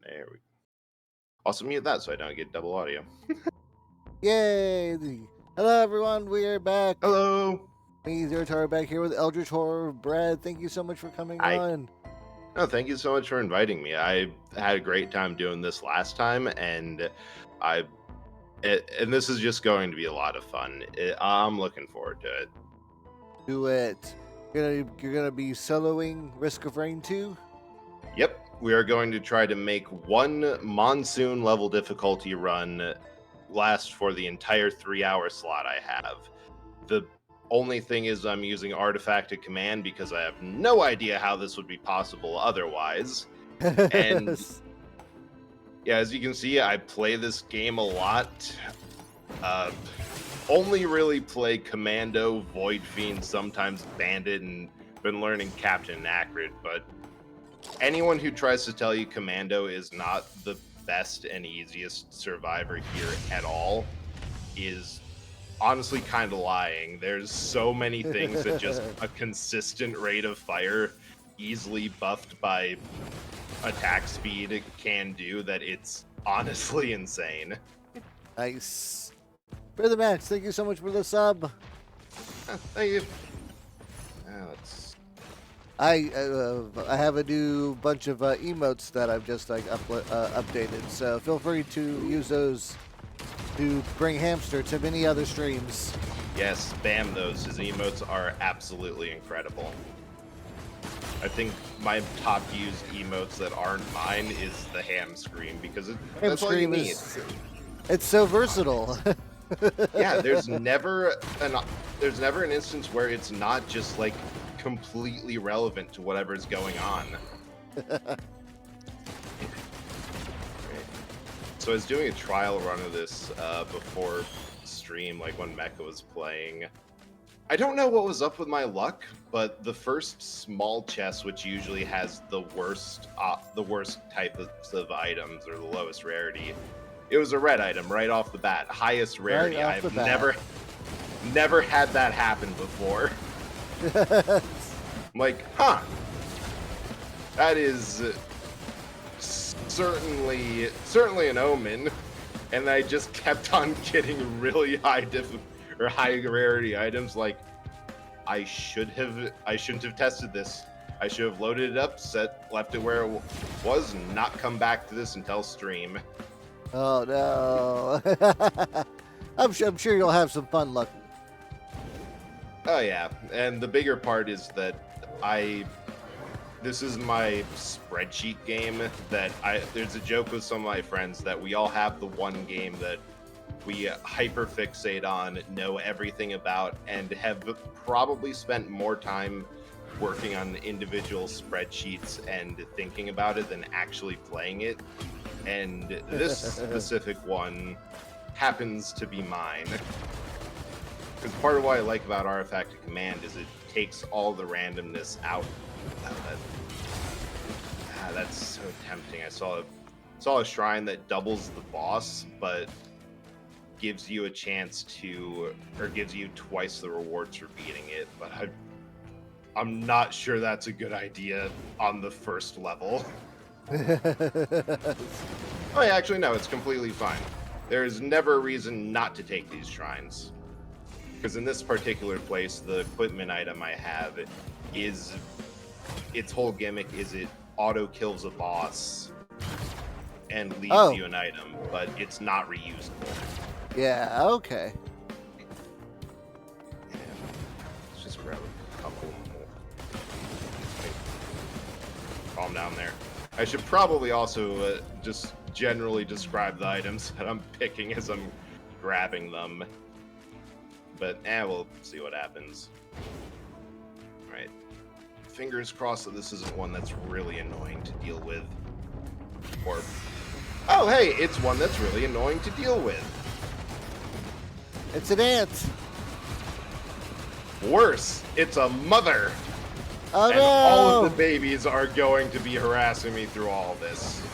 There we go. Also mute that so I don't get double audio. Yay! Hello, everyone. We are back. Hello. Me, Zarataro, back here with Eldritch Horror of Bread. Thank you so much for coming Hi. on. No, thank you so much for inviting me. I had a great time doing this last time, and and this is just going to be a lot of fun. I'm looking forward to it. Do it. You're gonna be soloing Risk of Rain 2? Yep, we are going to try to make one monsoon level difficulty run last for the entire 3-hour slot I have. The only thing is I'm using Artifacted Command because I have no idea how this would be possible otherwise. And yeah, as you can see, I play this game a lot. Only really play Commando, Void Fiend, sometimes Bandit, and been learning Captain and Acrid, but anyone who tries to tell you Commando is not the best and easiest survivor here at all is honestly kind of lying. There's so many things that just a consistent rate of fire easily buffed by attack speed can do that it's honestly insane. Nice. Brother Max, thank you so much for the sub. Thank you. I have a new bunch of emotes that I've just updated, so feel free to use those to bring Hamster to many other streams. Yes, spam those. His emotes are absolutely incredible. I think my top used emotes that aren't mine is the ham scream because that's all you need. It's so versatile. Yeah, there's never an instance where it's not just like completely relevant to whatever's going on. So I was doing a trial run of this before stream, like when Mecha was playing. I don't know what was up with my luck, but the first small chest, which usually has the worst type of items or the lowest rarity, it was a red item right off the bat, highest rarity. Right I've never had that happen before. I'm like, huh? That is certainly an omen. And I just kept on getting really high rarity items. Like, I shouldn't have tested this. I should have loaded it up, left it where it was, and not come back to this until stream. Oh no! I'm sure you'll have some fun luck. Oh yeah, and the bigger part is that this is my spreadsheet game that there's a joke with some of my friends that we all have the one game that we hyperfixate on, know everything about, and have probably spent more time working on individual spreadsheets and thinking about it than actually playing it. And this specific one happens to be mine. Because part of what I like about Artifacted Command is it takes all the randomness out. That's so tempting. I saw a shrine that doubles the boss, but gives you a chance to, or gives you twice the rewards for beating it. But I'm not sure that's a good idea on the first level. Oh, yeah, actually, no, it's completely fine. There's never a reason not to take these shrines. Because in this particular place, the equipment item I have is, its whole gimmick is it auto kills a boss and leaves you an item, but it's not reusable. Yeah, okay. Yeah. Let's just grab a couple more. Calm down there. I should probably also just generally describe the items that I'm picking as I'm grabbing them. But we'll see what happens. Alright. Fingers crossed that this isn't one that's really annoying to deal with. Or, oh hey, it's one that's really annoying to deal with. It's an ant. Worse, it's a mother. Oh and no! All of the babies are going to be harassing me through all this.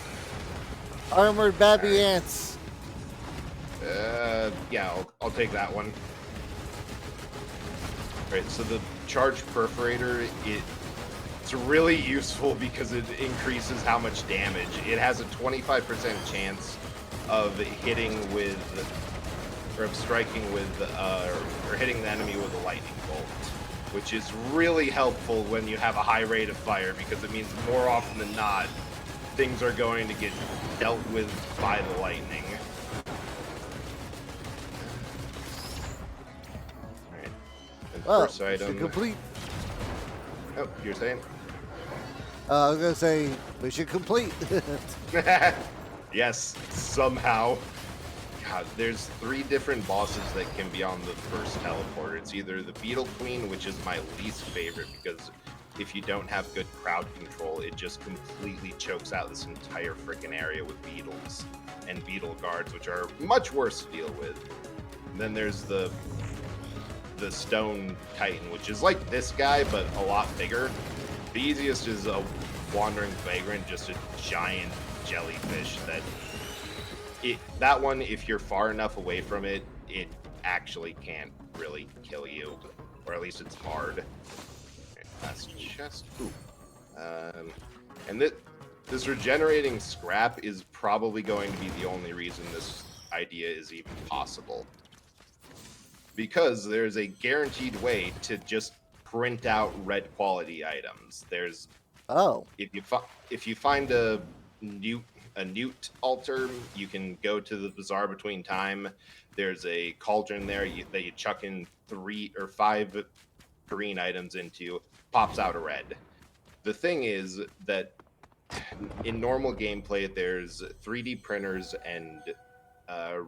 Armored baby ants. Yeah, I'll take that one. Right, so the charged perforator, it's It's really useful because it increases how much damage. It has a 25% chance of hitting with, or of striking with, or hitting the enemy with a lightning bolt, which is really helpful when you have a high rate of fire, because it means more often than not, things are going to get dealt with by the lightning. Alright. And first item. Complete. Oh, you're saying? I was gonna say mission complete. Yes, somehow. God, there's 3 different bosses that can be on the first teleporter. It's either the Beetle Queen, which is my least favorite, because if you don't have good crowd control, it just completely chokes out this entire freaking area with beetles and beetle guards, which are much worse to deal with. And then there's the Stone Titan, which is like this guy, but a lot bigger. The easiest is a Wandering Vagrant, just a giant jellyfish that one, if you're far enough away from it, it actually can't really kill you, or at least it's hard. Okay, last chest. Ooh. And this regenerating scrap is probably going to be the only reason this idea is even possible, because there's a guaranteed way to just print out red quality items. There's if you find a newt altar, you can go to the Bazaar Between Time. There's a cauldron there that you chuck in 3 or 5 green items into, pops out a red. The thing is that in normal gameplay, there's 3D printers and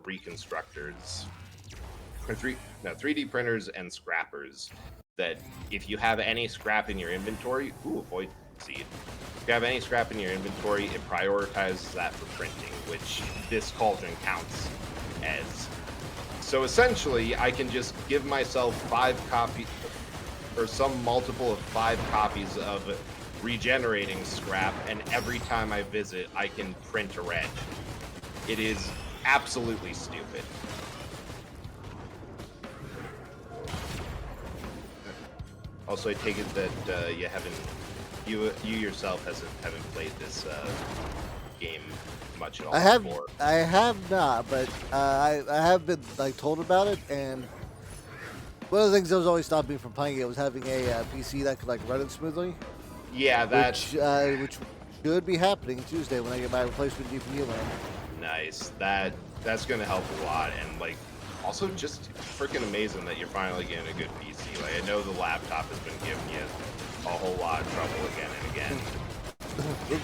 reconstructors. 3D printers and scrappers, that if you have any scrap in your inventory, void seed. If you have any scrap in your inventory, it prioritizes that for printing, which this cauldron counts as. So essentially, I can just give myself 5 copies, or some multiple of 5 copies of regenerating scrap, and every time I visit, I can print a red. It is absolutely stupid. Also, I take it that you yourself haven't played this game much at all before. I have not, but I have been told about it, and one of the things that was always stopping me from playing it was having a PC that could run it smoothly. Yeah, which should be happening Tuesday when I get my replacement GPU in. Nice. That's gonna help a lot, and also just freaking amazing that you're finally getting a good PC. I know the laptop has been giving you a whole lot of trouble again and again.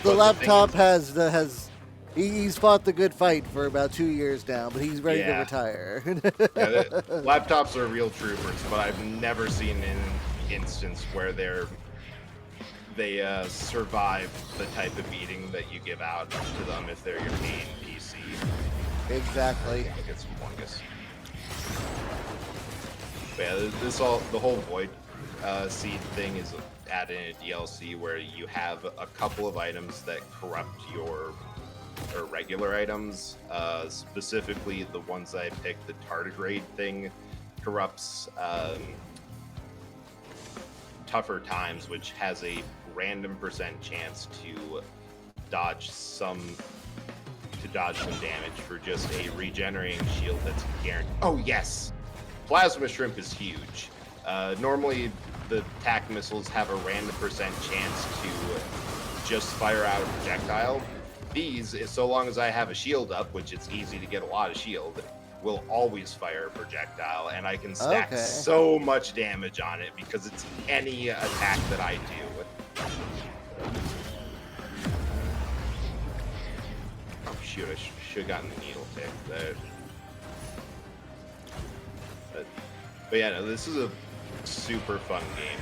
The laptop he's fought the good fight for about 2 years now, but he's ready to retire. Laptops are real troopers, but I've never seen an instance where they survive the type of beating that you give out to them if they're your main PC. Exactly. I'll get some fungus. But yeah, the whole void seed thing is added in a DLC where you have a couple of items that corrupt your regular items. Specifically, the ones I picked, the tardigrade thing corrupts Tougher Times, which has a random % chance to dodge some damage for just a regenerating shield that's guaranteed. Oh yes, plasma shrimp is huge. Normally the tac missiles have a random % chance to just fire out a projectile. These, so long as I have a shield up, which it's easy to get a lot of shield, will always fire a projectile, and I can stack so much damage on it because it's any attack that I do. Oh shoot, I should have gotten the needle tick there. But yeah, no, this is a super fun game.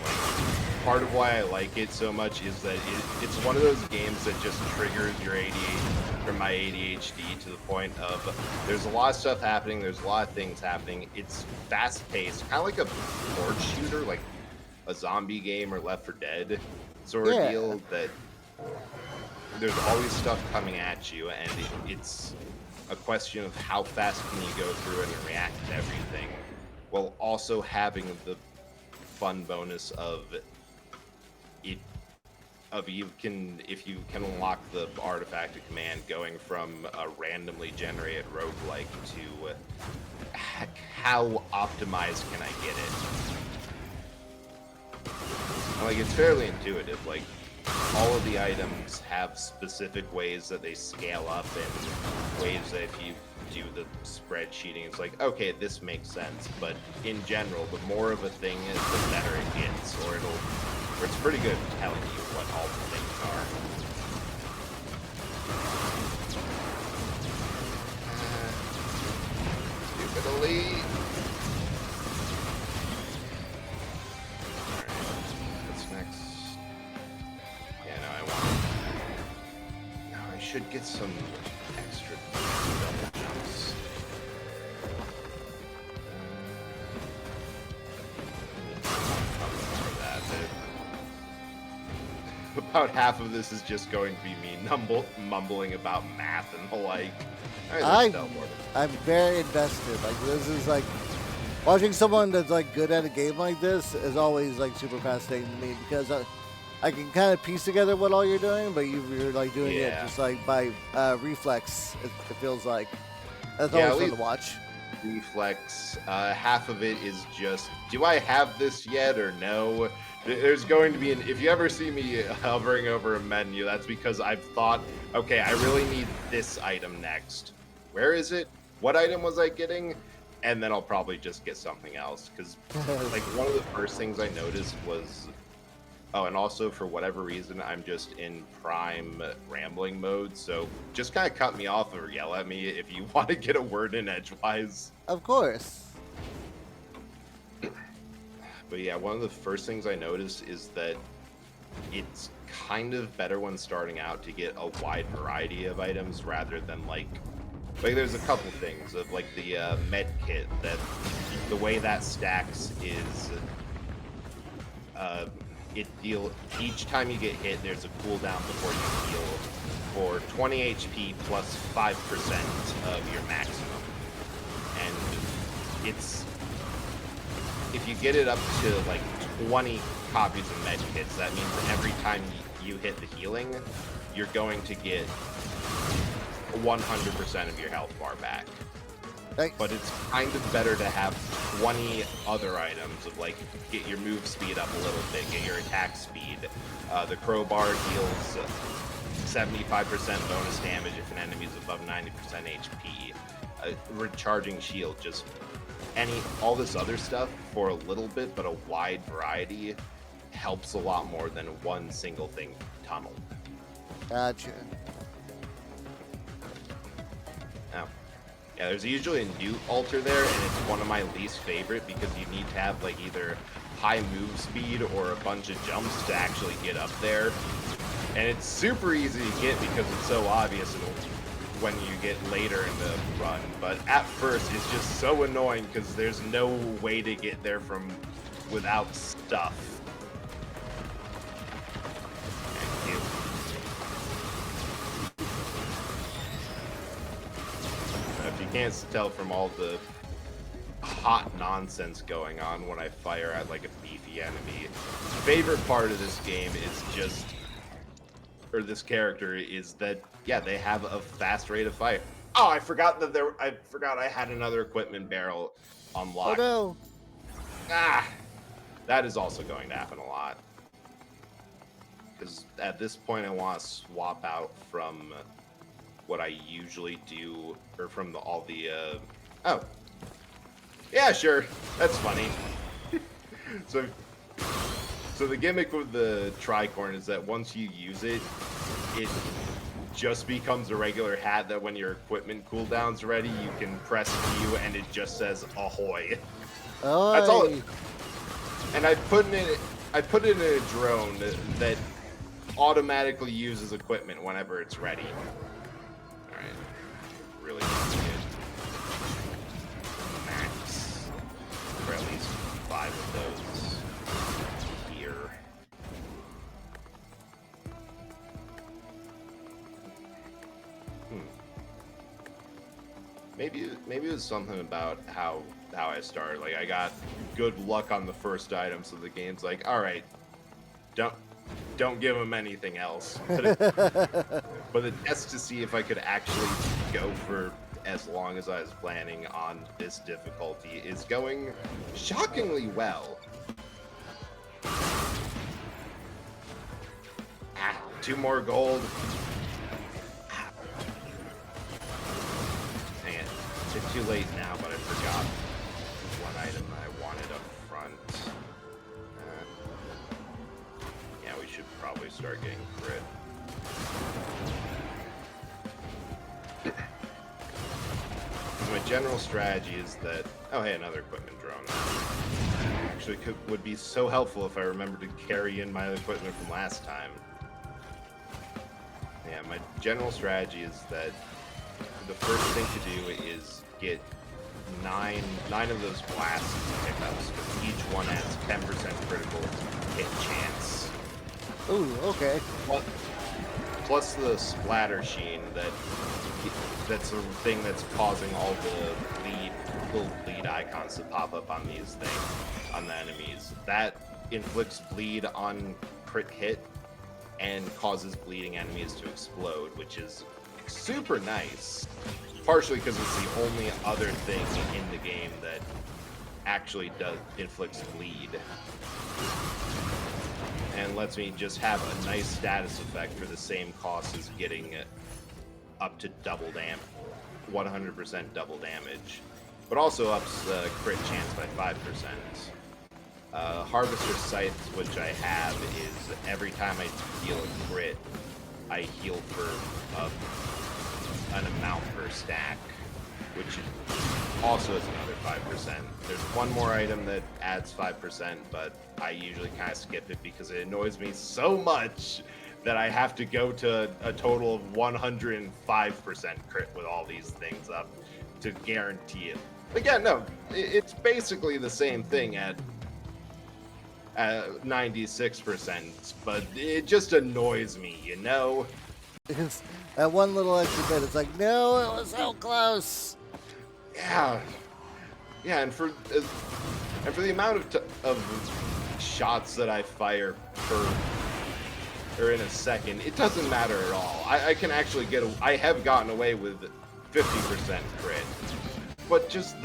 Part of why I like it so much is that it's one of those games that just triggers your ADHD, or my ADHD, to the point of there's a lot of stuff happening, there's a lot of things happening. It's fast paced, kind of like a board shooter, like a zombie game or Left 4 Dead sort of deal, that there's always stuff coming at you, and it's a question of how fast can you go through it and react to everything, while also having the fun bonus of it of if you can unlock the artifact of command going from a randomly generated roguelike to how optimized can I get it? Like, it's fairly intuitive. Like, all of the items have specific ways that they scale up and ways that if you do the spreadsheeting, it's like, okay, this makes sense. But in general, the more of a thing is, the better it gets, or it's pretty good at telling you what all the things are. Stupid elite. Should get some extra double jumps. About half of this is just going to be me mumbling about math and the like. I'm very invested. Like, this is like watching someone that's like good at a game like this is always like super fascinating to me, because I can kind of piece together what all you're doing, but you're like doing it just like by reflex. It feels like that's always fun to watch. Reflex. Half of it is just, do I have this yet or no? There's going to be if you ever see me hovering over a menu, that's because I've thought, okay, I really need this item next. Where is it? What item was I getting? And then I'll probably just get something else, because like one of the first things I noticed was. Oh, and also, for whatever reason, I'm just in prime rambling mode, so just kind of cut me off or yell at me if you want to get a word in edgewise. Of course. But yeah, one of the first things I noticed is that it's kind of better when starting out to get a wide variety of items rather than like there's a couple things of like the med kit, that the way that stacks is each time you get hit, there's a cooldown before you heal for 20 HP plus 5% of your maximum. And it's, if you get it up to like 20 copies of med kits, that means that every time you hit the healing, you're going to get 100% of your health bar back. Thanks. But it's kind of better to have 20 other items of like, get your move speed up a little bit, get your attack speed. The crowbar deals 75% bonus damage if an enemy is above 90% HP. Recharging shield, just all this other stuff for a little bit, but a wide variety helps a lot more than one single thing tunnel. Gotcha. Yeah, there's usually a new altar there, and it's one of my least favorite because you need to have like either high move speed or a bunch of jumps to actually get up there. And it's super easy to get because it's so obvious when you get later in the run. But at first, it's just so annoying because there's no way to get there without stuff. Thank you. If you can't tell from all the hot nonsense going on when I fire at like a beefy enemy, favorite part of this game is just, or this character is that, yeah, they have a fast rate of fire. Oh, I forgot I had another equipment barrel unlocked. Oh no. That is also going to happen a lot. Because at this point I want to swap out from what I usually do, or from oh. Yeah, sure. That's funny. So the gimmick with the tricorn is that once you use it, it just becomes a regular hat that when your equipment cooldown's ready, you can press Q and it just says ahoy. Oh. That's all. And I put it in a drone that automatically uses equipment whenever it's ready. All right, really good. Max for at least 5 of those here. Maybe it was something about how I started. Like, I got good luck on the first item, so the game's like, all right, don't give him anything else. But the test to see if I could actually go for as long as I was planning on this difficulty is going shockingly well. 2 more gold. Dang it. It's too late now, but I forgot one item I wanted up front. Yeah, we should probably start getting crit. My general strategy is that... Oh, hey, another equipment drone. Actually, would be so helpful if I remembered to carry in my equipment from last time. Yeah, my general strategy is that the first thing to do is get nine of those blast pickups, because each one has 10% critical hit chance. Ooh, okay. Plus the splatter sheen that's the thing that's causing all the little bleed icons to pop up on these things, on the enemies. That inflicts bleed on crit hit and causes bleeding enemies to explode, which is super nice. Partially because it's the only other thing in the game that actually inflicts bleed. And lets me just have a nice status effect for the same cost as getting up to double 100% double damage. But also ups the crit chance by 5%. Harvester Scythe, which I have, is every time I heal a crit, I heal for an amount per stack, which also is another 5%. There's one more item that adds 5%, but I usually kind of skip it because it annoys me so much that I have to go to a total of 105% crit with all these things up to guarantee it. Again, no, it's basically the same thing at 96%, but it just annoys me, you know? It's that one little extra bit. It's like, no, it was so close. Yeah, and for the amount of shots that I fire in a second, it doesn't matter at all. I can actually I have gotten away with 50% crit, but just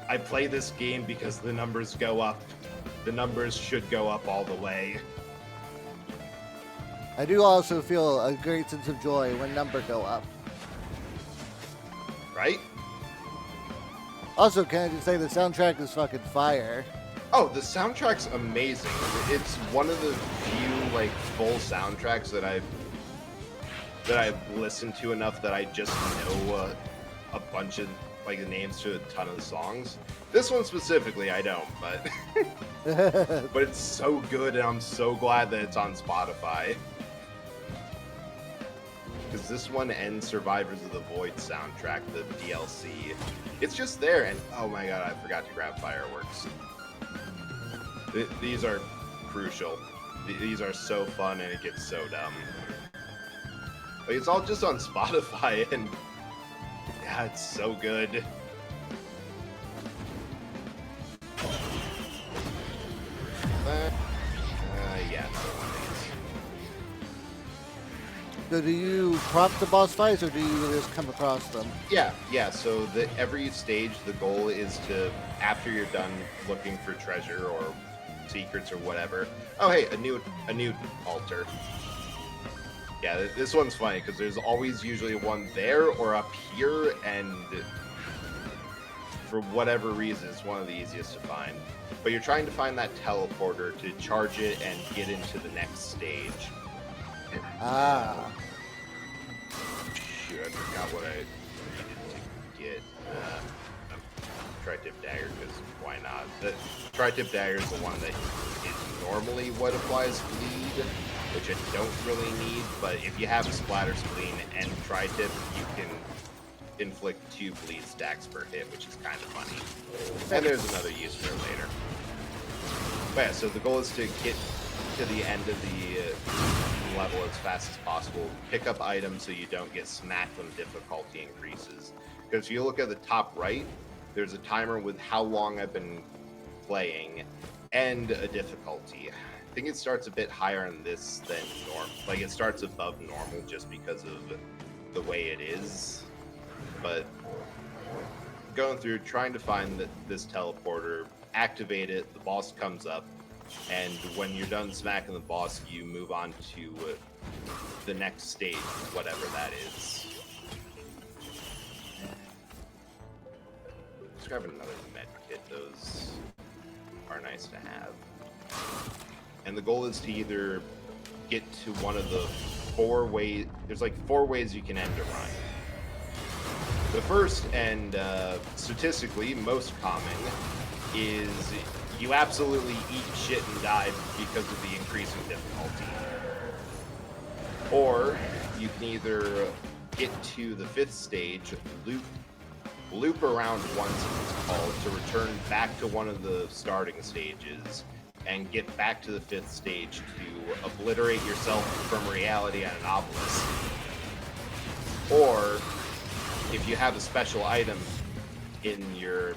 I play this game because the numbers go up. The numbers should go up all the way. I do also feel a great sense of joy when numbers go up. Right? Also, can I just say the soundtrack is fucking fire? Oh, the soundtrack's amazing. It's one of the few full soundtracks that I've listened to enough that I just know a bunch of the names to a ton of the songs. This one specifically, I don't, but but it's so good, and I'm so glad that it's on Spotify. Because this one and Survivors of the Void soundtrack, the DLC, it's just there, and oh my god, I forgot to grab fireworks. These are crucial. These are so fun, and it gets so dumb. It's all just on Spotify, and yeah, it's so good. Yeah, So do you prompt the boss fights, or do you just come across them? Yeah. So every stage, the goal is to, after you're done looking for treasure or secrets or whatever. Oh, hey, a new altar. Yeah, this one's funny because there's always usually one there or up here, and for whatever reason, it's one of the easiest to find. But you're trying to find that teleporter to charge it and get into the next stage. Ah. Shoot, I forgot what I needed to get. Tri-tip dagger, because why not? The tri-tip dagger is the one that is normally what applies bleed, which I don't really need, but if you have a splatter spleen and tri-tip, you can inflict 2 bleed stacks per hit, which is kind of funny. And there's another use for it later. But yeah, so the goal is to get to the end of the level as fast as possible. Pick up items so you don't get smacked when difficulty increases. Because if you look at the top right, there's a timer with how long I've been playing and a difficulty. think it starts a bit higher on this than normal. Like, it starts above normal just because of the way it is. But going through, trying to find this teleporter, activate it, the boss comes up, and when you're done smacking the boss, you move on to the next stage, whatever that is. Let's grab another med kit. Those are nice to have. And the goal is to either get to one of the 4 ways. There's like 4 ways you can end a run. The first, and statistically most common, is you absolutely eat shit and die because of the increasing difficulty. Or you can either get to the 5th stage, loop around once, it's called, to return back to one of the starting stages and get back to the 5th stage to obliterate yourself from reality on an obelisk. Or if you have a special item in your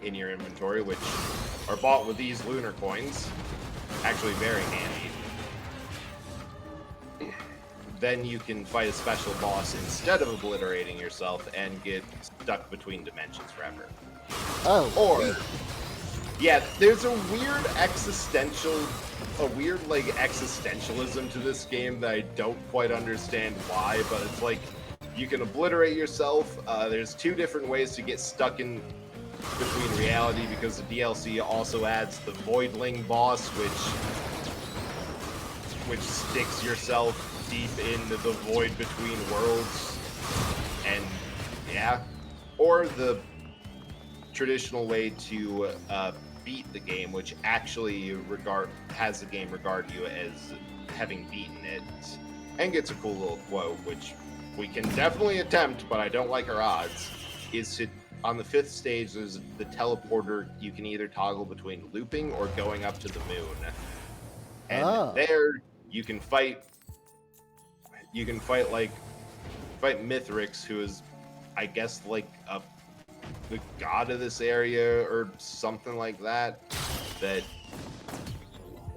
inventory, which are bought with these lunar coins, actually very handy, then you can fight a special boss instead of obliterating yourself and get stuck between dimensions forever. Oh. Or, yeah, there's a weird existentialism to this game that I don't quite understand why, but it's like, you can obliterate yourself. There's 2 different ways to get stuck in between reality, because the DLC also adds the Voidling boss, which sticks yourself deep into the void between worlds. And yeah, or the traditional way to beat the game, which actually has the game regard you as having beaten it, and gets a cool little quote, which we can definitely attempt, but I don't like our odds, is to, on the 5th stage, there's the teleporter. You can either toggle between looping or going up to the moon. And there, you can fight Mithrix, who is, I guess, like the god of this area or something like that. That,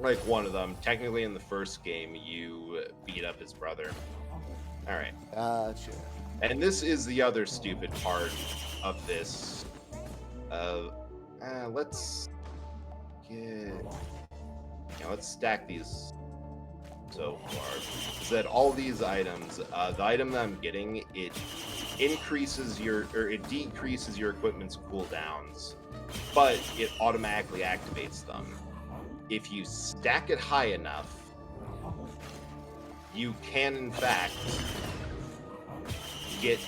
like, one of them. Technically, in the first game, you beat up his brother. All right. Gotcha. And this is the other stupid part of this. Let's stack these so far. Is that all these items? The item that I'm getting, it decreases your equipment's cooldowns, but it automatically activates them. If you stack it high enough, you can, in fact, get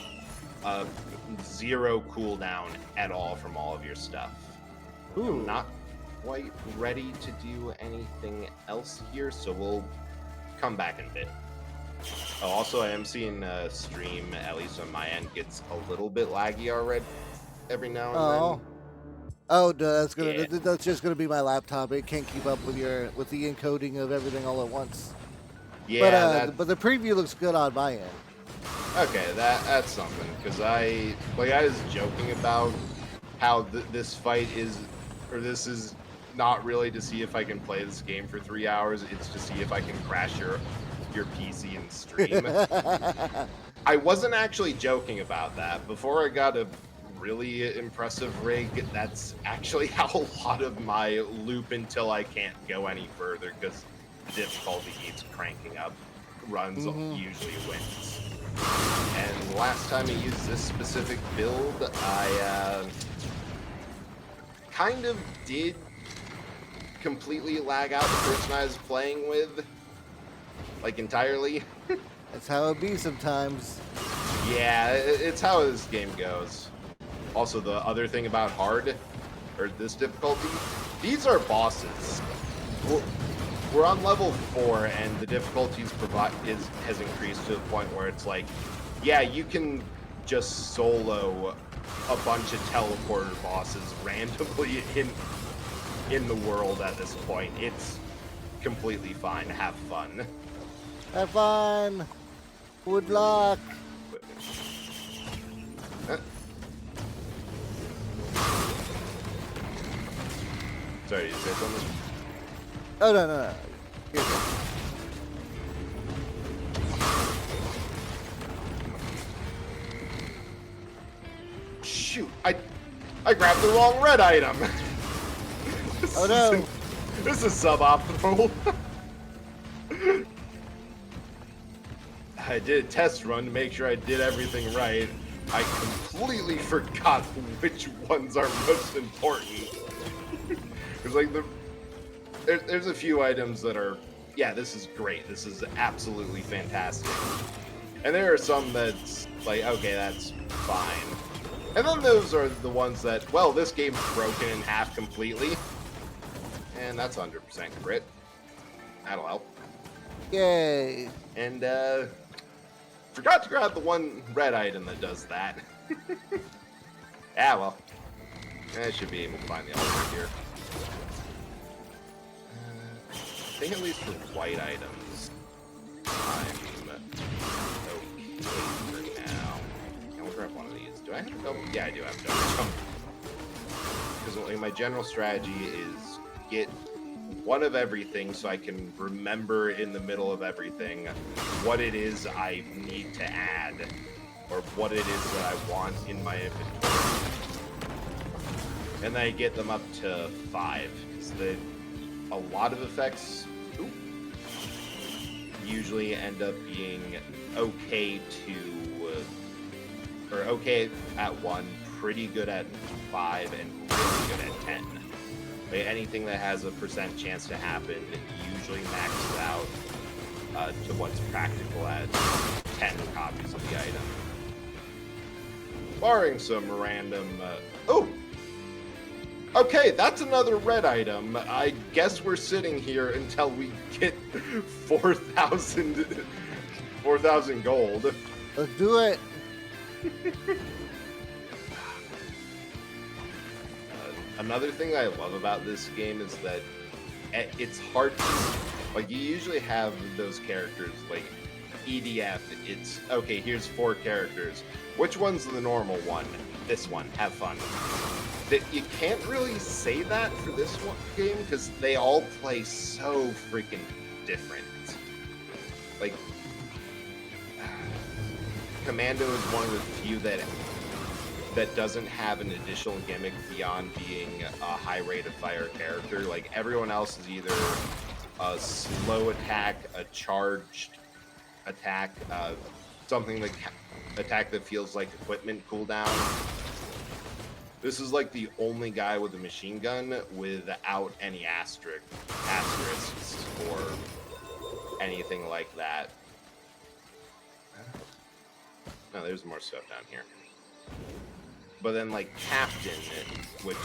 0 cooldown at all from all of your stuff. Ooh. I'm not quite ready to do anything else here, so we'll come back in a bit. Oh, also, I am seeing stream, at least on my end, gets a little bit laggy already every now and then. Oh, that's just gonna be my laptop. It can't keep up with the encoding of everything all at once. Yeah, but the preview looks good on my end. Okay, that's something, because I was joking about how this is not really to see if I can play this game for 3 hours. It's to see if I can crash your PC and stream. I wasn't actually joking about that. Before I got a really impressive rig, that's actually how a lot of my loop until I can't go any further, because difficulty keeps cranking up, runs usually wins. And last time I used this specific build, I kind of did completely lag out the person I was playing with, like, entirely. That's how it be sometimes. Yeah, it's how this game goes. Also, the other thing about hard, or this difficulty, these are bosses. We're on level 4, and the difficulties has increased to the point where it's like, yeah, you can just solo a bunch of teleporter bosses randomly in the world at this point. It's completely fine. Have fun. Have fun. Good luck. Sorry, you say something? Oh, no, no, no. You're good. Shoot, I grabbed the wrong red item. Oh, no. This is suboptimal. I did a test run to make sure I did everything right. I completely forgot which ones are most important. Because like there's a few items that are, yeah, this is great. This is absolutely fantastic. And there are some that's like, okay, that's fine. And then those are the ones that, well, this game's broken in half completely. And that's 100% crit. That'll help. Yay. And forgot to grab the one red item that does that. Yeah, well, I should be able to find the altar here. I think at least for white items, I'm okay for now. I'll grab one of these. Do I have a double? Yeah, I do have a double jump. Because like, my general strategy is get one of everything so I can remember in the middle of everything what it is I need to add or what it is that I want in my inventory. And then I get them up to 5 because a lot of effects usually end up being okay or okay at 1, pretty good at 5, and really good at 10. Like anything that has a % chance to happen usually maxes out to what's practical at 10 copies of the item. Barring some random... Okay, that's another red item. I guess we're sitting here until we get 4,000 gold. Let's do it. Another thing that I love about this game is that it's hard to, like, you usually have those characters, like, EDF, it's, okay, here's 4 characters. Which one's the normal one? This one, have fun. That you can't really say that for this one game, because they all play so freaking different. Like, Commando is one of the few that doesn't have an additional gimmick beyond being a high rate of fire character. Like, everyone else is either a slow attack, a charged attack, something like attack that feels like equipment cooldown. This is like the only guy with a machine gun without any asterisks or anything like that. No, there's more stuff down here. But then, like, Captain, which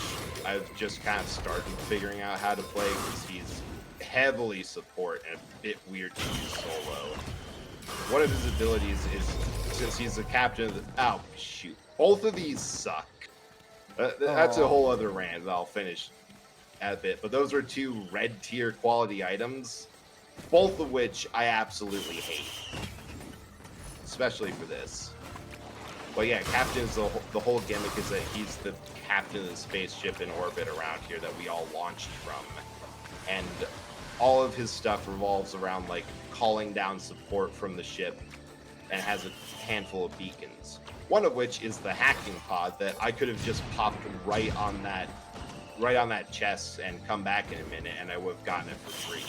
I've just kind of started figuring out how to play because he's heavily support and a bit weird to use solo. One of his abilities is, since he's the captain of the... Oh, shoot. Both of these suck. That's a whole other rant that I'll finish at a bit. But those are 2 red tier quality items, both of which I absolutely hate. Especially for this. But yeah, Captain's the whole gimmick is that he's the captain of the spaceship in orbit around here that we all launched from. And all of his stuff revolves around, like, calling down support from the ship and has a handful of beacons. One of which is the hacking pod that I could have just popped right on that chest and come back in a minute and I would have gotten it for free.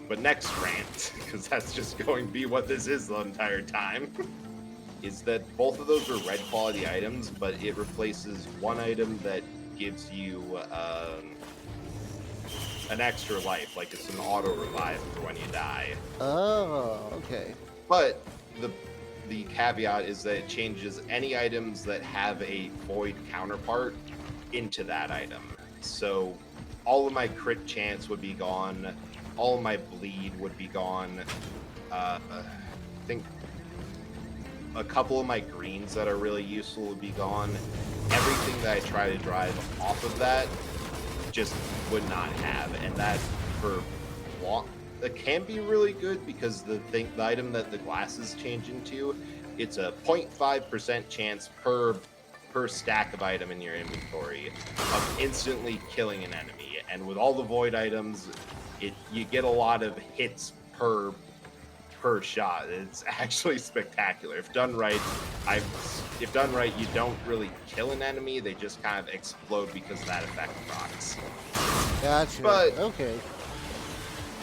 But next rant, because that's just going to be what this is the entire time, is that both of those are red quality items, but it replaces one item that gives you an extra life, like it's an auto revive for when you die. Oh, okay. But the caveat is that it changes any items that have a void counterpart into that item. So all of my crit chance would be gone. All of my bleed would be gone. I think a couple of my greens that are really useful would be gone. Everything that I try to drive off of that just would not have, and that for long, it can be really good because the item that the glasses change into, it's a 0.5% chance per per stack of item in your inventory of instantly killing an enemy. And with all the void items, you get a lot of hits per shot. It's actually spectacular. If done right, you don't really kill an enemy. They just kind of explode because that effect procs. Gotcha. But okay.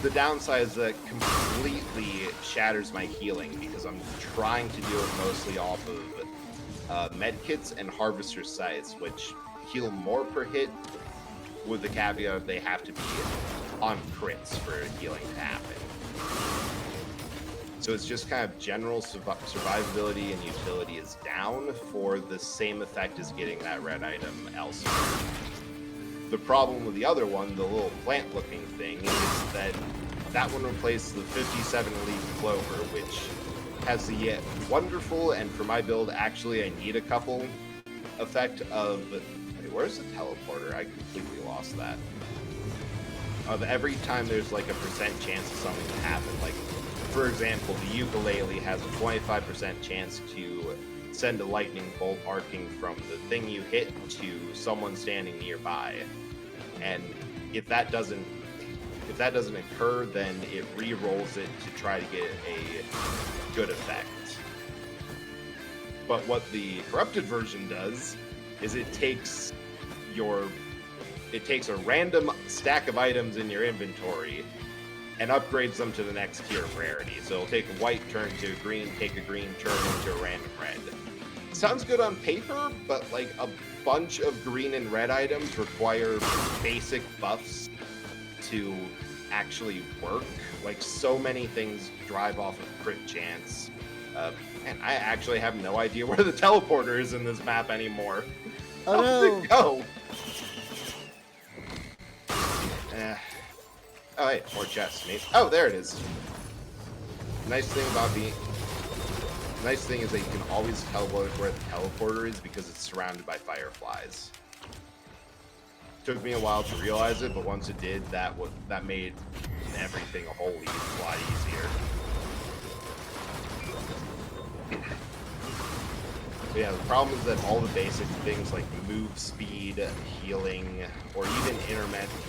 The downside is that completely shatters my healing because I'm trying to do it mostly off of medkits and harvester sites, which heal more per hit, with the caveat they have to be on crits for healing to happen. So it's just kind of general survivability and utility is down for the same effect as getting that red item elsewhere. The problem with the other one, the little plant-looking thing, is that one replaced the 57-leaf clover, which has the wonderful, and for my build, actually I need a couple, effect of... Wait, where's the teleporter? I completely lost that. Of every time there's like a % chance of something to happen. Like, for example, the ukulele has a 25% chance to send a lightning bolt arcing from the thing you hit to someone standing nearby. And if that doesn't occur, then it re-rolls it to try to get a good effect. But what the corrupted version does is it takes a random stack of items in your inventory and upgrades them to the next tier of rarity. So it'll take a white, turn into a green, take a green, turn into a random red. Sounds good on paper, but like a bunch of green and red items require basic buffs to actually work. Like, so many things drive off of crit chance. And I actually have no idea where the teleporter is in this map anymore. Oh, How did it go? Oh, hey, more chests, mate. Oh, there it is. Nice thing is that you can always tell where the teleporter is because it's surrounded by fireflies. Took me a while to realize it, but once it did, that made everything a whole lot easier. But yeah, the problem is that all the basic things like move speed, healing, or even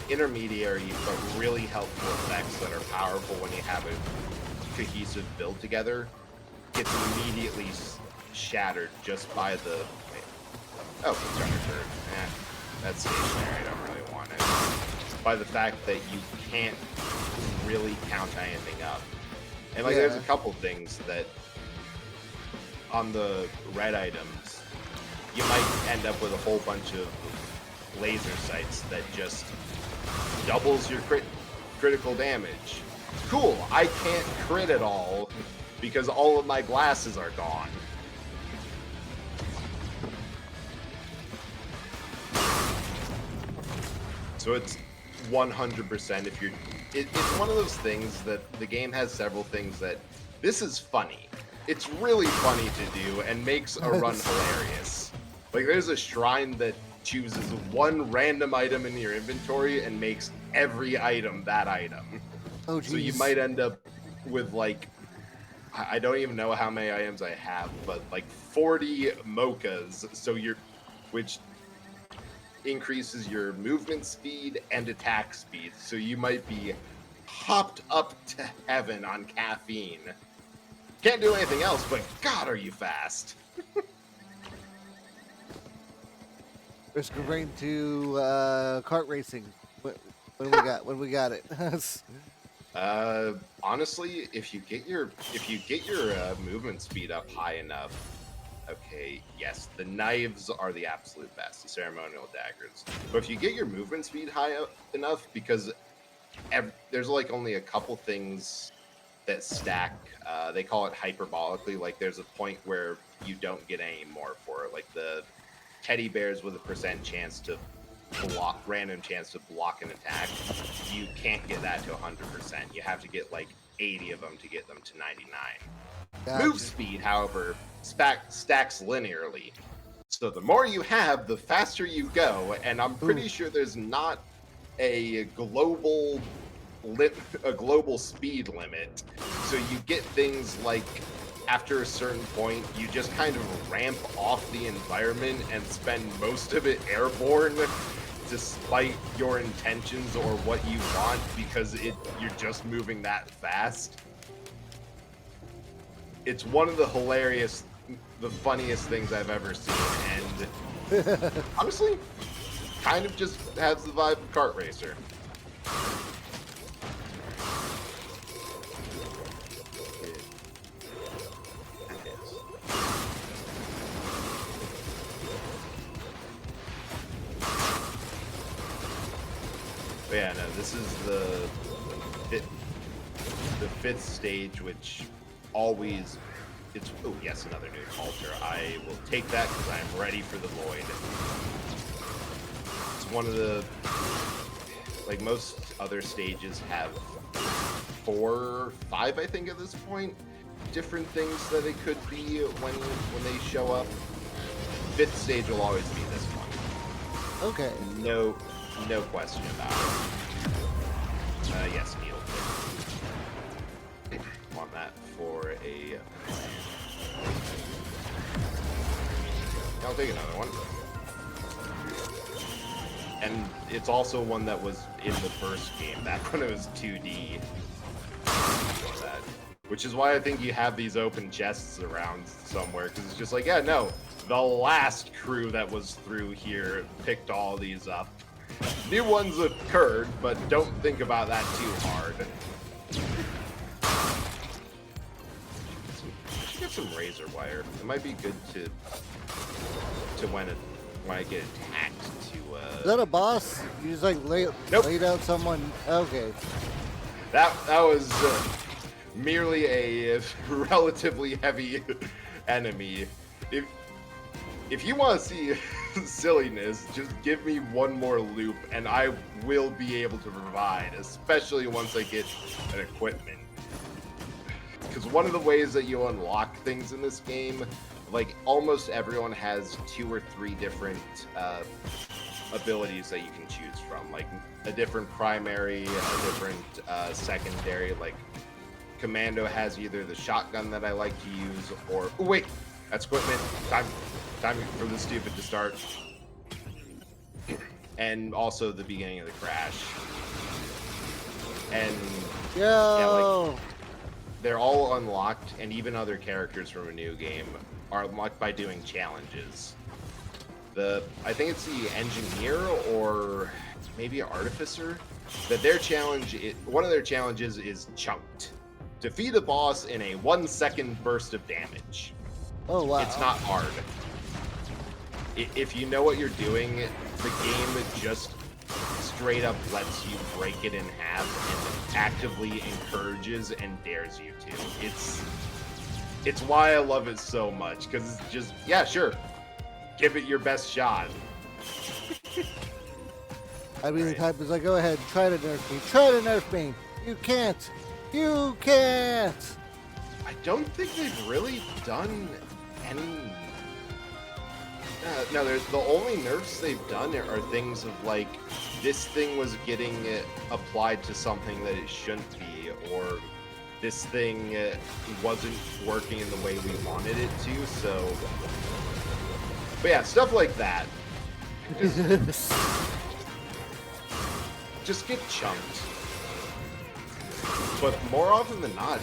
intermediary but really helpful effects that are powerful when you have a cohesive build together gets immediately shattered just by the... Oh, constructor turret. That's stationary, I don't really want it. By the fact that you can't really count anything up. And like, there's a couple things that on the red items, you might end up with a whole bunch of laser sights that just doubles your critical damage. Cool, I can't crit at all because all of my glasses are gone. So it's 100% if you're... It's one of those things that the game has several things that... This is funny. It's really funny to do and makes a run hilarious. Like, there's a shrine that chooses one random item in your inventory and makes every item that item. Oh, geez. So you might end up with, like... I don't even know how many items I have, but like 40 mochas, so which increases your movement speed and attack speed, so you might be hopped up to heaven on caffeine. Can't do anything else, but God, are you fast? Let's go right into kart racing. When we got it. Honestly, if you get your movement speed up high enough, okay, yes, the knives are the absolute best, the ceremonial daggers. But if you get your movement speed high enough, because there's like only a couple things that stack, they call it hyperbolically. Like, there's a point where you don't get any more for it. Like the teddy bears with a % chance to block, random chance to block an attack, you can't get that to 100%. You have to get like 80 of them to get them to 99. Gotcha. Move speed, however, stacks linearly. So the more you have, the faster you go, and I'm pretty sure there's not a global speed limit. So you get things like after a certain point, you just kind of ramp off the environment and spend most of it airborne, despite your intentions or what you want, because you're just moving that fast. It's one of the funniest things I've ever seen, and honestly, kind of just has the vibe of Kart Racer. But yeah, no, this is the fifth stage, which always, oh yes, another new altar. I will take that because I'm ready for the void. It's one of the, like most other stages have 4 or 5, I think at this point, different things that it could be when they show up. Fifth stage will always be this one. Okay. No question about it. Yes, Neil. Want that for a... I'll take another one. And it's also one that was in the first game, back when it was 2D. Which is why I think you have these open chests around somewhere, because it's just like, yeah, no, the last crew that was through here picked all these up. New ones occurred, but don't think about that too hard. I should get some razor wire. It might be good to when I get attacked to. Is that a boss? You just like Nope. laid out someone. Okay. That was merely a relatively heavy enemy. If you want to see silliness, just give me one more loop and I will be able to provide, especially once I get an equipment. Because one of the ways that you unlock things in this game, like almost everyone has 2 or 3 different abilities that you can choose from, like a different primary, a different secondary. Like Commando has either the shotgun that I like to use, or oh wait, that's equipment. Time for the stupid to start. And also the beginning of the crash. And yeah, like they're all unlocked, and even other characters from a new game are unlocked by doing challenges. I think it's the engineer or maybe artificer, that their challenge, one of their challenges is chunked. Defeat a boss in a 1-second burst of damage. Oh wow. It's not hard. If you know what you're doing, the game just straight up lets you break it in half and actively encourages and dares you to. It's why I love it so much, because it's just, yeah, sure, give it your best shot. I mean, the type is like, go ahead, try to nerf me. Try to nerf me. You can't. You can't. I don't think they've really done any... no, the only nerfs they've done are things of like, this thing was getting applied to something that it shouldn't be, or this thing wasn't working in the way we wanted it to, so... But yeah, stuff like that. Just get chunked. But more often than not,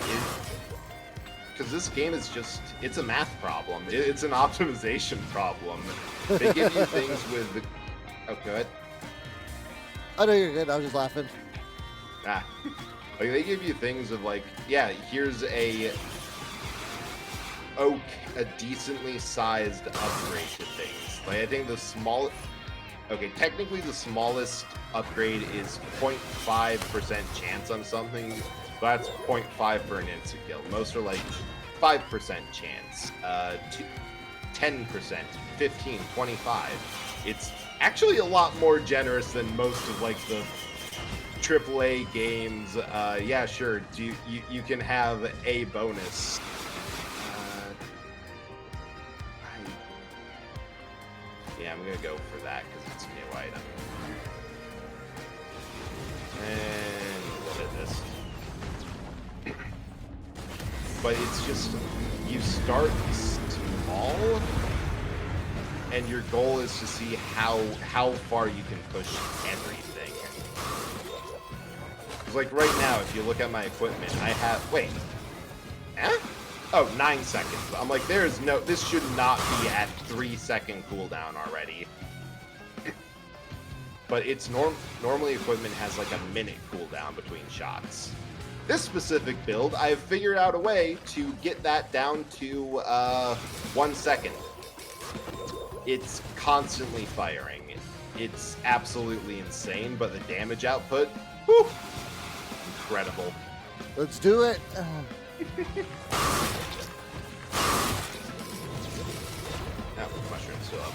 because this game is just, it's a math problem. It's an optimization problem. They give you things with... Oh, go ahead. Oh, no, you're good. I was just laughing. Like, they give you things of like, yeah, here's a decently sized upgrade to things. Like, I think the smallest... Okay, technically the smallest upgrade is 0.5% chance on something. That's 0.5 for an insta-kill. Most are like 5% chance, 10%, 15, 25. It's actually a lot more generous than most of like the AAA games. Yeah, sure, you can have a bonus. Yeah, I'm gonna go for that because it's a new item. And look at this. But it's just, you start small, and your goal is to see how far you can push everything. Because like right now, if you look at my equipment, I have Oh, 9 seconds. I'm like, this should not be at 3-second cooldown already. But it's normally equipment has like a minute cooldown between shots. This specific build, I've figured out a way to get that down to 1 second. It's constantly firing. It's absolutely insane, but the damage output, whew, incredible. Let's do it. Mushroom still up.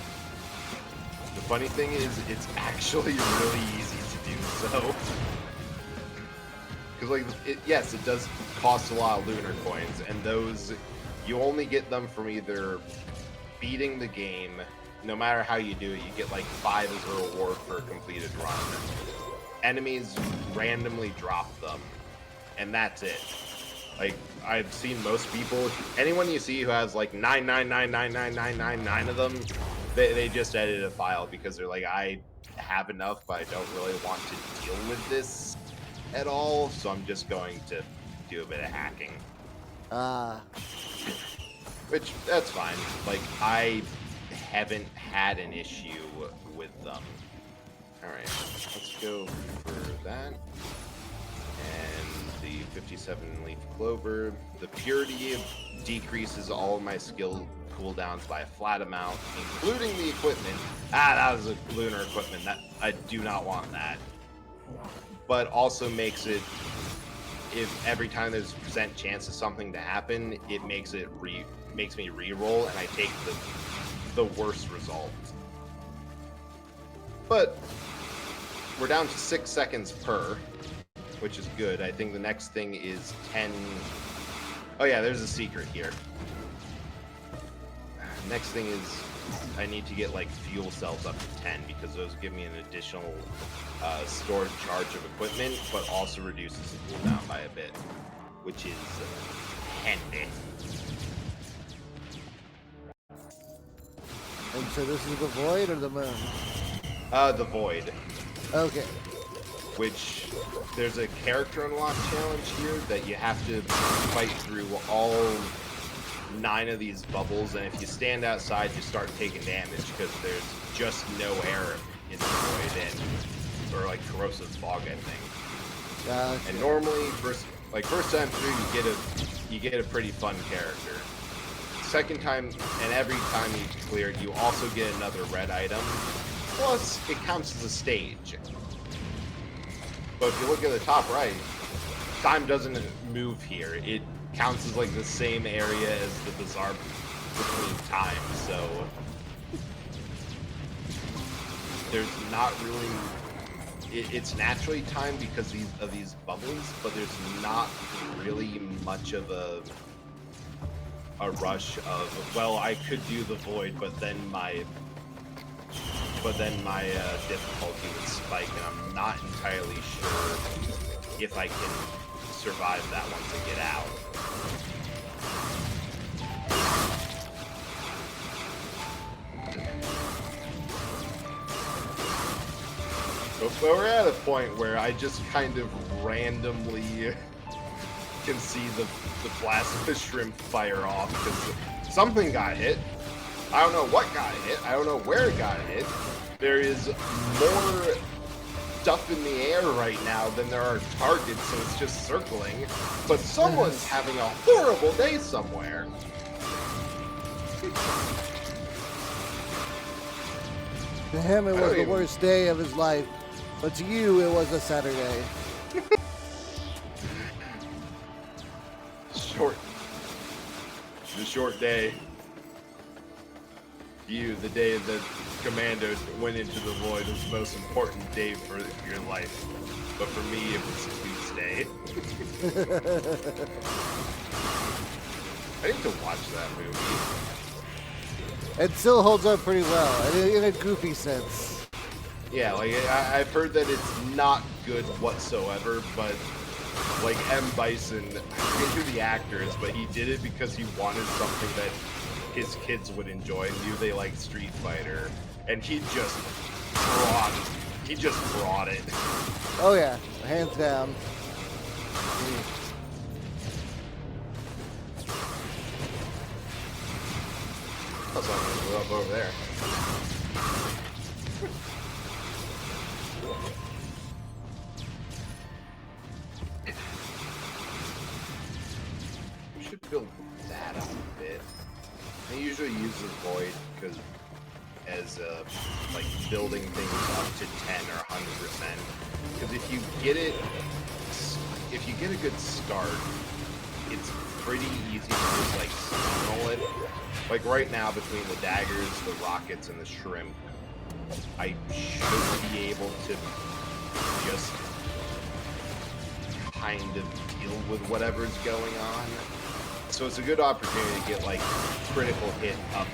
The funny thing is, it's actually really easy to do so. Because, like, yes, it does cost a lot of lunar coins, and those, you only get them from either beating the game, no matter how you do it, you get like 5 as a reward for a completed run. Enemies randomly drop them, and that's it. Like, I've seen most people, anyone you see who has like 9999999 of them, they just edit a file because they're like, I have enough, but I don't really want to deal with this at all, so I'm just going to do a bit of hacking. Which, that's fine. Like, I haven't had an issue with them. Alright, let's go for that. And the 57 leaf clover. The purity decreases all of my skill cooldowns by a flat amount, including the equipment. That was a lunar equipment. That I do not want that. But also makes it, if every time there's a percent chance of something to happen, it makes me re-roll, and I take the worst result. But we're down to 6 seconds per, which is good. I think the next thing is 10. Oh yeah, there's a secret here. Next thing is I need to get like fuel cells up to 10 because those give me an additional stored charge of equipment, but also reduces the cooldown by a bit, which is handy. And so this is the void or the moon? The void. Okay. Which there's a character unlock challenge here that you have to fight through all 9 of these bubbles, and if you stand outside, you start taking damage because there's just no air in the void, or like corrosive fog, I think. Okay. And normally, first time through, you get a pretty fun character. Second time, and every time you clear it, you also get another red item. Plus, it counts as a stage. But if you look at the top right, time doesn't move here. It counts as like the same area as the bazaar between time, so there's not really, it's naturally timed because of these bubbles, but there's not really much of a rush of, well, I could do the void, but then my difficulty would spike, and I'm not entirely sure if I can survive that once I get out. But we're at a point where I just kind of randomly can see the blasphemous shrimp fire off because something got hit. I don't know what got hit. I don't know where it got hit. There is more stuff in the air right now than there are targets, so it's just circling. But someone's having a horrible day somewhere. To him, it was the worst day of his life, but to you, it was a Saturday. The short day. You, the day that Commando went into the void, was the most important day for your life. But for me, it was Tuesday. I need to watch that movie. It still holds up pretty well, in a goofy sense. Yeah, like, I've heard that it's not good whatsoever, but like M. Bison, I forget who the actor is, but he did it because he wanted something that his kids would enjoy and knew they liked Street Fighter, and he just brought it. Oh yeah, hands down. That's not gonna go up over there. We should build that up a bit. I usually use the void because as like building things up to 10 or 100%. Because if you get a good start, it's pretty easy to just like steamroll it. Like right now, between the daggers, the rockets, and the shrimp, I should be able to just kind of deal with whatever's going on. So it's a good opportunity to get like critical hit up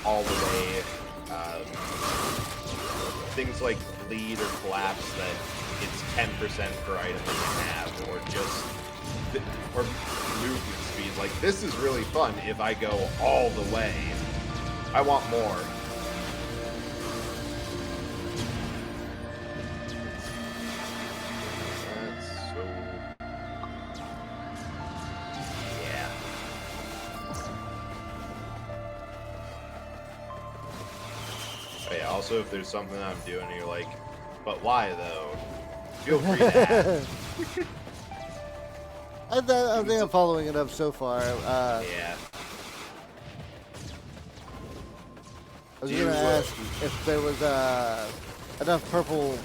all the way. Things like bleed or collapse that it's 10% per item that you have, or movement speed. Like, this is really fun if I go all the way. I want more. Oh yeah, also if there's something I'm doing and you're like, but why though? Feel free to ask. I think I'm following it up so far. Yeah. I was going to ask if there was enough purple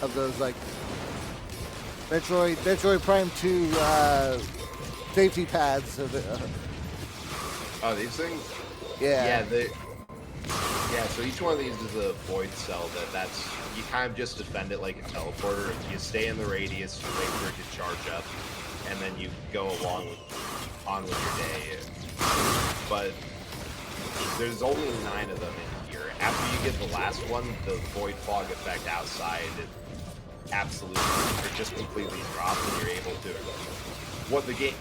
of those, like, Metroid Prime 2 safety pads. Oh, these things? Yeah. Yeah, so each one of these is a void cell that's you kind of just defend it like a teleporter. You stay in the radius, you wait for it to charge up, and then you go on with your day. But there's only 9 of them in here. After you get the last one, the void fog effect outside absolutely or just completely drops, and you're able to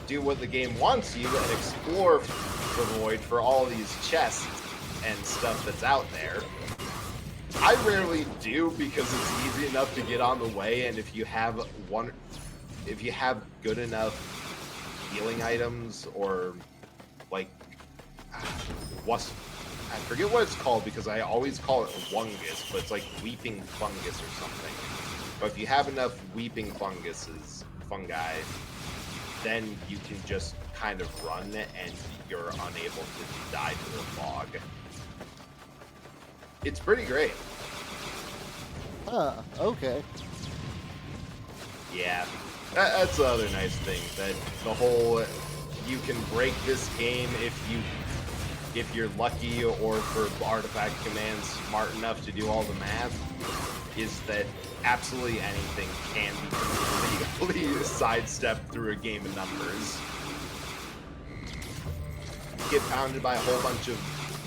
do what the game wants you and explore the void for all these chests and stuff that's out there. I rarely do because it's easy enough to get on the way, and if you have good enough healing items or like I forget what it's called because I always call it wungus, but it's like weeping fungus or something. But if you have enough weeping fungi, then you can just kind of run and you're unable to die to the fog. It's pretty great. Okay. Yeah, that's the other nice thing, that the whole, you can break this game if you're lucky or for artifact commands smart enough to do all the math, is that absolutely anything can be completely sidestepped through a game of numbers. Get pounded by a whole bunch of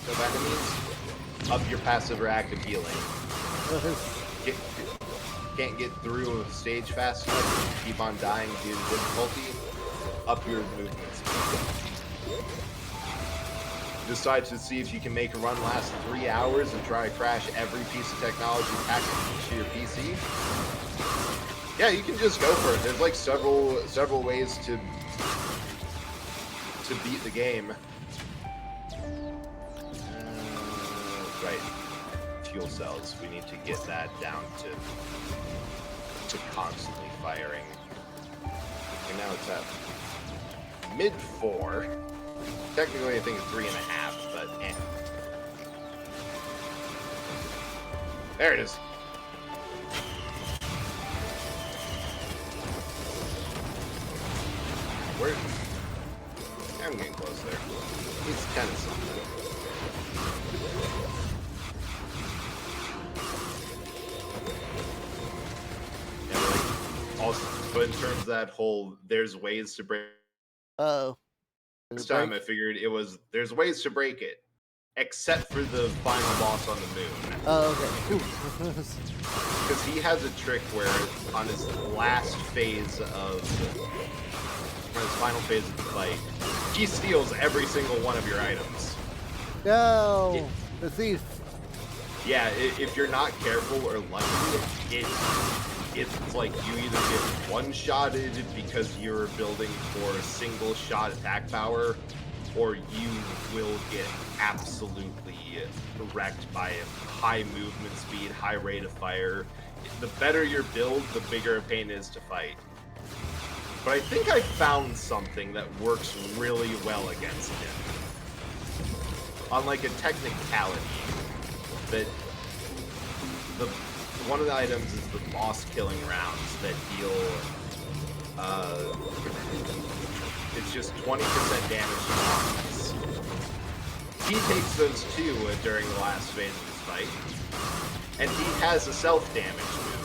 enemies, up your passive or active healing. Can't get through a stage fast enough, keep on dying due to difficulty, up your movement speed. Decide to see if you can make a run last 3 hours and try to crash every piece of technology packed into your PC. Yeah, you can just go for it. There's like several ways to beat the game. Right. Fuel cells. We need to get that down to constantly firing. And now it's at mid 4. Technically, I think it's 3.5, but eh. There it is. Where? I'm getting close there. It's 10 something. Also, but in terms of that whole, there's ways to break. This time I figured there's ways to break it, except for the final boss on the moon. Oh, okay. because he has a trick where on his last phase of, on his final phase of the fight, he steals every single one of your items. No, the thief. Yeah, if you're not careful or lucky, it's like you either get one-shotted because you're building for a single-shot attack power, or you will get absolutely wrecked by a high movement speed, high rate of fire. The better your build, the bigger a pain is to fight. But I think I found something that works really well against him. On like a technicality, that one of the items is the boss killing rounds that deal it's just 20% damage to bosses. He takes those too during the last phase of his fight, and he has a self-damage move.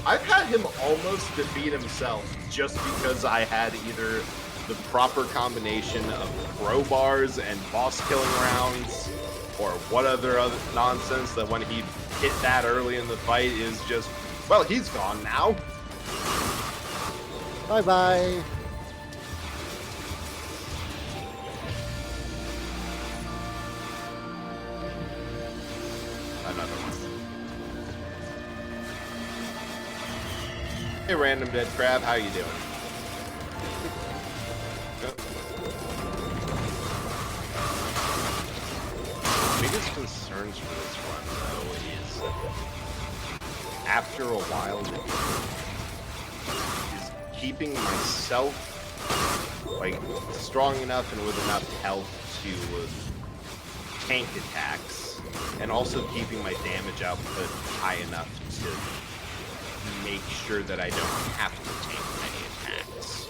I've had him almost defeat himself just because I had either the proper combination of crowbars and boss killing rounds, or what other nonsense that when he hit that early in the fight is just, well, he's gone now. Bye-bye. Another one. Hey, random dead crab, how you doing? Biggest concerns for this run, though, is after a while, is keeping myself like strong enough and with enough health to tank attacks, and also keeping my damage output high enough to make sure that I don't have to tank many attacks.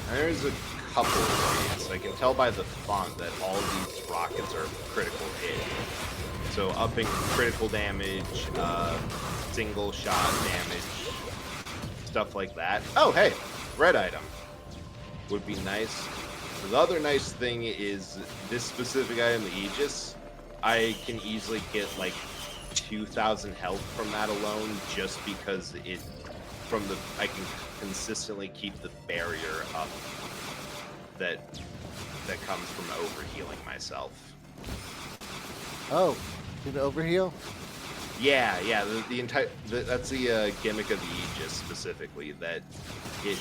There's a couple of ways. I can tell by the font that all these rockets are critical hit. So upping critical damage, single shot damage, stuff like that. Oh, hey, red item would be nice. The other nice thing is this specific item, the Aegis, I can easily get like 2,000 health from that alone, just because I can consistently keep the barrier up that comes from overhealing myself. Oh, did it overheal? Yeah. The entire that's the gimmick of the Aegis specifically, that it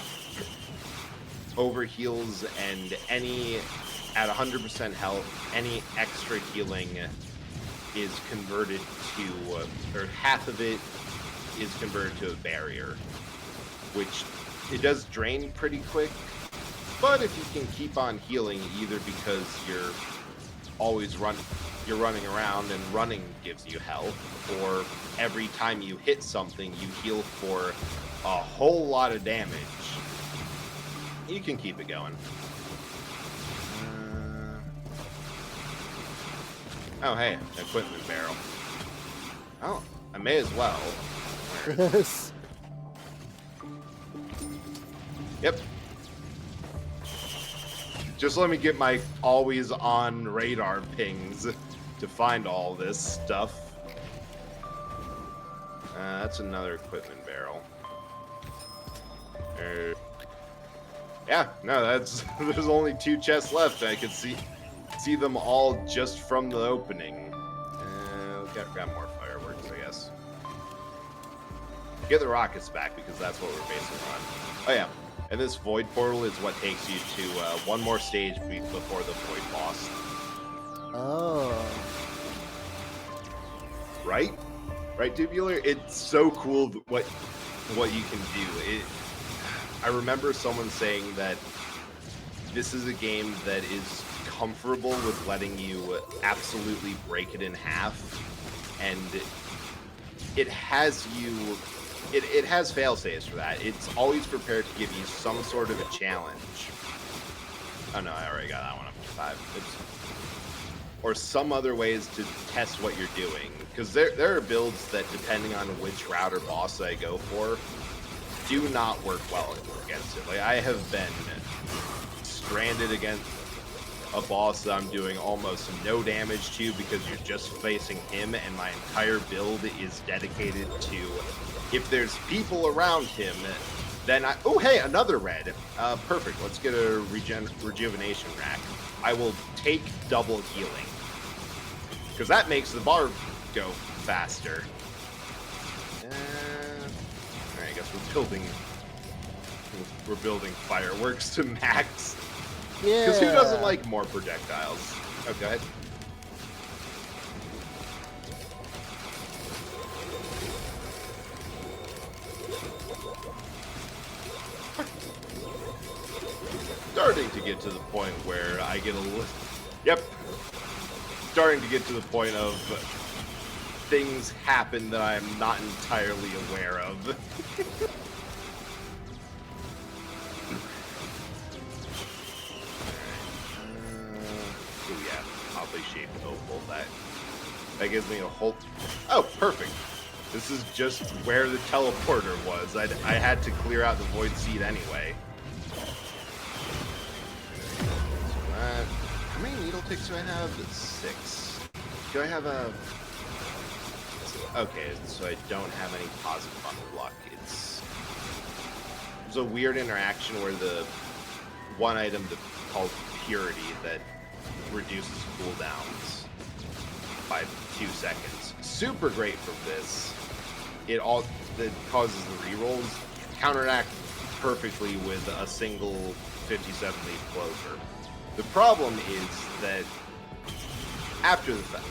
overheals, and at 100% health, any extra healing is converted to, or half of it is converted to a barrier, which it does drain pretty quick. But if you can keep on healing, either because you're always running around and running gives you health, or every time you hit something, you heal for a whole lot of damage, you can keep it going. Oh, hey, equipment barrel. Oh, I may as well. Yes. Yep. Just let me get my always on radar pings to find all this stuff. That's another equipment barrel. Yeah, no, there's only 2 chests left. I could see them all just from the opening. Got more fireworks, I guess. Get the rockets back, because that's what we're basing on. Oh yeah. And this void portal is what takes you to one more stage before the void boss. Oh. Right, Tubular? It's so cool what you can do. I remember someone saying that this is a game that is comfortable with letting you absolutely break it in half, and it has fail-safes for that. It's always prepared to give you some sort of a challenge. Oh no, I already got that one up to 5. Or some other ways to test what you're doing. Because there are builds that, depending on which route or boss I go for, do not work well against it. Like, I have been stranded against a boss that I'm doing almost no damage to because you're just facing him, and my entire build is dedicated to if there's people around him, then I... Oh, hey, another red. Perfect. Let's get a rejuvenation rack. I will take double healing because that makes the bar go faster. All right, I guess we're building fireworks to max. Yeah. Because who doesn't like more projectiles? Oh, go ahead. Starting to get to the point where I get a little... Yep. Starting to get to the point of things happen that I'm not entirely aware of. Oh yeah, oddly shaped opal. That gives me a whole... Oh, perfect. This is just where the teleporter was. I had to clear out the void seed anyway. How many needle ticks do I have? 6. Do I have a... Okay, so I don't have any positive on the luck. There's a weird interaction where the one item called Purity that reduces cooldowns by 2 seconds. Super great for this. It causes the rerolls. Counteract perfectly with a single 57 leaf clover. The problem is that after the fact,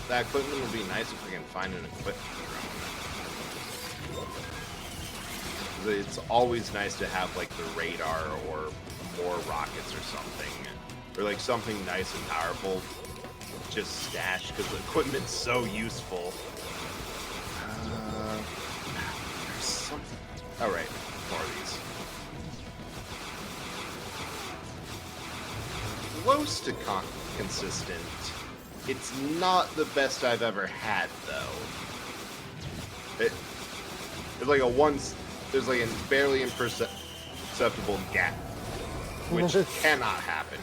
that equipment would be nice if I can find an equipment drone. It's always nice to have like the radar or more rockets or something, or like something nice and powerful just stashed because the equipment's so useful. There's something. All right, more of these. Close to consistent. It's not the best I've ever had, though. There's like a barely imperceptible gap, which cannot happen.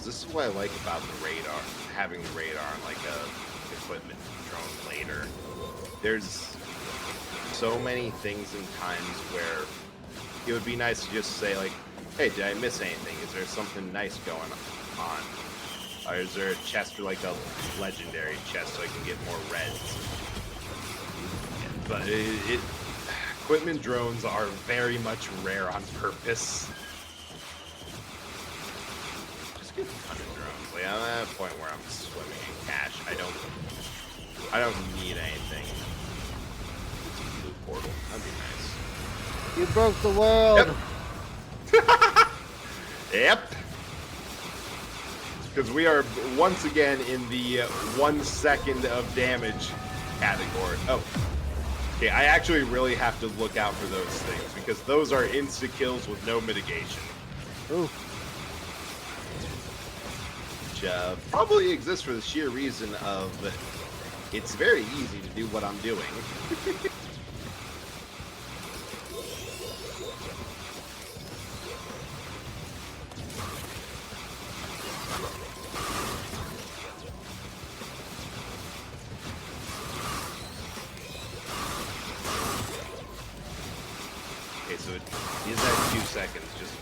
This is what I like about the radar, having the radar on like a equipment drone later. There's so many things and times where it would be nice to just say like, hey, did I miss anything? Is there something nice going on? Or is there a chest or like a legendary chest so I can get more reds? But equipment drones are very much rare on purpose. Just get a ton of drones. Like, I'm at a point where I'm swimming in cash. I don't need anything. Blue portal. That'd be nice. You broke the world. Yep. Yep. Because we are once again in the 1 second of damage category. Oh. Okay, I actually really have to look out for those things because those are insta-kills with no mitigation. Ooh. Which probably exists for the sheer reason of it's very easy to do what I'm doing. Okay, so it is at 2 seconds. Just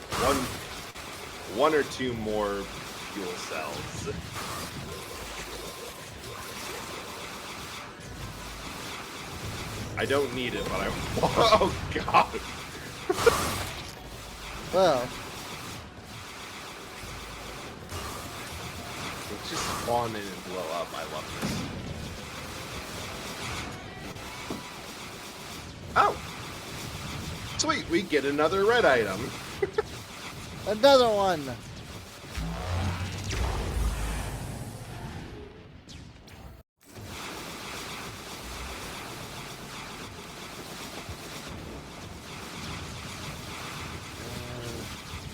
one or two more fuel cells. I don't need it, but I... Oh, God! Well. It's just spawn in and blow up. I love this. Oh! Sweet, we get another red item. Another one.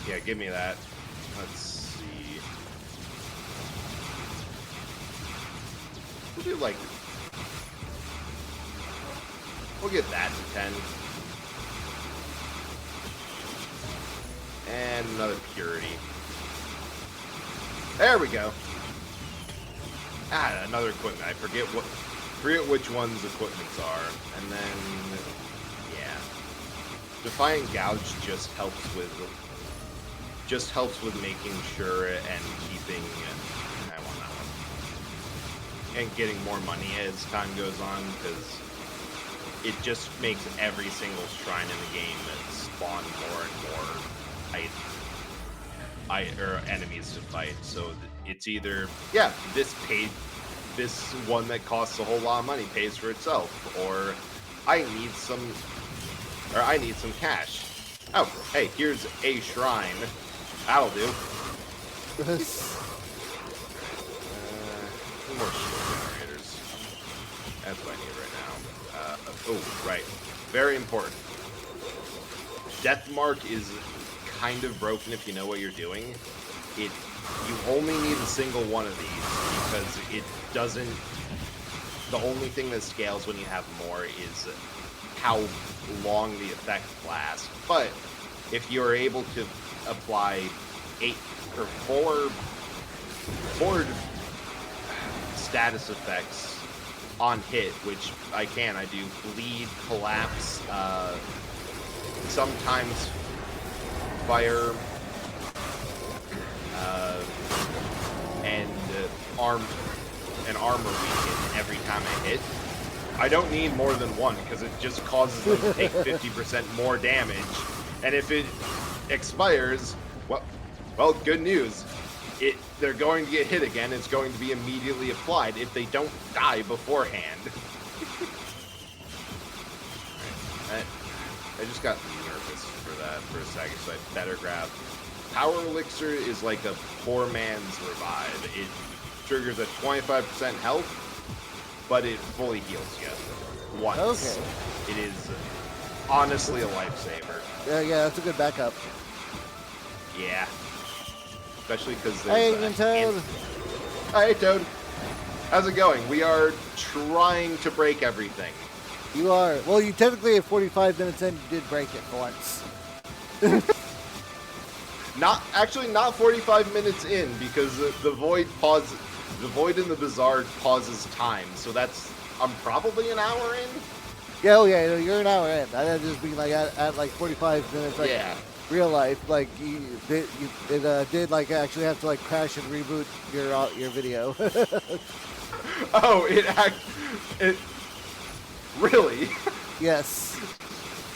Yeah, give me that. Let's see. We'll do like We'll get that to 10. And another purity. There we go. Another equipment. I forget which ones equipments are. And then, yeah. Defiant Gouge just helps with making sure and keeping. I want that one. And getting more money as time goes on, because it just makes every single shrine in the game spawn more and more enemies to fight. So it's either, yeah, this one that costs a whole lot of money pays for itself, or I need some cash. Oh, hey, here's a shrine. That'll do. More shield generators. That's what I need right now. Oh, right. Very important. Death Mark is kind of broken if you know what you're doing. You only need a single one of these because it doesn't. The only thing that scales when you have more is how long the effect lasts. But if you're able to apply 4 status effects on hit, which I do bleed, collapse, sometimes fire, and armor weaken every time I hit. I don't need more than one because it just causes them to take 50% more damage, and if it expires, well, good news. They're going to get hit again. It's going to be immediately applied if they don't die beforehand. I just got nervous for that for a second, so I better grab. Power Elixir is like a poor man's revive. It triggers a 25% health, but it fully heals you once. Okay. It is honestly a lifesaver. Yeah, that's a good backup. Yeah. Especially because there's... Hey, Toad! Hey, Toad! How's it going? We are trying to break everything. You are. Well, you technically at 45 minutes in, you did break it once. Not 45 minutes in, because the void in the bazaar pauses time, so I'm probably an hour in? Yeah, you're an hour in. I just being like at like 45 minutes, like real life, like it did like actually have to like crash and reboot your video. Oh, it really? Yes.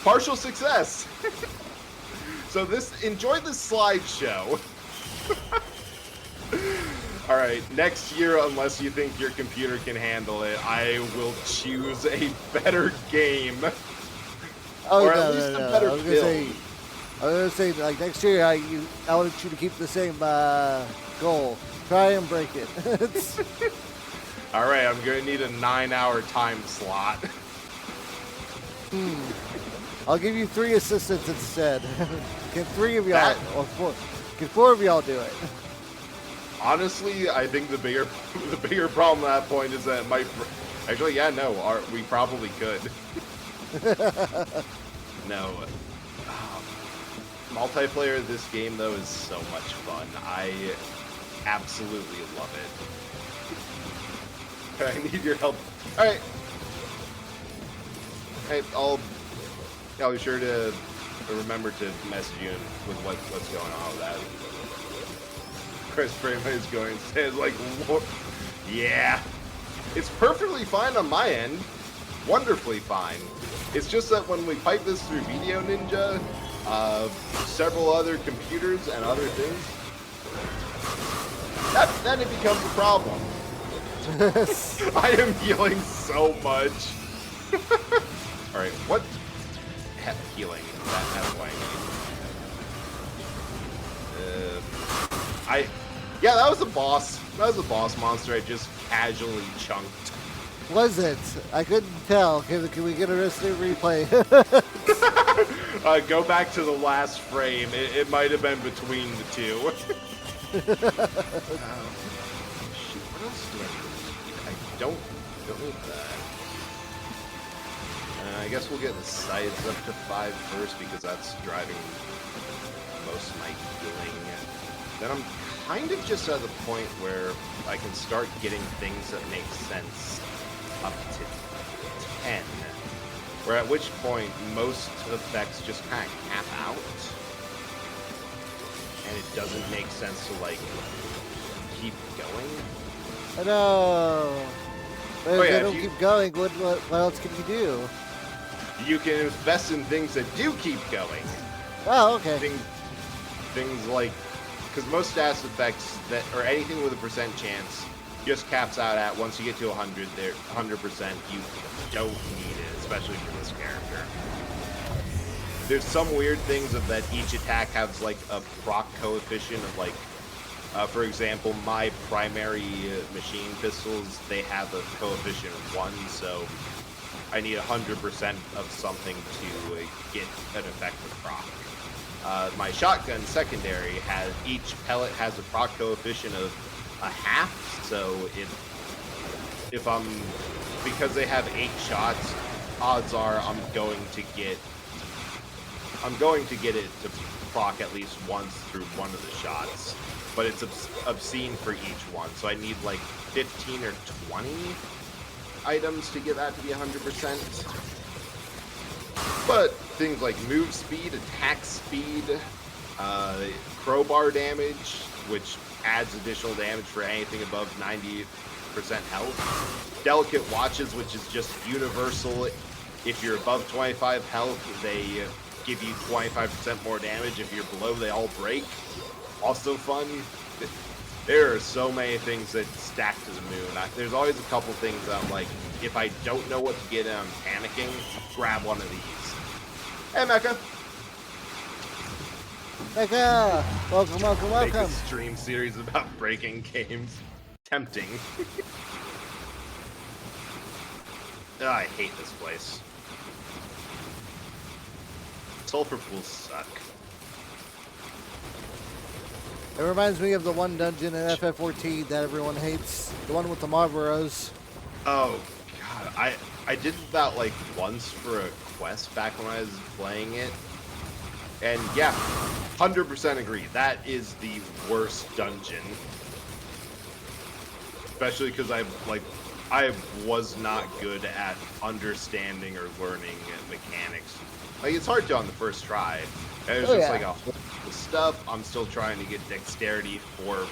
Partial success. So enjoy this slideshow. All right, next year, unless you think your computer can handle it, I will choose a better game. Oh, or at least a better build. I was gonna say, like next year, I want you to keep the same goal. Try and break it. All right, I'm gonna need a 9-hour time slot. I'll give you 3 assistants instead. Can 3 of y'all or 4? Can 4 of y'all do it? Honestly, I think the bigger problem at that point is that it might. Actually, yeah, no, we probably could. No. Multiplayer of this game, though, is so much fun. I absolutely love it. I need your help. All right. Hey, I'll be sure to remember to message you with what's going on with that. Chris Frame is going to say, like, yeah. It's perfectly fine on my end. Wonderfully fine. It's just that when we pipe this through Video Ninja, several other computers and other things, then it becomes a problem. I am healing so much. Alright, what healing? That's what I need. Yeah, that was a boss. That was a boss monster I just casually chunked. Was it? I couldn't tell. Can we get a instant replay? Go back to the last frame. It might have been between the two. Shoot, what else do I need? I don't need that. I guess we'll get the sides up to 5 first because that's driving most of my healing. Then I'm kind of just at the point where I can start getting things that make sense up to 10. Where at which point most effects just kind of cap out. And it doesn't make sense to, like, keep going. I know. But if they don't keep going, what else can you do? You can invest in things that do keep going. Oh, okay. Things like, because most status effects that, or anything with a percent chance, just caps out at once you get to 100. There, 100%. You don't need it, especially for this character. There's some weird things of that each attack has like a proc coefficient of like, for example, my primary machine pistols, they have a coefficient of 1, so I need 100% of something to get an effective proc. My shotgun secondary has, each pellet has a proc coefficient of 0.5, so if I'm, because they have 8 shots, odds are I'm going to get it to proc at least once through one of the shots, but it's obscene for each one, so I need like 15 or 20 items to get that to be 100%. But things like move speed, attack speed, crowbar damage, which adds additional damage for anything above 90% health. Delicate watches, which is just universal. If you're above 25 health, they give you 25% more damage. If you're below, they all break. Also fun. There are so many things that stack to the moon. There's always a couple things that I'm like, if I don't know what to get and I'm panicking, grab one of these. Hey, Mecha. Mecha! Welcome, welcome, welcome. Make a stream series about breaking games. Tempting. Oh, I hate this place. Sulfur pools suck. It reminds me of the one dungeon in FF14 that everyone hates. The one with the Marlboros. Oh, God. I did that, like, once for a quest back when I was playing it. And, yeah, 100% agree. That is the worst dungeon. Especially because I was not good at understanding or learning mechanics. Like, it's hard to on the first try. And there's like a whole bunch of stuff. I'm still trying to get dexterity for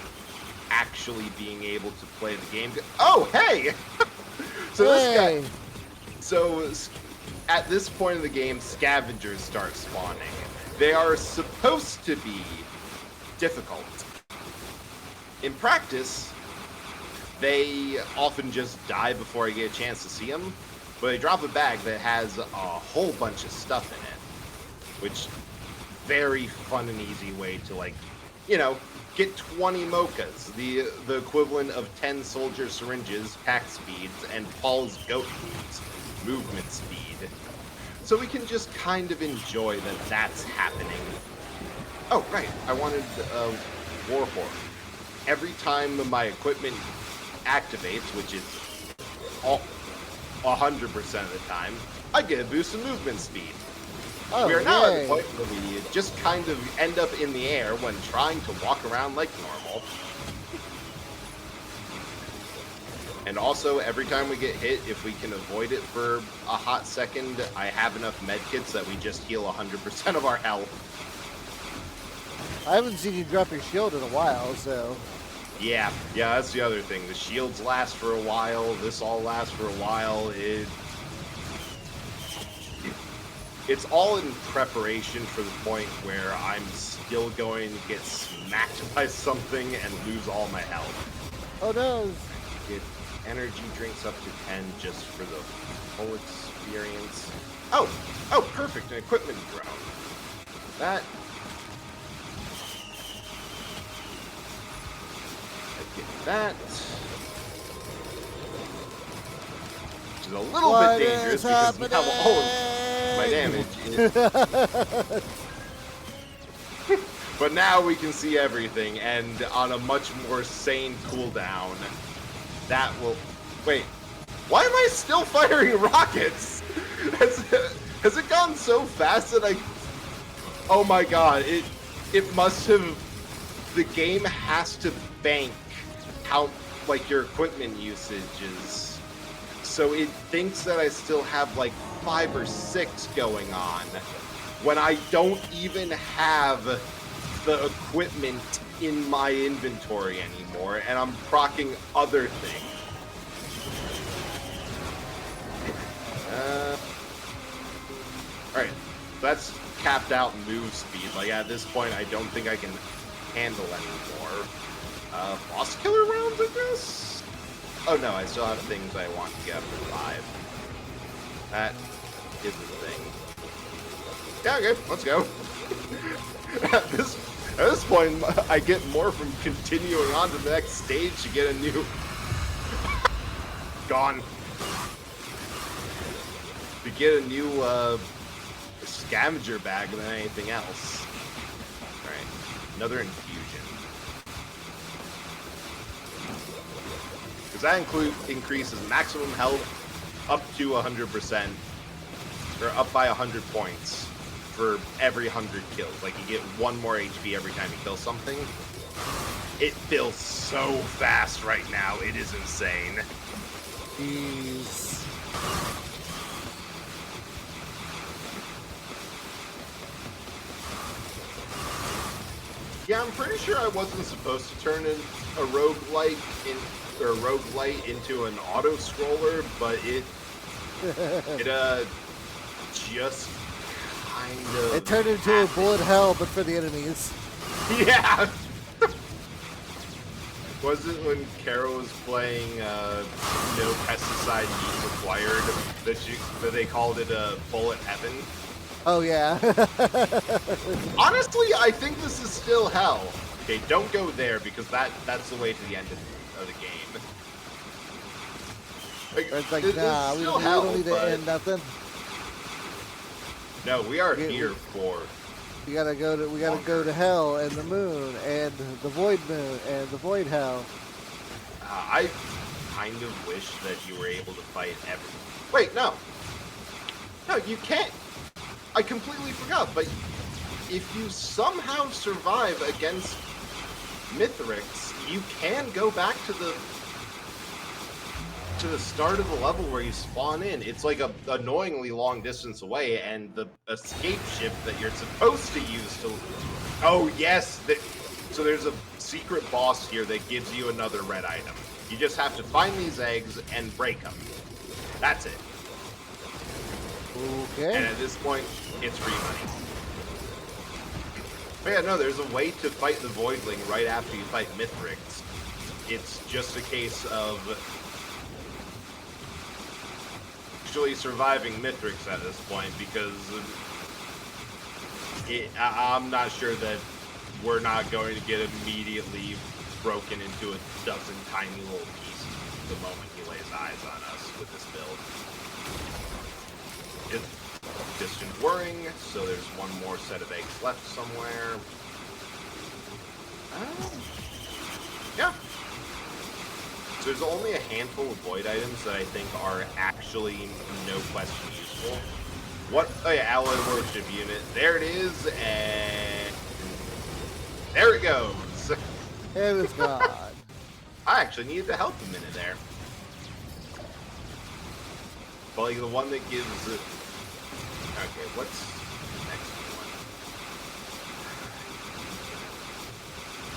actually being able to play the game. Oh, hey! This guy... So, at this point in the game, scavengers start spawning. They are supposed to be difficult. In practice, they often just die before I get a chance to see them. But they drop a bag that has a whole bunch of stuff in it. Which, very fun and easy way to, like, you know, get 20 mochas. The equivalent of 10 soldier syringes, pack speeds, and Paul's goat boots, movement speed. So we can just kind of enjoy that that's happening. Oh, right. I wanted Warhorn. Every time my equipment activates, which is all 100% of the time, I get a boost in movement speed. Oh, we are now at the point where we just kind of end up in the air when trying to walk around like normal. And also, every time we get hit, if we can avoid it for a hot second, I have enough medkits that we just heal 100% of our health. I haven't seen you drop your shield in a while, so... Yeah, that's the other thing. The shields last for a while, this all lasts for a while. It's all in preparation for the point where I'm still going to get smacked by something and lose all my health. Oh no! Get energy drinks up to 10 just for the whole experience. Oh, perfect, an equipment drone. That... I get that. Which is a little bit dangerous because now... Oh, my damage is... But now we can see everything, and on a much more sane cooldown, that will... Wait, why am I still firing rockets? Has it gone so fast that I... Oh my god, it must have... The game has to bank how, like, your equipment usage is. So it thinks that I still have, like, 5 or 6 going on, when I don't even have the equipment in my inventory anymore, and I'm proccing other things. Alright, that's capped out move speed. Like, at this point, I don't think I can handle anymore. Boss killer rounds, I guess? Oh no, I still have things I want to get up to 5. That is the thing. Yeah, okay, let's go. At this point, I get more from continuing on to the next stage to get a new... Gone. To get a new, scavenger bag than anything else. Alright, another infusion. Because that increases maximum health up to 100%, or up by 100 points for every 100 kills. Like, you get 1 more HP every time you kill something. It feels so fast right now, it is insane. Jeez. Yeah, I'm pretty sure I wasn't supposed to turn in a roguelite into an auto scroller, but it just kind of... It turned into a bullet hell, but for the enemies. Yeah! Was it when Kara was playing No Pesticide Use Required that they called it a bullet heaven? Oh, yeah. Honestly, I think this is still hell. Okay, don't go there, because that's the way to the end of the game. It's like, nah, we don't need to end nothing. No, we are here for... We gotta go to hell and the moon and the void moon and the void hell. I kind of wish that you were able to fight every... Wait, no. No, you can't. I completely forgot, but if you somehow survive against Mithrix, you can go back to the start of the level where you spawn in. It's like a annoyingly long distance away, and the escape ship that you're supposed to use to... Oh, yes! So there's a secret boss here that gives you another red item. You just have to find these eggs and break them. That's it. Okay. And at this point, it's free money. But yeah, no, there's a way to fight the Voidling right after you fight Mithrix. It's just a case of actually surviving Mithrix at this point, because I'm not sure that we're not going to get immediately broken into a dozen tiny little pieces the moment he lays eyes on us with this build. It's distant whirring, so there's one more set of eggs left somewhere. Yeah. So there's only a handful of void items that I think are actually no question useful. What? Oh yeah, alloy worship unit. There it is, and there it goes. It is gone. I actually needed to help a minute there. But like the one that gives it... Okay, what's the next one?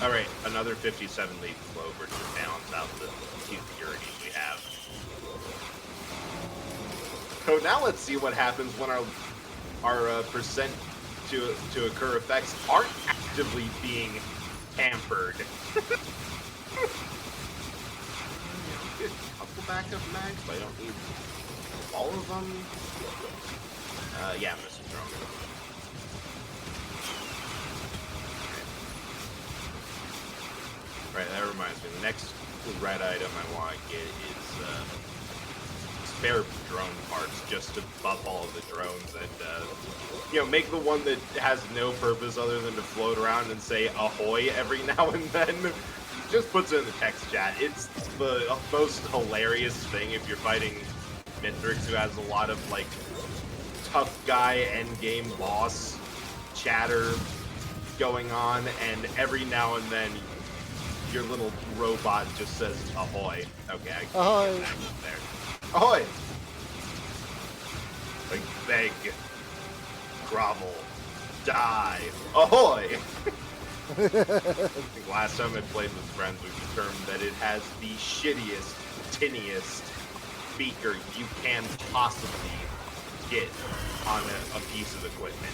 Alright, another 57 leaf clover to balance out the few purities we have. So now let's see what happens when our percent to occur effects aren't actively being hampered. A couple backup mags, but I don't need all of them. Yeah, I'm just throwing it. Right, that reminds me. The next red item I want to get is spare drone parts, just to buff all of the drones and, make the one that has no purpose other than to float around and say ahoy every now and then. Just puts it in the text chat. It's the most hilarious thing if you're fighting Mithrix, who has a lot of like tough guy endgame boss chatter going on, and every now and then your little robot just says ahoy. Okay, I can't get that there. Ahoy! Like beg, grovel, die, ahoy! I think last time I played with friends, we determined that it has the shittiest, tiniest speaker you can possibly get on a piece of equipment.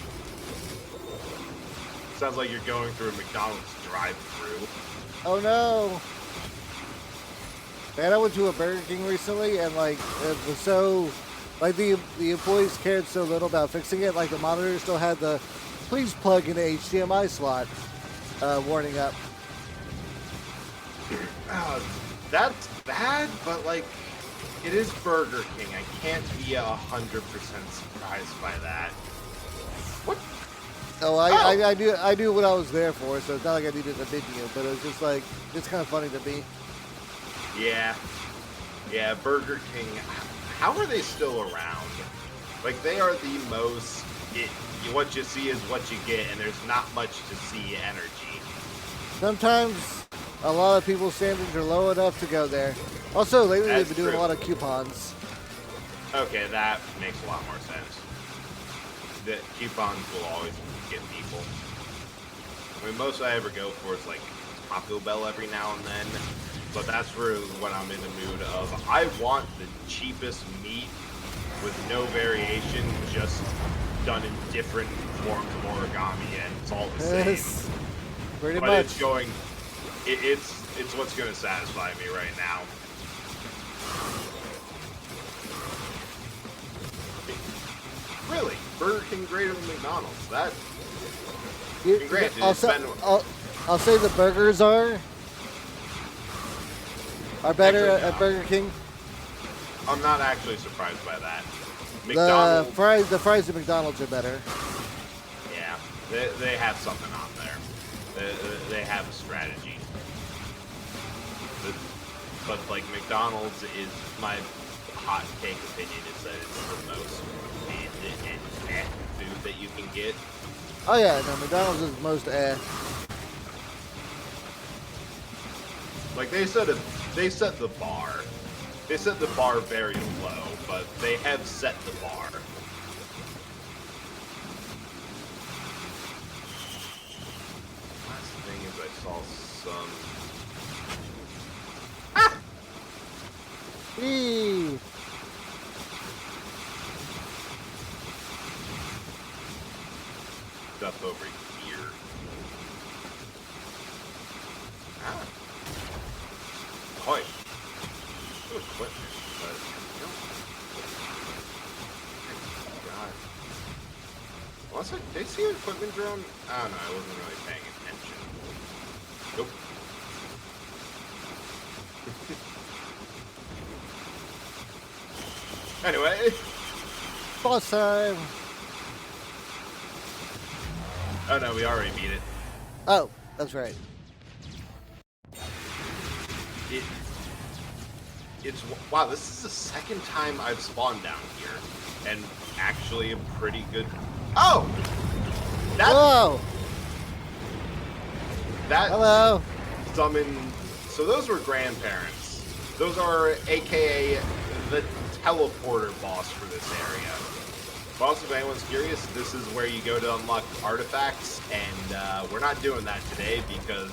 Sounds like you're going through a McDonald's drive-thru. Oh no! Man, I went to a Burger King recently, and like it was so, like the employees cared so little about fixing it. Like the monitor still had the "please plug in a HDMI slot" warning up. That's bad, but like it is Burger King. I can't be 100% surprised by that. What? Oh, I knew what I was there for, so it's not like I needed a video, but it was just like, it's kind of funny to me. Yeah, Burger King, how are they still around? Like, they are the most, what you see is what you get, and there's not much to see energy. Sometimes a lot of people's standards are low enough to go there. Also, lately they've been doing a lot of coupons. Okay, that makes a lot more sense. The coupons will always get people. I mean, most I ever go for is like Taco Bell every now and then, but that's for when I'm in the mood of I want the cheapest meat with no variation, just done in different forms of origami, and it's all the same. Yes, pretty but much. It's going. It's what's going to satisfy me right now. Really, Burger King greater than McDonald's? That. Granted, I'll say the burgers are better at Burger King. I'm not actually surprised by that. McDonald's, the fries at McDonald's are better. Yeah, they have something on there. They have a strategy. But like McDonald's is my hot take opinion is that it's the most mid and food that you can get. Oh yeah, no, McDonald's is most Like they set the bar. They set the bar very low, but they have set the bar. Last thing is I saw some. Ah! Eee. Stuff over here. Ah. Hoi. Good equipment, but God. Was it? Did I see an equipment drone? I don't know. I wasn't really paying attention. Nope. Anyway. Boss time. Oh no, we already beat it. Oh, that's right. It's wow. This is the second time I've spawned down here, and actually a pretty good. Oh, Whoa! That Hello. Summoned. So those were grandparents. Those are AKA the teleporter boss for this area. But also, if anyone's curious, this is where you go to unlock artifacts, and we're not doing that today because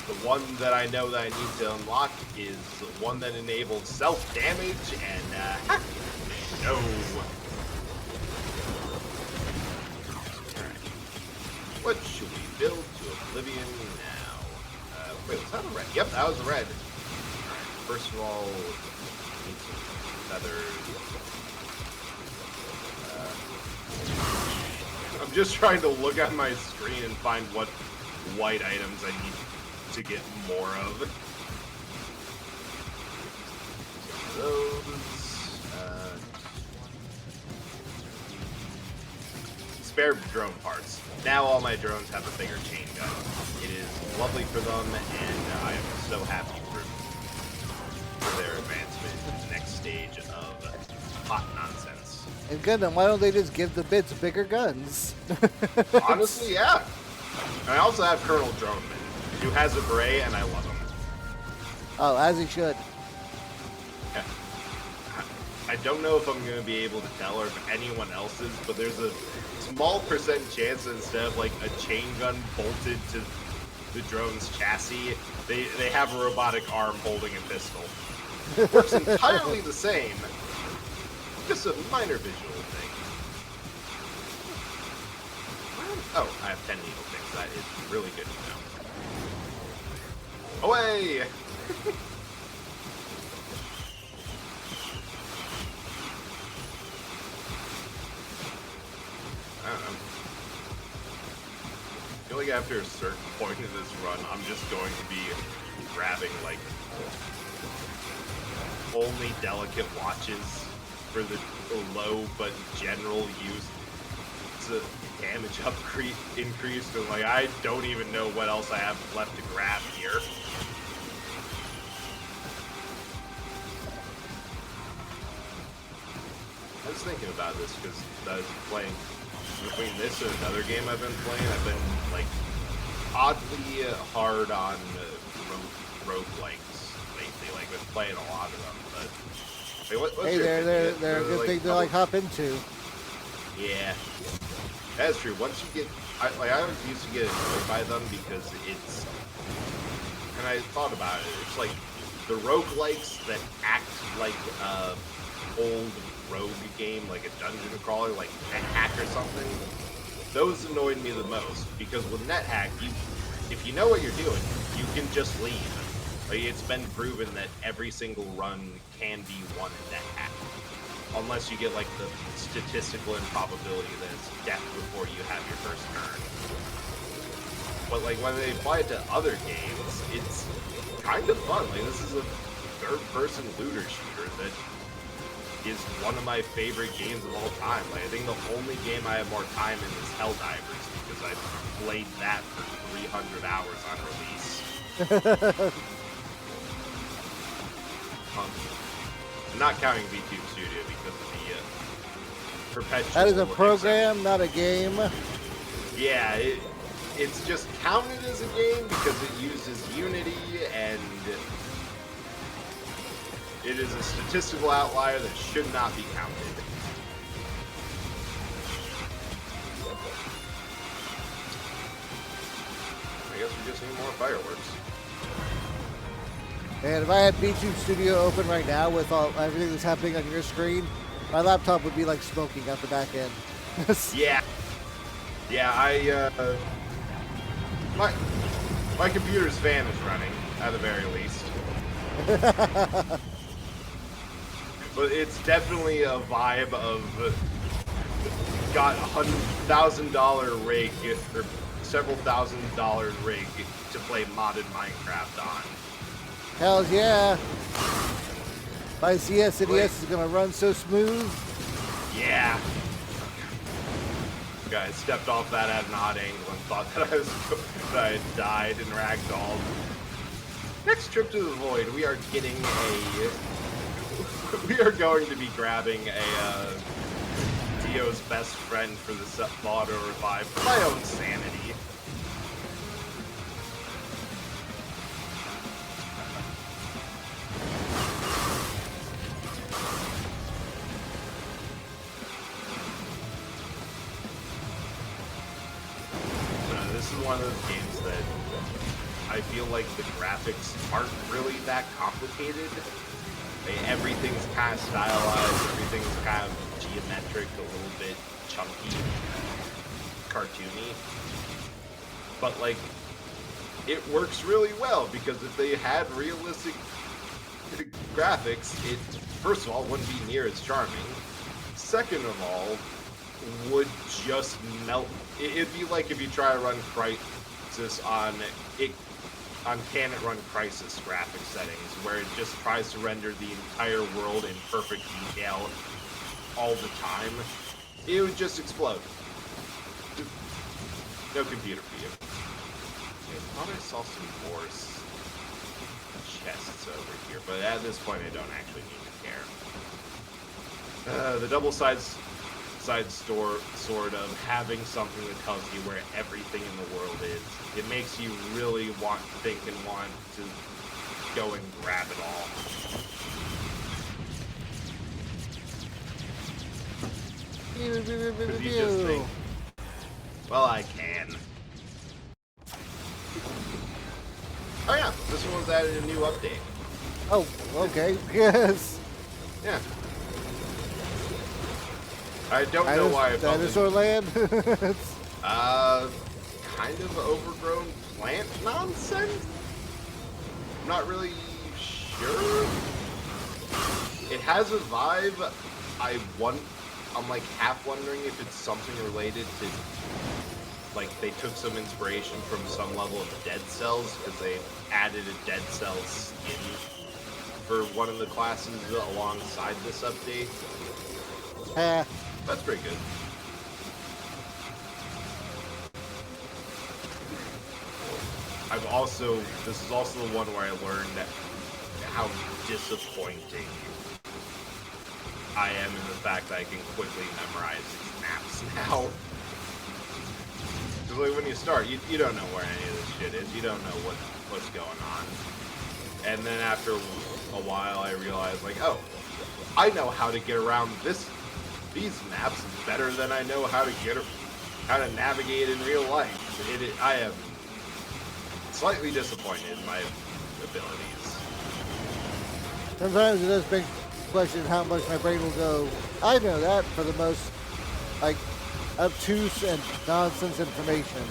the one that I know that I need to unlock is the one that enables self-damage, and no. Alright. What should we build to Oblivion now? Wait, was that a red? Yep, that was a red. Alright, first of all, need some feathers. I'm just trying to look at my screen and find what white items I need to get more of. Those. Spare drone parts. Now all my drones have a bigger chain gun. It is lovely for them, and I am so happy for their advancement to the next stage of And Gundam, why don't they just give the bits bigger guns? Honestly, yeah. And I also have Colonel Droneman, who has a beret, and I love him. Oh, as he should. Yeah. I don't know if I'm going to be able to tell or if anyone else is, but there's a small percent chance that instead of like a chain gun bolted to the drone's chassis, they have a robotic arm holding a pistol. It works entirely the same. Just a minor visual thing. Oh, I have 10 needle things. That is really good to know. Away! I don't know. I feel like after a certain point in this run, I'm just going to be grabbing, like, only delicate watches for the low but general use to damage increased, and like I don't even know what else I have left to grab here. I was thinking about this because I was playing between this and another game I've been playing. I've been like oddly hard on roguelikes lately. Like been playing a lot of them, but. Hey, they're a good thing to like hop into. Yeah, that's true. Once you get, I always used to get annoyed by them because it's, and I thought about it. It's like the roguelikes that act like old rogue game, like a dungeon crawler, like NetHack or something. Those annoyed me the most because with NetHack, if you know what you're doing, you can just leave. Like, it's been proven that every single run can be won in NetHack. Unless you get, like, the statistical improbability that it's death before you have your first turn. But, like, when they apply it to other games, it's kind of fun. Like, this is a third-person looter shooter that is one of my favorite games of all time. Like, I think the only game I have more time in is Helldivers, because I played that for 300 hours on release. I'm not counting VTube Studio because of the perpetual. That is a program, not a game. Yeah, it's just counted as a game because it uses Unity and it is a statistical outlier that should not be counted. I guess we just need more fireworks. And if I had VTube Studio open right now with everything that's happening on your screen, my laptop would be like smoking at the back end. Yeah. Yeah, my computer's fan is running, at the very least. But it's definitely a vibe of got $100,000 rig or several $1,000 rig to play modded Minecraft on. Hells yeah. My CS&ES is going to run so smooth. Yeah. Guy stepped off that at an odd angle and thought that I had died and ragdolled. Next trip to the void, we are going to be grabbing a Dio's best friend for the auto revive for my own sanity. This is one of those games that I feel like the graphics aren't really that complicated. Everything's kind of stylized, everything's kind of geometric, a little bit chunky, cartoony. But like, it works really well because if they had realistic graphics, it first of all wouldn't be near as charming. Second of all, would just melt. It'd be like if you try to run Crysis on Can It Run Crysis graphic settings, where it just tries to render the entire world in perfect detail all the time. It would just explode. No computer for you. I thought I saw some more chests over here, but at this point I don't actually need to care. The double-sized double-sided sword of having something that tells you where everything in the world is. It makes you really want to think and want to go and grab it all. Because you just think, well, I can. Oh yeah, this one's added a new update. Oh, okay. Yes. Yeah. I don't know why I felt Dinosaur Land? Kind of overgrown plant nonsense? I'm not really sure. It has a vibe. I'm like half wondering if it's something related to, like, they took some inspiration from some level of Dead Cells because they added a Dead Cells skin for one of the classes alongside this update. That's pretty good. This is also the one where I learned how disappointing I am in the fact that I can quickly memorize these maps now. Because like when you start, you don't know where any of this shit is. You don't know what's going on. And then after a while, I realized, like, oh, I know how to get around these maps better than I know how to navigate in real life. I am slightly disappointed in my abilities. Sometimes it does make question how much my brain will go, I know that, for the most, like, obtuse and nonsense information.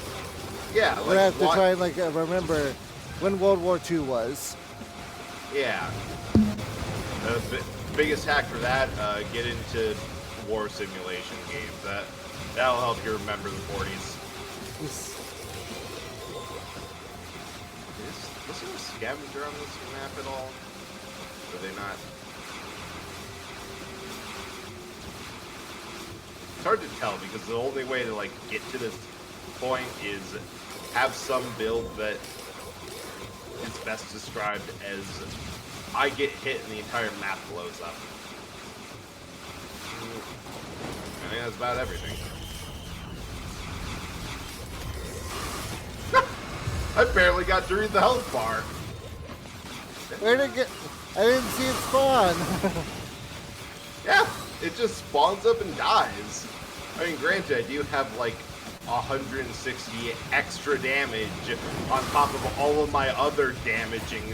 Yeah, like, I have to try and, like, remember when World War II was. Yeah. The biggest hack for that, get into war simulation games. That'll help you remember the 40s. Was there a scavenger on this map at all? Are they not? It's hard to tell because the only way to like get to this point is have some build that is best described as I get hit and the entire map blows up. I think that's about everything. I barely got to read the health bar. Where'd it get? I didn't see it spawn. Yeah, it just spawns up and dies. I mean, granted, I do have like 160 extra damage on top of all of my other damaging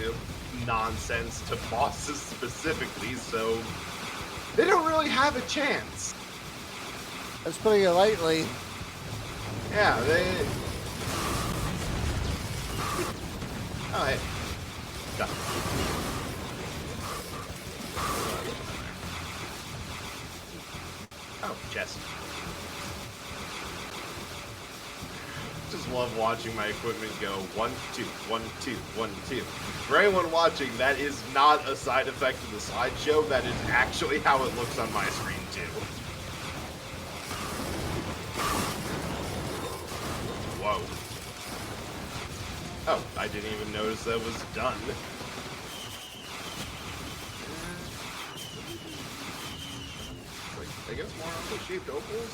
nonsense to bosses specifically, so they don't really have a chance. That's putting it lightly. Yeah, they... Oh, hey. Stop. Oh, chest. Just love watching my equipment go 1, 2, 1, 2, 1, 2. For anyone watching, that is not a side effect of the slideshow. That is actually how it looks on my screen too. Whoa. Oh, I didn't even notice that was done. I guess more apple-shaped opals?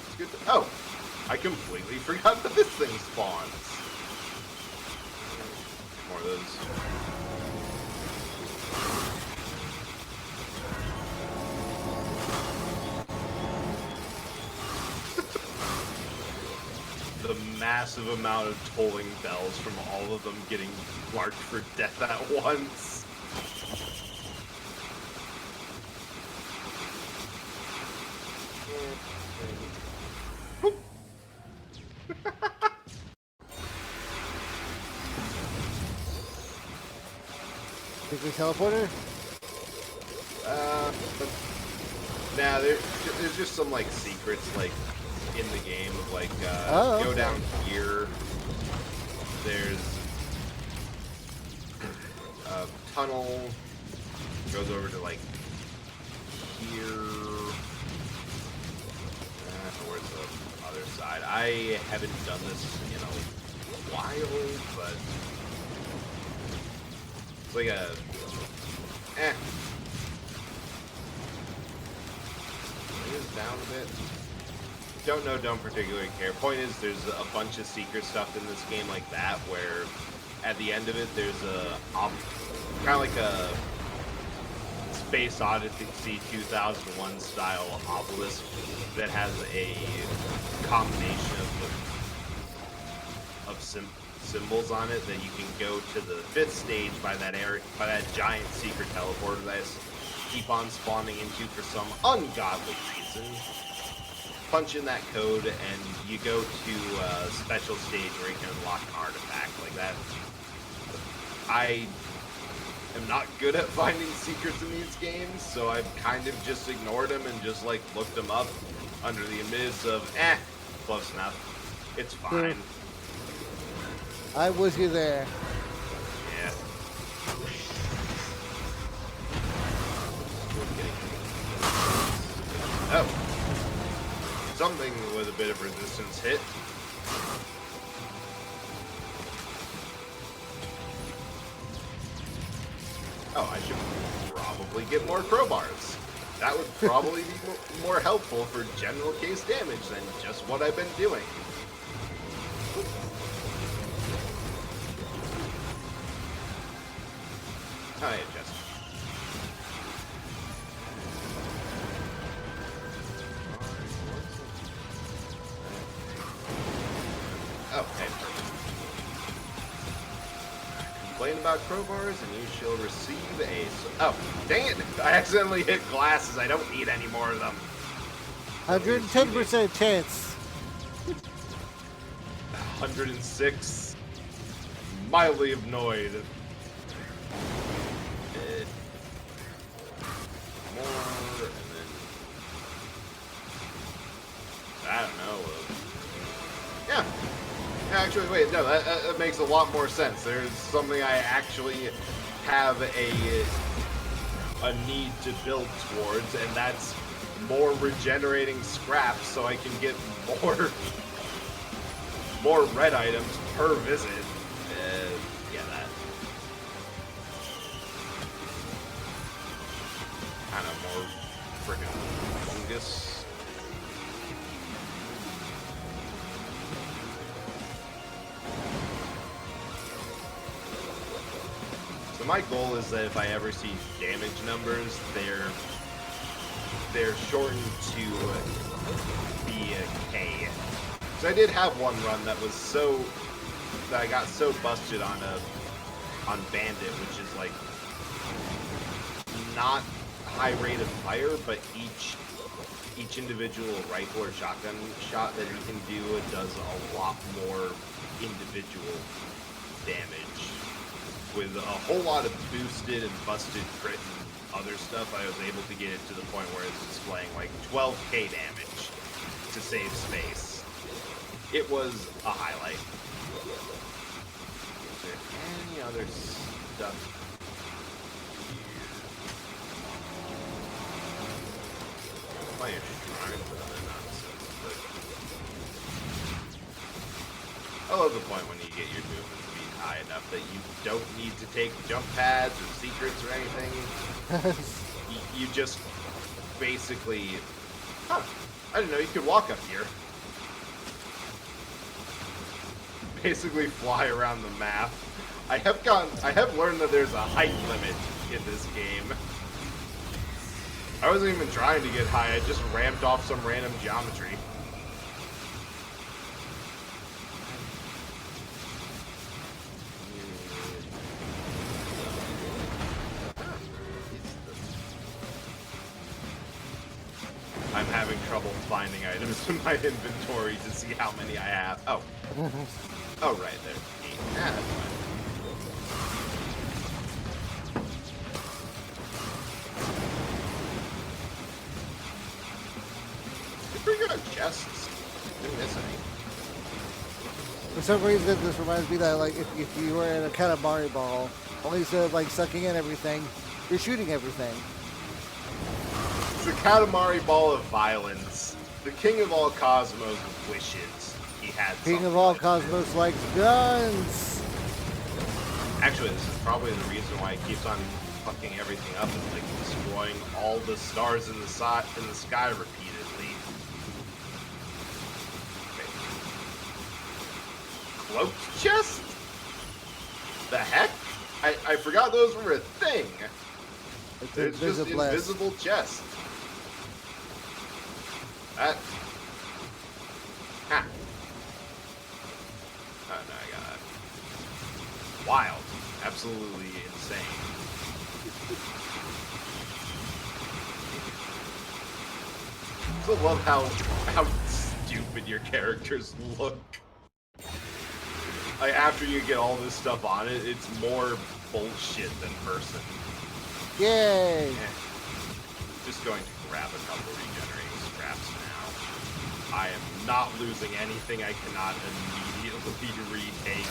It's good to... Oh! I completely forgot that this thing spawns. More of those. The massive amount of tolling bells from all of them getting marked for death at once. Think we teleporter? Nah, there's just some like secrets like in the game of like go down here. There's a tunnel goes over to like here. Where's the other side? I haven't done this in a while, but it's like a What is down a bit. Don't know, don't particularly care. Point is, there's a bunch of secret stuff in this game like that, where at the end of it, there's a kind of like a Space Odyssey 2001 style obelisk that has a combination of symbols on it that you can go to the 5th stage by that giant secret teleporter that I keep on spawning into for some ungodly reason. Punch in that code and you go to a special stage where you can unlock an artifact like that. I am not good at finding secrets in these games, so I've kind of just ignored them and just like looked them up under the midst of close enough. It's fine. I was you there. Yeah. Oh. Something with a bit of resistance hit. Oh, I should probably get more crowbars. That would probably be more helpful for general case damage than just what I've been doing. Oh, yeah, Jess. Okay, perfect. Complain about crowbars and you shall receive a... Oh, dang it! I accidentally hit glasses. I don't need any more of them. 110% chance. 106. Mildly annoyed. More, and then... I don't know. Yeah. Actually, wait, no, that makes a lot more sense. There's something I actually have a need to build towards, and that's more regenerating scraps so I can get more red items per visit. Yeah, that. Kind of more friggin' fungus. My goal is that if I ever see damage numbers, they're shortened to the K. So I did have one run that was that I got so busted on Bandit, which is like not high rate of fire, but each individual rifle or shotgun shot that you can do does a lot more individual damage. With a whole lot of boosted and busted crit and other stuff, I was able to get it to the point where it's displaying like 12k damage to save space. It was a highlight. Is there any other stuff here? Plenty of shrines and other nonsense, but I love the point when you get your movement high enough that you don't need to take jump pads or secrets or anything. you just basically... Huh, I didn't know you could walk up here. Basically fly around the map. I have learned that there's a height limit in this game. I wasn't even trying to get high, I just ramped off some random geometry. I'm having trouble finding items in my inventory to see how many I have. Oh. Oh, right, there's 8. Yeah, that's fine. Did pretty good on chests. Didn't miss any. For some reason, this reminds me that, like, if you were in a Katamari ball, only instead of, like, sucking in everything, you're shooting everything. The Katamari ball of violence. The king of all cosmos wishes he had King of all cosmos likes guns! Actually, this is probably the reason why he keeps on fucking everything up and like destroying all the stars in the sky repeatedly. Okay. Cloaked chest? The heck? I forgot those were a thing. There's just invisible chest. That. Ha. Oh no, I got it. Wild. Absolutely insane. I still love how stupid your characters look. Like, after you get all this stuff on it, it's more bullshit than person. Yay! Just going to grab a couple regenerating scraps now. I am not losing anything I cannot immediately retake.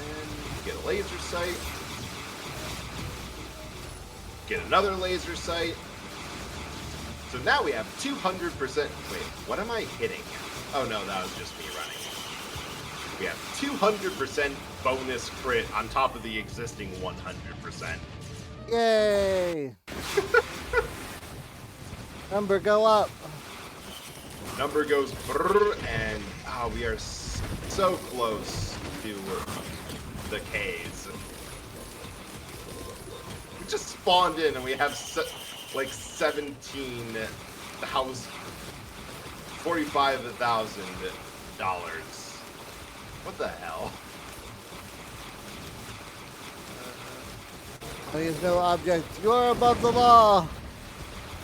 And get a laser sight. Get another laser sight. So now we have 200%. Wait, what am I hitting? Oh no, that was just me running. We have 200% bonus crit on top of the existing 100%. Yay! Number go up. Number goes brrr, and we are so close to the K's. We just spawned in and we have like 17,000, $45,000. What the hell? There is no object. You are above the law.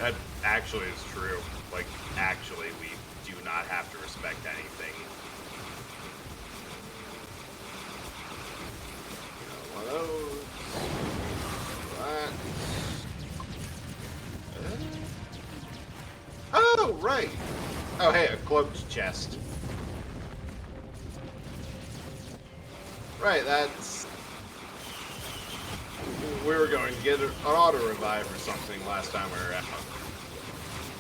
That actually is true. Like, actually, we do not have to respect anything. One of those. That. Oh, right. Oh, hey, a cloaked chest. Right, that's... We were going to get an auto-revive or something last time we were out.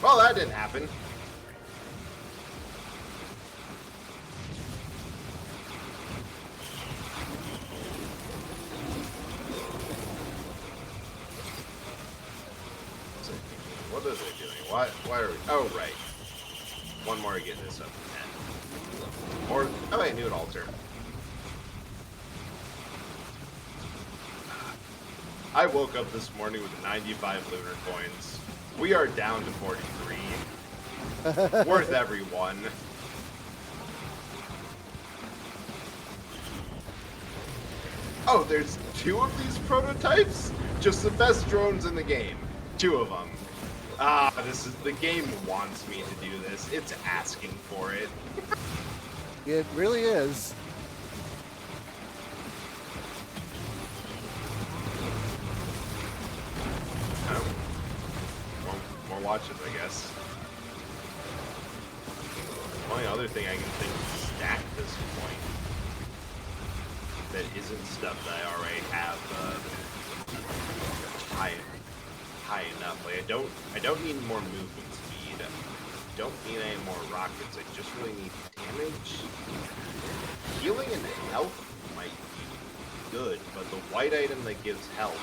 Well, that didn't happen. What is it doing? Why are we... Oh, right. One more to get this up to 10. Or... Oh, wait, new altar. I woke up this morning with 95 lunar coins. We are down to 43. Worth every one. Oh, there's 2 of these prototypes? Just the best drones in the game. 2 of them. The game wants me to do this. It's asking for it. It really is. More watches, I guess. The only other thing I can think to stack at this point that isn't stuff that I already have high enough. Like, I don't need more movement speed. Don't need any more rockets. I just really need damage. Healing and health might be good, but the white item that gives health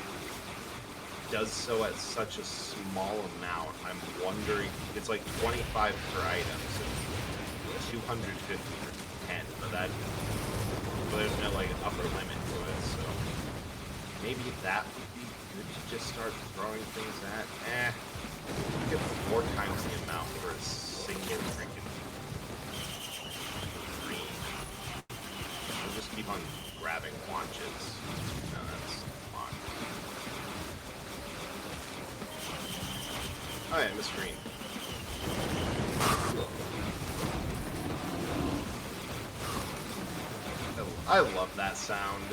does so at such a small amount. I'm wondering, it's like 25 per item, so 250 for 10, but there's no like upper limit to it, so maybe that would be good to just start throwing things at. Get 4 times the amount for a single freaking green. We'll just keep on grabbing launches. No, that's fine. Oh yeah, Miss Green. I love that sound.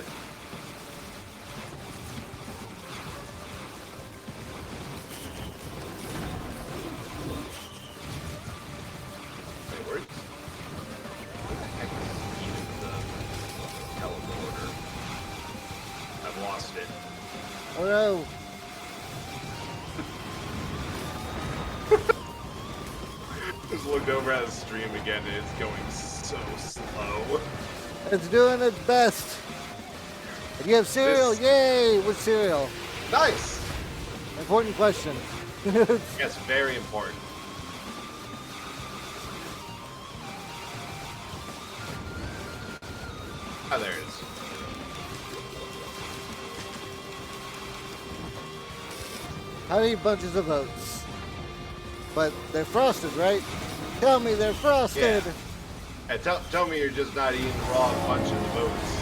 Wait, where the heck is even the teleporter? I've lost it. Oh no. Just looked over at the stream again and it's going so slow. It's doing its best. And you have cereal. Yay! What cereal? Nice! Important question. Yes, very important. Oh, there it is. How many bunches of oats? But they're frosted, right? Tell me they're frosted! Yeah. Hey, tell me you're just not eating raw bunches of oats.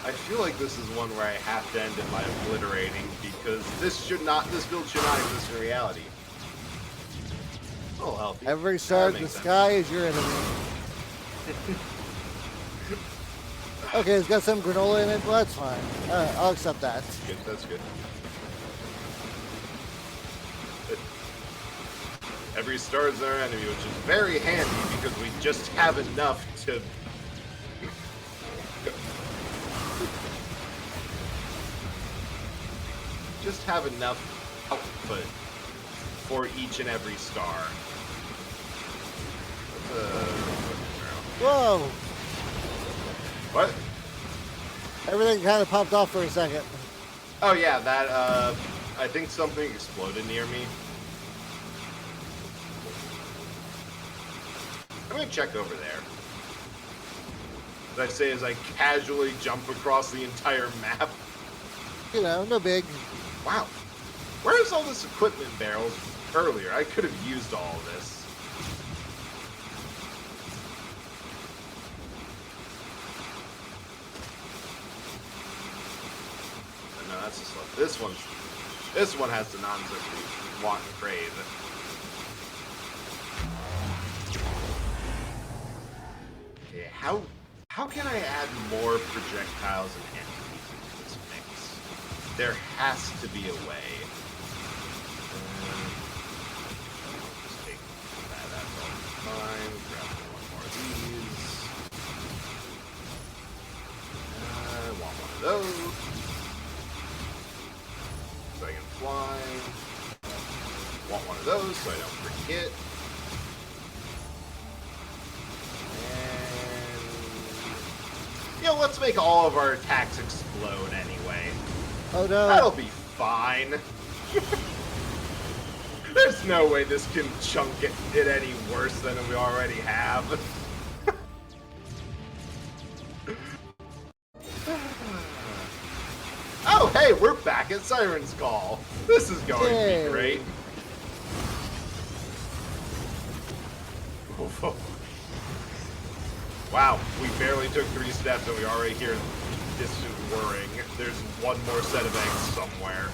I feel like this is one where I have to end it by obliterating because this build should not exist in reality. Oh, healthy. Every star in the sky is your enemy. Okay, it's got some granola in it. Well, that's fine. I'll accept that. Good, that's good. Every star is our enemy, which is very handy because we just have enough to... just have enough output for each and every star. Whoa! What? Everything kind of popped off for a second. Oh yeah, that, I think something exploded near me. I'm gonna check over there. As I say as I casually jump across the entire map. You know, no big. Wow. Where's all this equipment barrels earlier? I could have used all of this. No, that's the stuff. This one has the nonsense we want and crave. Okay, how can I add more projectiles and enemies into this mix? There has to be a way. Just take that, that's all fine. Grab one more of these. I want one of those. So I can fly. Want one of those so I don't forget. And you know, let's make all of our attacks explode anyway. Oh no. That'll be fine. There's no way this can chunk it any worse than we already have. Oh, hey, we're back at Siren's Call. This is going to be great. Wow, we barely took 3 steps and we already hear distant whirring. There's one more set of eggs somewhere.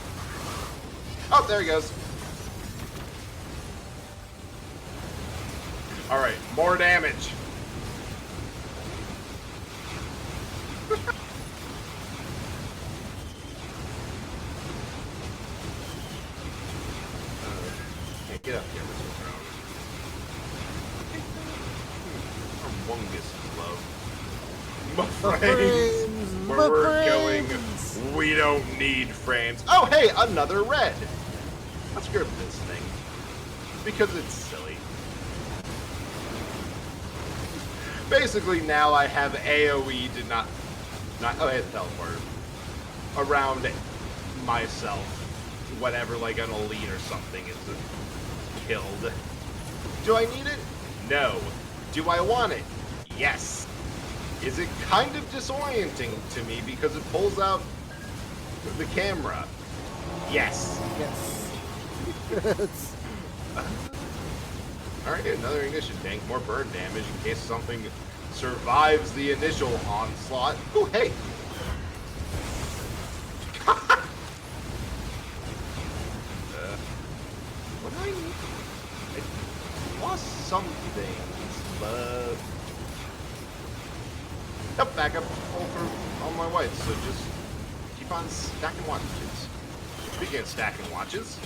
Oh, there he goes. Alright, more damage. Can't get up here, Mr. Throne. Humongous is low. My frames! Where we're going, we don't need frames. Oh, hey, another red. Let's grab this thing. Because it's silly. Basically, now I have AoE to not oh, I had teleport around myself. Whatever, like an elite or something is killed. Do I need it? No. Do I want it? Yes. Is it kind of disorienting to me because it pulls out the camera? Yes. Yes. Alright, another ignition tank, more burn damage in case something survives the initial onslaught. Oh, hey! What do I need? I lost some things, but... Yep, back up full for all my whites, so just keep on stacking watches. Speaking of stacking watches...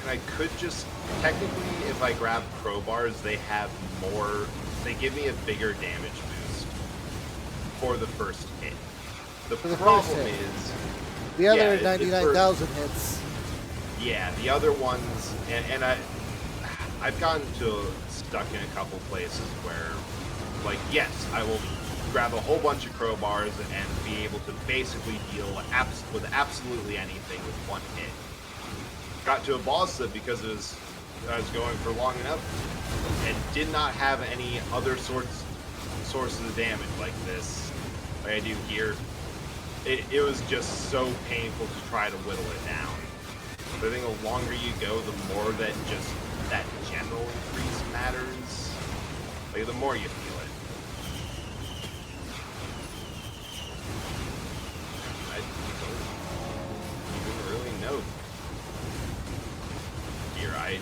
And I could just, technically, if I grab crowbars, they have more, they give me a bigger damage boost for the first hit. The problem is... The other 99,000 hits. Yeah, the other ones, and I've gotten stuck in a couple places where, like, yes, I will grab a whole bunch of crowbars and be able to basically deal with absolutely anything with one hit. Got to a boss that because I was going for long enough and did not have any other sources of damage like this, like I do here. It was just so painful to try to whittle it down. But I think the longer you go, the more that just that general increase matters. Like, the more you feel it. I don't even really know. Here, I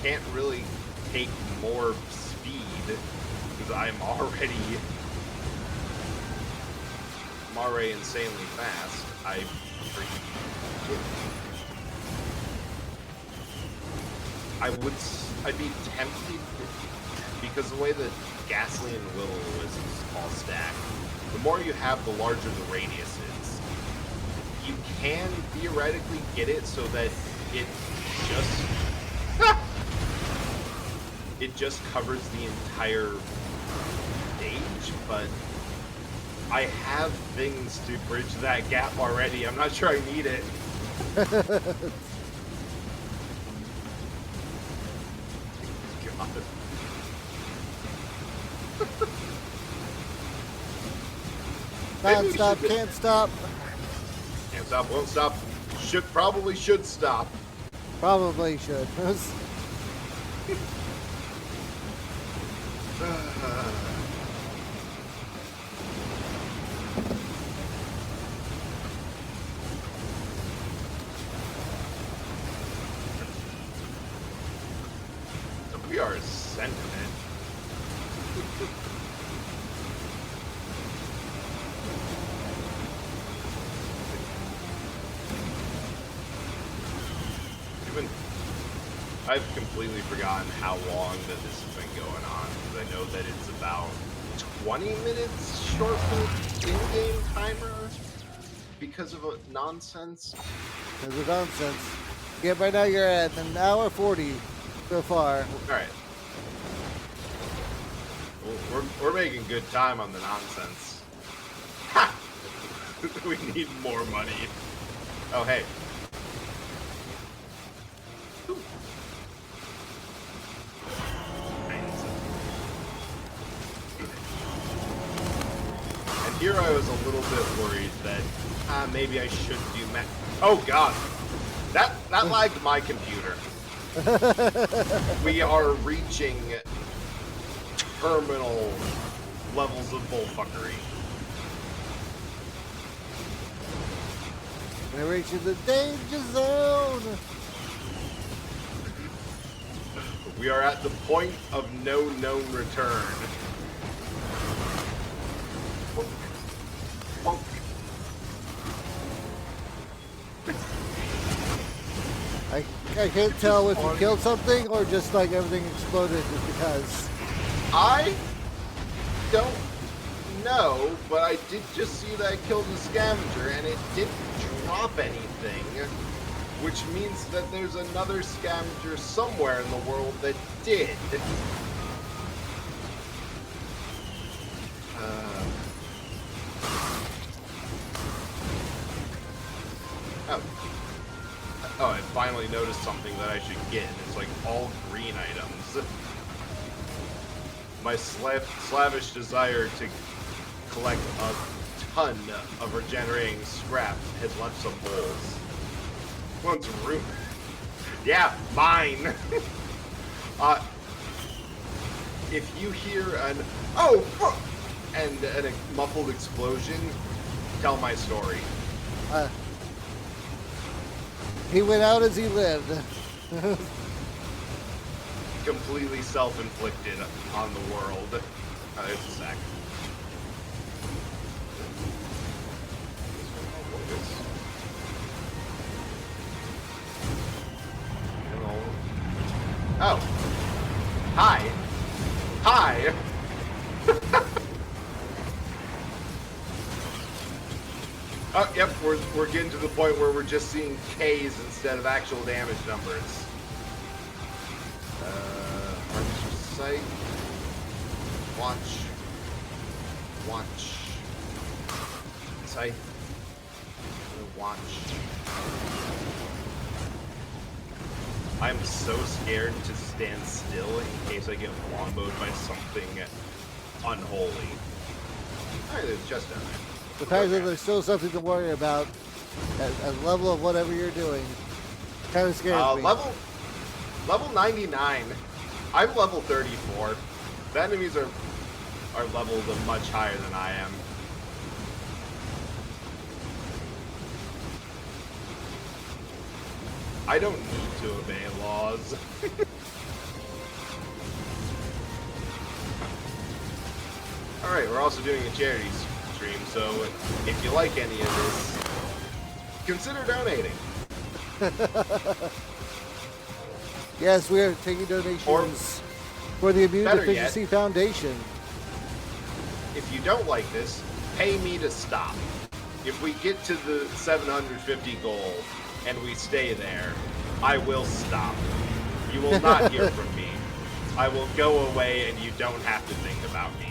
can't really take more speed because I'm already insanely fast. I'd be tempted, because the way that gasoline and whittle is all stacked, the more you have, the larger the radius is. You can theoretically get it so that it just covers the entire stage, but I have things to bridge that gap already. I'm not sure I need it. Can't stop, can't stop. Can't stop, won't stop. Probably should stop. Probably should. We are sentiment. I've completely forgotten how long that this has been going on, because I know that it's about 20 minutes short of in-game timer because of nonsense. Because of nonsense. Yeah, by now you're at an hour 40 so far. Alright. Well, we're making good time on the nonsense. Ha! We need more money. Oh, hey. Here I was a little bit worried that maybe I should do oh god, that lagged my computer. We are reaching terminal levels of bullfuckery. We're reaching the danger zone. We are at the point of no known return. I can't tell if you killed something or just like everything exploded just because. I don't know, but I did just see that I killed a scavenger and it didn't drop anything, which means that there's another scavenger somewhere in the world that did. Oh, I finally noticed something that I should get, and it's like all green items. My slavish desire to collect a ton of regenerating scrap has left some holes. One's room. Yeah, mine. If you hear an and a muffled explosion, tell my story. He went out as he lived. Completely self-inflicted on the world. There's a sec. Oh. Hi. Hi. Oh, yep, we're getting to the point where we're just seeing K's instead of actual damage numbers. Register sight. Watch. Sight. Watch. I'm so scared to stand still in case I get womboed by something unholy. Alright, there's just down there. The fact that there's still something to worry about at level of whatever you're doing kind of scares me. Level 99. I'm level 34. The enemies are leveled much higher than I am. I don't need to obey laws. Alright, we're also doing a charity stream, so if you like any of this, consider donating. Yes, we are taking donations for the Immune Deficiency Foundation. If you don't like this, pay me to stop. If we get to the 750 goal and we stay there, I will stop. You will not hear from me. I will go away and you don't have to think about me.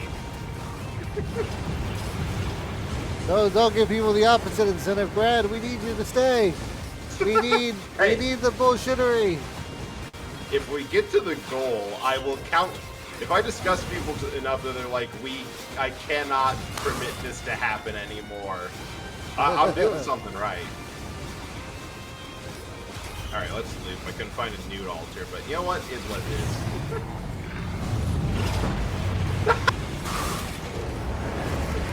No, don't give people the opposite incentive, Brad. We need you to stay. We need the bullshittery. If we get to the goal, I will count. If I discuss people enough that they're like, I cannot permit this to happen anymore, I'm doing something right. Alright, let's leave. I couldn't find a nude altar, but you know what? Is what it is.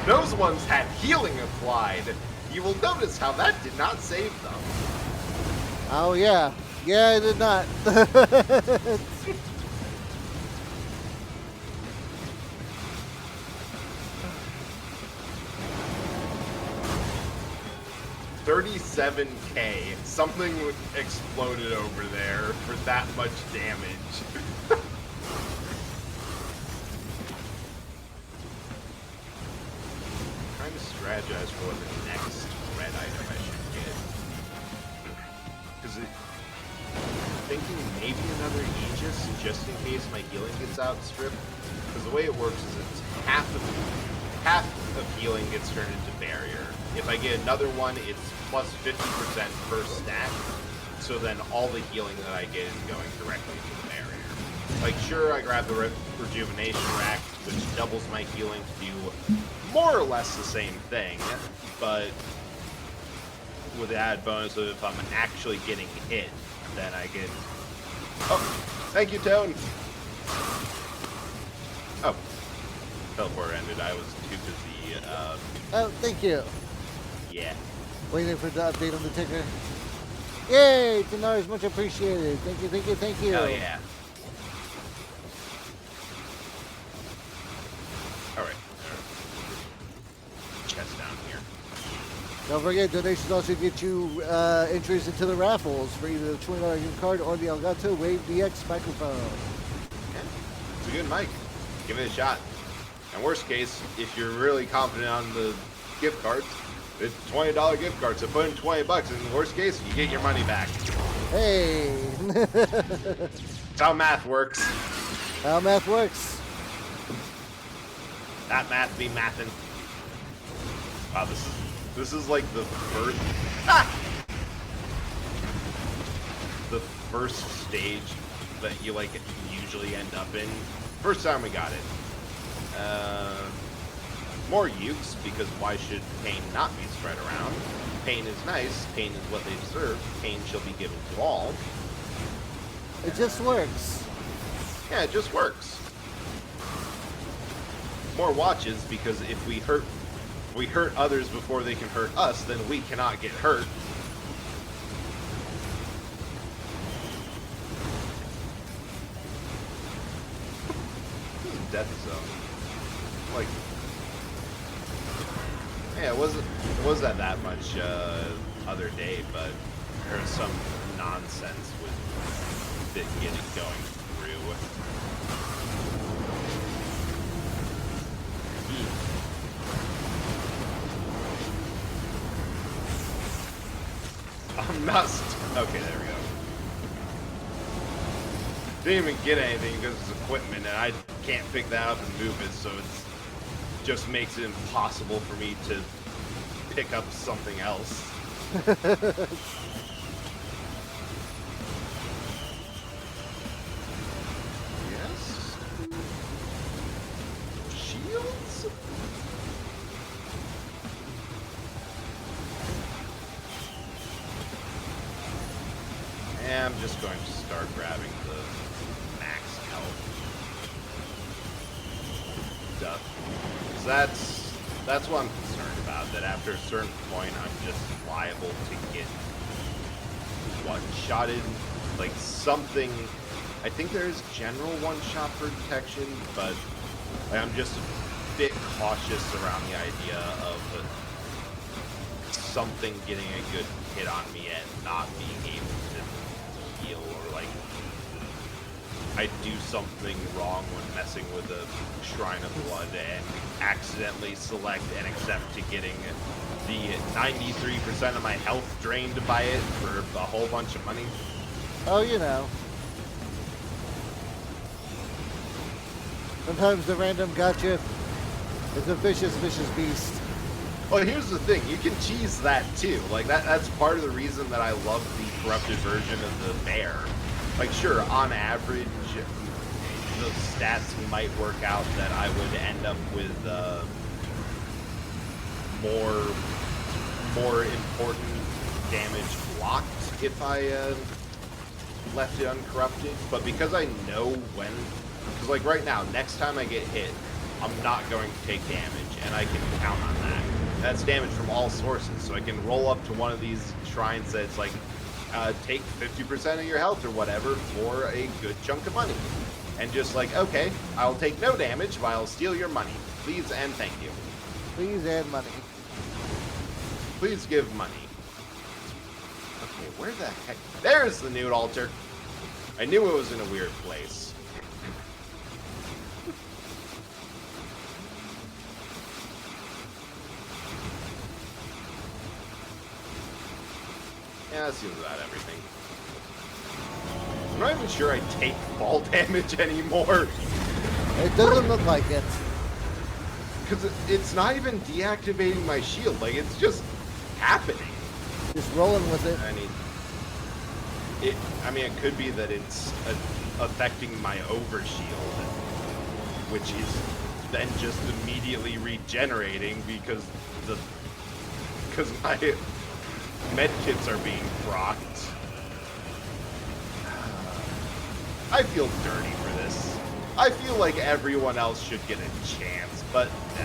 Those ones had healing applied. You will notice how that did not save them. Oh, yeah. Yeah, it did not. $37K. Something exploded over there for that much damage. Trying to strategize for what the next red item I should get. Because thinking maybe another Aegis just in case my healing gets outstripped. Because the way it works is it's half of healing gets turned into barrier. If I get another one, it's plus 50% per stack. So then all the healing that I get is going directly to the barrier. Like, sure, I grab the rejuvenation rack, which doubles my healing to do more or less the same thing, but with the added bonus of if I'm actually getting hit, then I get... Oh, thank you, Tone! Oh, teleport ended. I was too busy, Oh, thank you. Yeah. Waiting for the update on the ticker. Yay! $10, much appreciated. Thank you, thank you, thank you. Hell yeah. Alright. Chest down here. Don't forget, donations also get you entries into the raffles for either the $20 gift card or the Elgato Wave DX microphone. Okay. It's a good mic. Give it a shot. And worst case, if you're really confident on the gift cards, it's a $20 gift card, so put in 20 bucks, and in the worst case, you get your money back. Hey! That's how math works. How math works. That math be mathin'. Wow, this is like the first... The first stage that you, like, usually end up in. First time we got it. More ukes, because why should pain not be spread around? Pain is nice, pain is what they deserve, pain shall be given to all. It just works. Yeah, it just works. More watches, because if we hurt others before they can hurt us, then we cannot get hurt. This is Death Zone. Like, yeah, it wasn't that much other day, but there was some nonsense with it getting going through. not. Okay, there we go. Didn't even get anything because it's equipment, and I can't pick that up and move it, so it's just makes it impossible for me to pick up something else. Yes. Shields. And I'm just going to start grabbing the max health stuff. So that's what I'm concerned about, that after a certain point I'm just liable to get one-shotted. Like something, I think there is general one-shot for detection, but I'm just a bit cautious around the idea of something getting a good hit on me and not being able to heal, or like I do something wrong when messing with a Shrine of Blood and accidentally select and accept to getting the 93% of my health drained by it for a whole bunch of money. Oh, you know. Sometimes the random gotcha is a vicious, vicious beast. Well, here's the thing. You can cheese that too. Like that's part of the reason that I love the corrupted version of the bear. Like, sure, on average, the stats might work out that I would end up with more important damage blocked if I left it uncorrupted. But because I know when, because like right now, next time I get hit, I'm not going to take damage, and I can count on that. That's damage from all sources, so I can roll up to one of these shrines that's like, take 50% of your health or whatever for a good chunk of money. And just like, okay, I'll take no damage, but I'll steal your money. Please and thank you. Please and money. Please give money. Okay, where the heck? There's the nude altar. I knew it was in a weird place. Yeah, that seems about everything. I'm not even sure I take fall damage anymore. It doesn't look like it. Because it's not even deactivating my shield. Like, it's just happening. Just rolling with it. I mean, it could be that it's affecting my overshield, which is then just immediately regenerating because my medkits are being procced. I feel dirty for this. I feel like everyone else should get a chance, but no.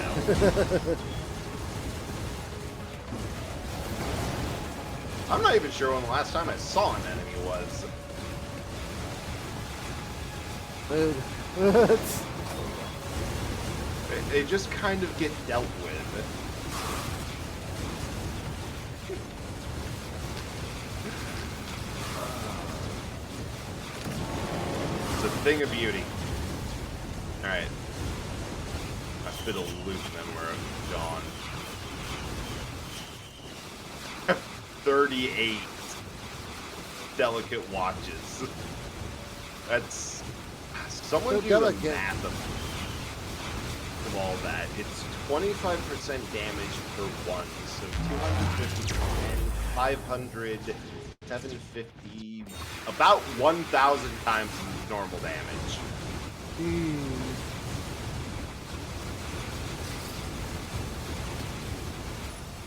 I'm not even sure when the last time I saw an enemy was. Dude. They just kind of get dealt with. It's a thing of beauty. Alright. I spit a loop and then we're gone. 38 delicate watches. That's... Someone do the math of all that. It's 25% damage per one, so 250 and 500, 750, about 1,000 times normal damage.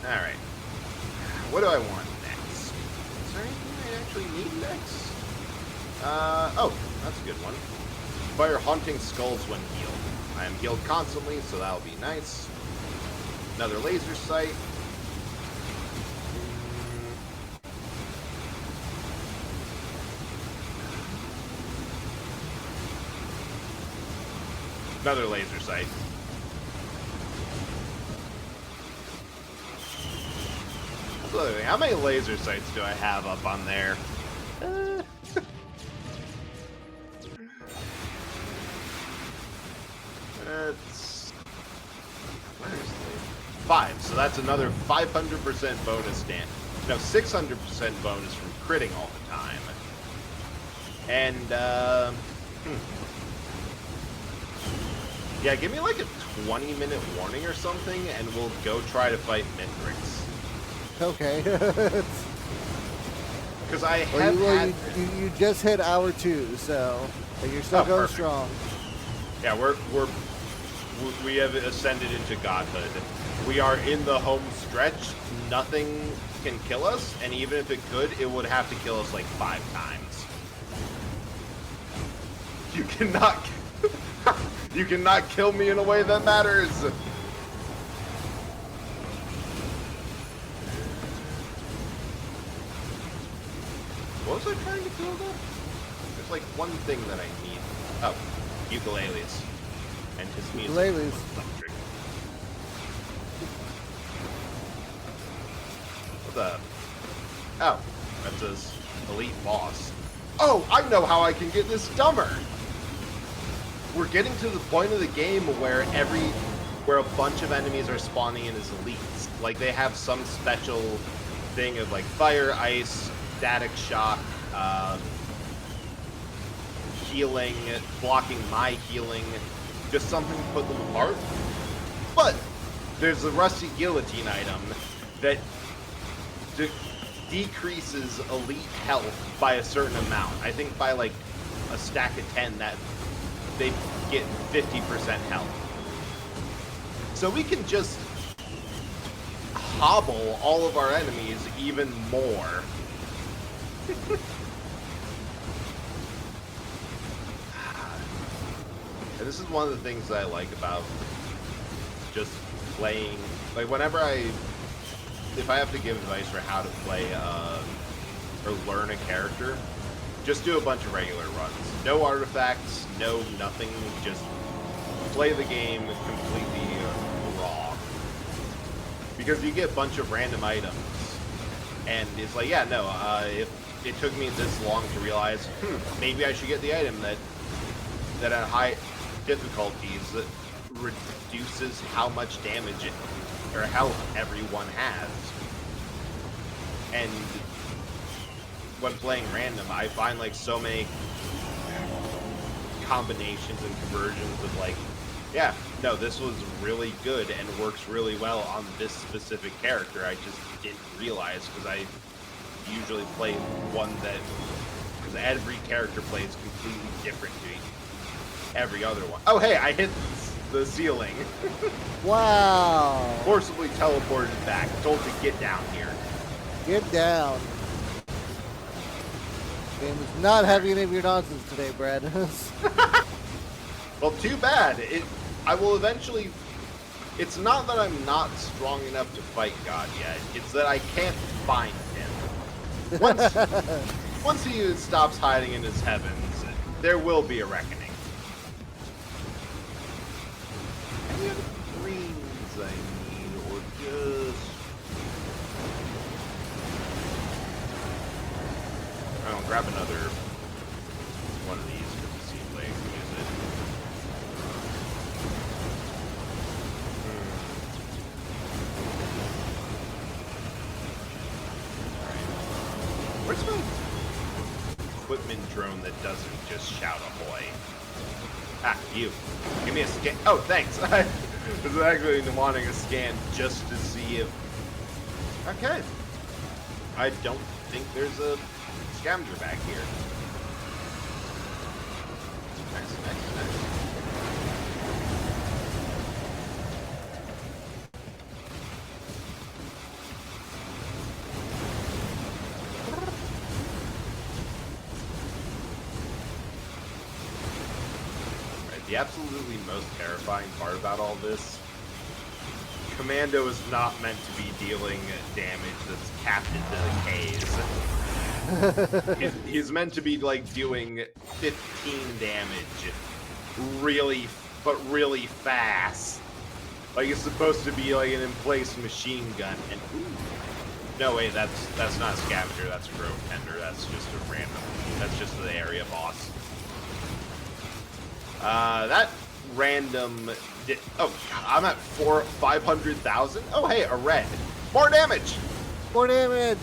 Alright. What do I want next? Is there anything I actually need next? Oh, that's a good one. Fire haunting skulls when healed. I am healed constantly, so that'll be nice. Another laser sight. Another laser sight. How many laser sights do I have up on there? That's... Where's the... 5, so that's another 500% bonus no, 600% bonus from critting all the time. And, yeah, give me like a 20-minute warning or something, and we'll go try to fight Mithrix. Okay. Because I have you just hit hour 2, so you're still going perfect. strong. Yeah, we have ascended into godhood. We are in the home stretch. Nothing can kill us, and even if it could, it would have to kill us like 5 times. You cannot, you cannot kill me in a way that matters. What was I trying to build up? There's like one thing that I need. Oh, ukuleles. And his music is electric. What the? Oh, that's his elite boss. Oh, I know how I can get this dumber. We're getting to the point of the game where a bunch of enemies are spawning in as elites. Like they have some special thing of like fire, ice, static shock, healing, blocking my healing, just something to put them apart. But there's a rusty guillotine item that decreases elite health by a certain amount. I think by like a stack of 10 that they get 50% health. So we can just hobble all of our enemies even more. And this is one of the things that I like about just playing. Like whenever if I have to give advice for how to play or learn a character, just do a bunch of regular runs. No artifacts, no nothing, just play the game completely raw. Because you get a bunch of random items, and it's like, yeah, no, if it took me this long to realize, maybe I should get the item that at high difficulties that reduces how much damage or health everyone has. And when playing random, I find like so many combinations and conversions of like, yeah, no, this was really good and works really well on this specific character. I just didn't realize because I usually play one because every character plays completely different to every other one. Oh, hey, I hit the ceiling. Wow. Forcibly teleported back. Told to get down here. Get down. Game is not having any of your nonsense today, Brad. Well, too bad. I will eventually... It's not that I'm not strong enough to fight God yet. It's that I can't find him. Once he stops hiding in his heavens, there will be a reckoning. Any other greens I need, or just... I'll grab another one of these because it seems like I can use it. Alright. Where's my equipment drone that doesn't just shout ahoy? Ah, you. Give me a scan. Oh, thanks. I was actually wanting a scan just to see if... Okay. I don't think there's a scavenger back here. Next. Right, the absolutely most terrifying part about all this, Commando is not meant to be dealing damage that's capped into the Ks. He's meant to be like doing 15 damage really fast. Like it's supposed to be like an in-place machine gun. And no, wait, that's not a scavenger, that's a grove tender. That's just a random, that's just the area boss. That random oh god, I'm at 500,000. Oh hey, a red. More damage. More damage.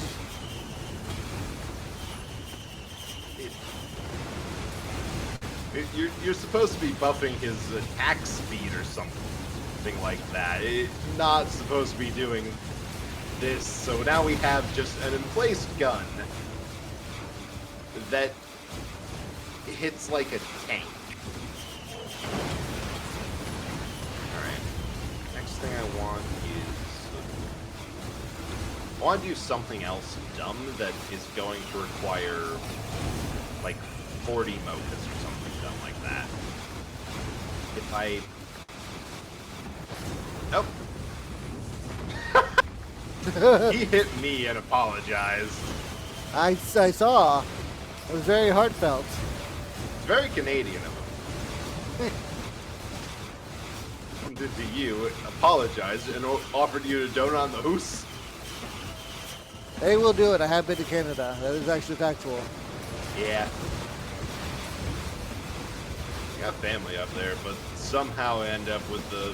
You're supposed to be buffing his attack speed or something like that. It's not supposed to be doing this. So now we have just an emplaced gun that hits like a tank. Alright. Next thing I want to do something else dumb that is going to require like 40 mochas or something dumb like that. If I... Nope. He hit me and apologized. I saw. It was very heartfelt. It's very Canadian of him. Did to you, apologized, and offered you a donut on the hoose? They will do it. I have been to Canada. That is actually factual. Yeah. I got family up there, but somehow end up with the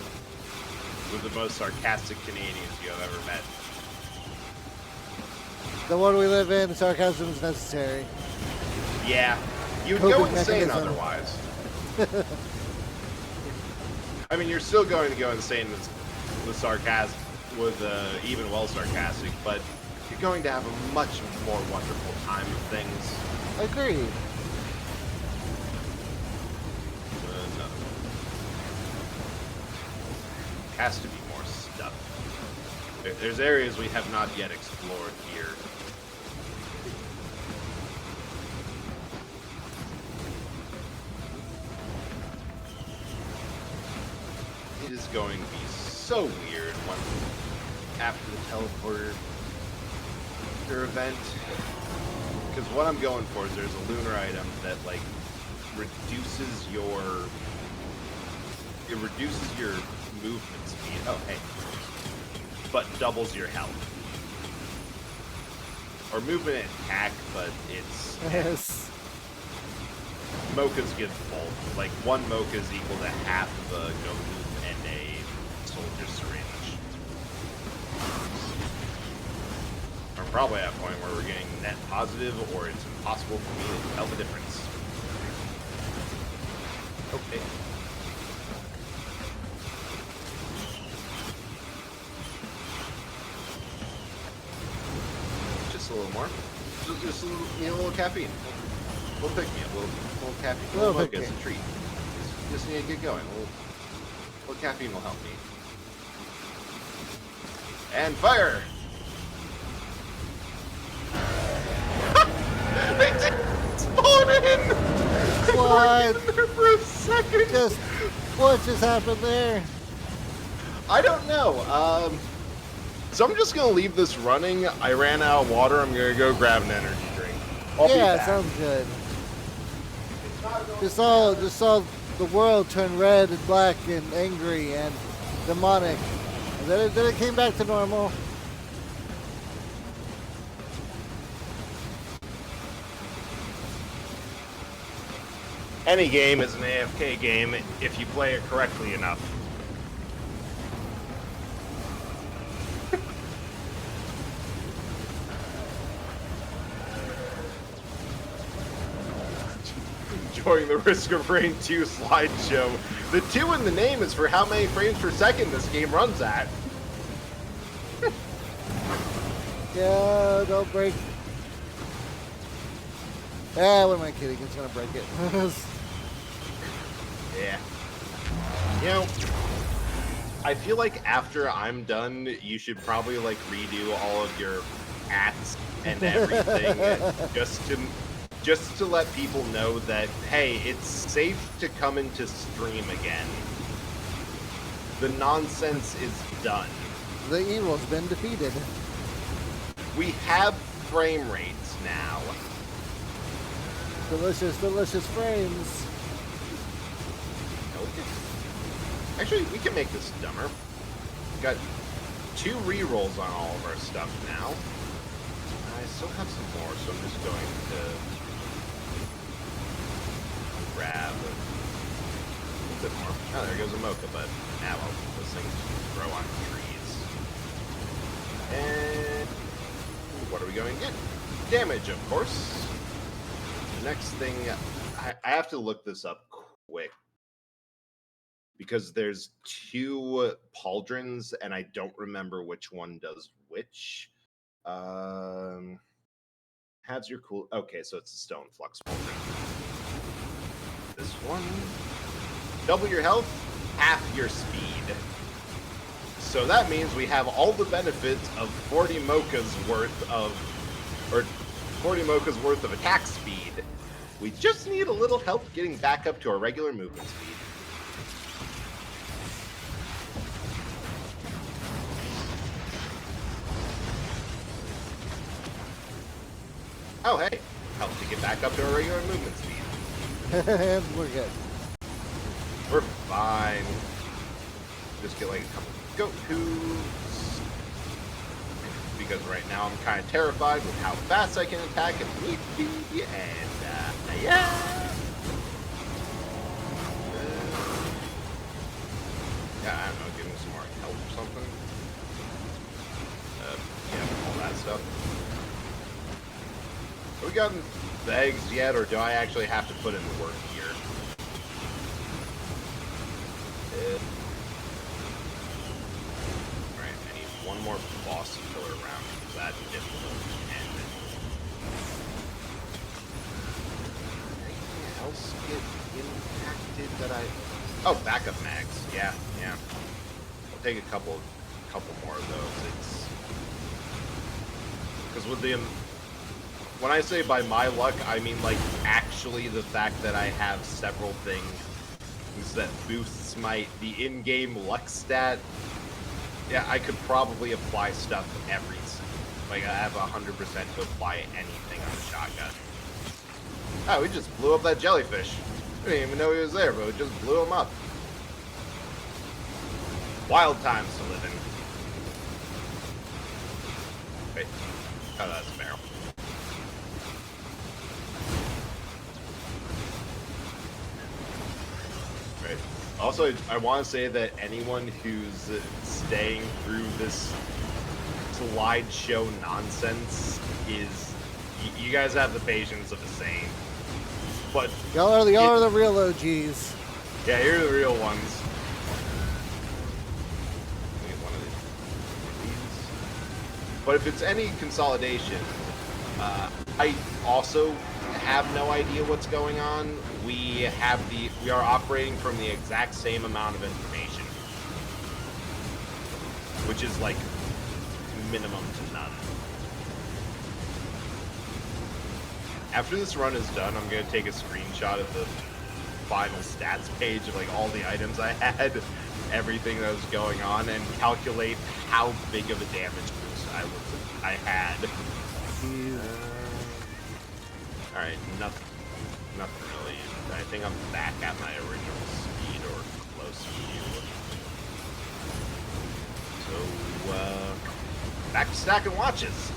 most sarcastic Canadians you have ever met. The one we live in, sarcasm is necessary. Yeah. You'd Coping go insane mechanism. otherwise. I mean, you're still going to go insane with sarcasm, with even well sarcastic, but you're going to have a much more wonderful time of things. Agreed. Another one. Has to be more stuff. There's areas we have not yet explored here. It is going to be so weird when after the teleporter event, because what I'm going for is there's a lunar item that like reduces your movement speed. Oh hey, but doubles your health or movement and attack, but it's Yes. Mochas give both. Like one Mocha is equal to half of a Goku and a soldier syringe. We're probably at a point where we're getting net positive, or it's impossible for me to tell the difference. Okay. Just a little more. Just need a little caffeine. We'll pick me up. A little caffeine. A little mocha as a treat. Just need to get going. A little caffeine will help me. And fire! They didn't spawn in! What? They were in there for a second! What just happened there? I don't know. So I'm just gonna leave this running. I ran out of water. I'm gonna go grab an energy drink. I'll be Yeah, back. sounds good. Just saw the world turn red and black and angry and demonic. And then it came back to normal. Any game is an AFK game if you play it correctly enough. Enjoying the Risk of Rain 2 slideshow. The 2 in the name is for how many frames per second this game runs at. Yeah, don't break. Yeah, what am I kidding? It's gonna break it. Yeah. You know, I feel like after I'm done, you should probably like redo all of your hats and everything just to let people know that, hey, it's safe to come into stream again. The nonsense is done. The evil's been defeated. We have frame rates now. Delicious, delicious frames. Okay. Actually, we can make this dumber. We've got 2 rerolls on all of our stuff now. I still have some more, so I'm just going to grab a bit more. Oh, there goes a mocha, but now those things grow on trees. And what are we going to get? Damage, of course. The next thing, I have to look this up quick. Because there's 2 pauldrons, and I don't remember which one does which. Has your cool... Okay, so it's a stone flux pauldron. This one... Double your health, half your speed. So that means we have all the benefits of 40 mochas worth of... Or 40 mochas worth of attack speed. We just need a little help getting back up to our regular movement speed. Oh, hey. Help to get back up to our regular movement speed. We're good. We're fine. Just get like a couple go-tos. Because right now I'm kind of terrified with how fast I can attack if need be. And, yeah. Yeah, I don't know. Give me some more help or something. Yeah, all that stuff. Have we gotten the eggs yet, or do I actually have to put in the work here? Alright, I need one more boss killer round, because that's difficult. And anything else get impacted that I... Oh, backup mags. Yeah. I'll take a couple more of those. It's... Because with the... When I say by my luck, I mean, like, actually the fact that I have several things that boosts the in-game luck stat. Yeah, I could probably apply stuff every... Like, I have 100% to apply anything on the shotgun. Oh, we just blew up that jellyfish. We didn't even know he was there, but we just blew him up. Wild times to live in. Wait. Oh, that's a barrel. Also, I want to say that anyone who's staying through this slideshow nonsense is... You guys have the patience of a saint. But... Y'all are the real OGs. Yeah, you're the real ones. But if it's any consolidation, I also have no idea what's going on. We are operating from the exact same amount of information, which is like minimum to none. After this run is done, I'm going to take a screenshot of the final stats page of like all the items I had, everything that was going on, and calculate how big of a damage boost I had. Alright, nothing really. I think I'm back at my original speed or close to. So, back to stacking watches.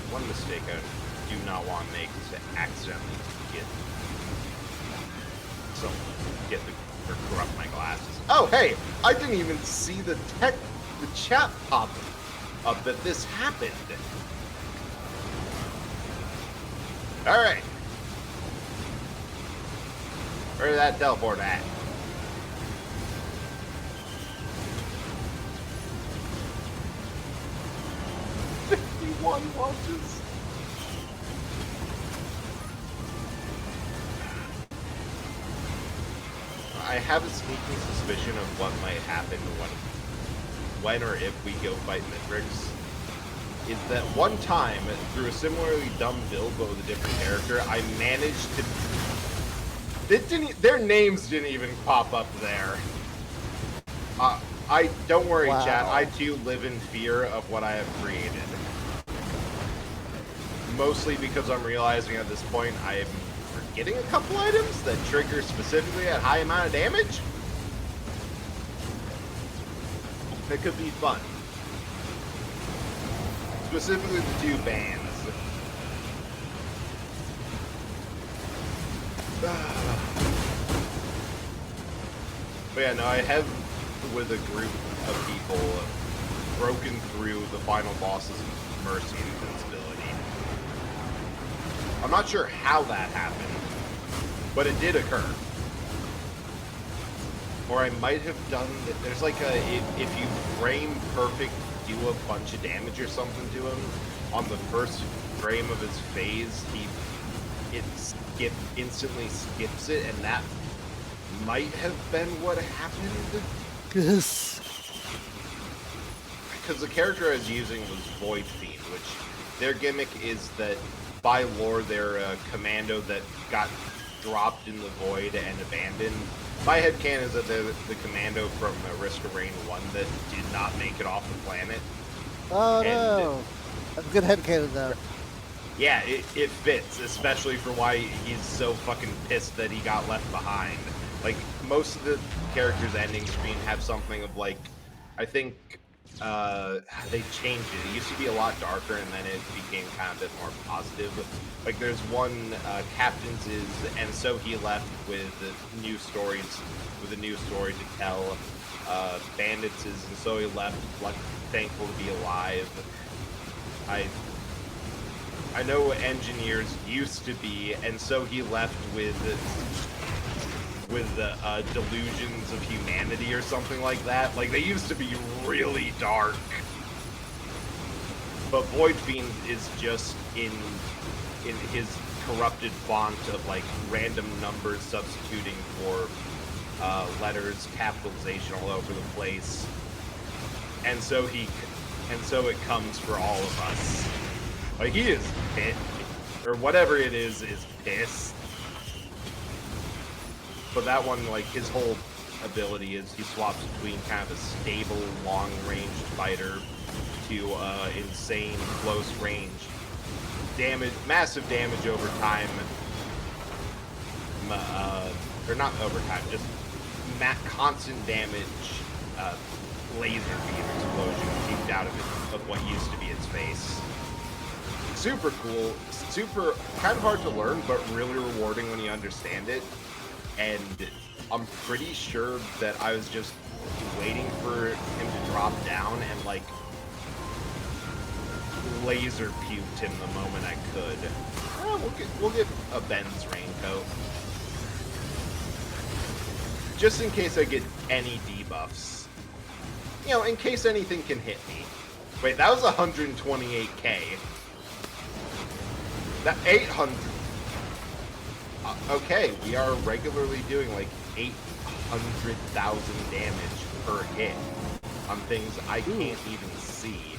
One mistake I do not want to make is to accidentally or corrupt my glasses. Oh, hey! I didn't even see the chat pop up that this happened. Alright. Where's that teleport at? '51 watches. I have a sneaking suspicion of what might happen when or if we go fight Mithrix. Is that one time, through a similarly dumb build but with a different character, I managed to... Their names didn't even pop up there. Don't worry, wow. Chat. I too live in fear of what I have created. Mostly because I'm realizing at this point I am getting a couple items that trigger specifically a high amount of damage. That could be fun. Specifically the 2 bands. But yeah, no, I have, with a group of people, broken through the final boss's mercy and invincibility. I'm not sure how that happened, but it did occur. Or I might have done, there's like a, if you frame perfect, do a bunch of damage or something to him, on the first frame of his phase, instantly skips it, and that might have been what happened. Yes. Because the character I was using was Void Fiend, which their gimmick is that by lore they're a commando that got dropped in the void and abandoned. My headcanon is that they're the commando from Risk of Rain 1 that did not make it off the planet. Oh no. That's a good headcanon though. Yeah, it fits, especially for why he's so fucking pissed that he got left behind. Like, most of the characters' ending screen have something of, like, I think they changed it. It used to be a lot darker, and then it became kind of a bit more positive. Like, there's one, Captain's is, and so he left with new stories, with a new story to tell. Bandits is, and so he left, like, thankful to be alive. I know Engineers used to be, and so he left with Delusions of Humanity or something like that. Like, they used to be really dark. But Void Fiend is just in his corrupted font of, like, random numbers substituting for letters, capitalization all over the place. And so it comes for all of us. Like, he is pissed, or whatever it is pissed. But that one, like, his whole ability is he swaps between kind of a stable, long-ranged fighter to insane, close range. Damage, massive damage over time. Or not over time, just constant damage, laser beam explosion kicked out of what used to be its face. Super cool, super kind of hard to learn, but really rewarding when you understand it. And I'm pretty sure that I was just waiting for him to drop down and, like, laser puked him the moment I could. We'll get a Ben's raincoat, just in case I get any debuffs. You know, in case anything can hit me. Wait, that was 128k. That 800. Okay, we are regularly doing like 800,000 damage per hit on things I can't even see.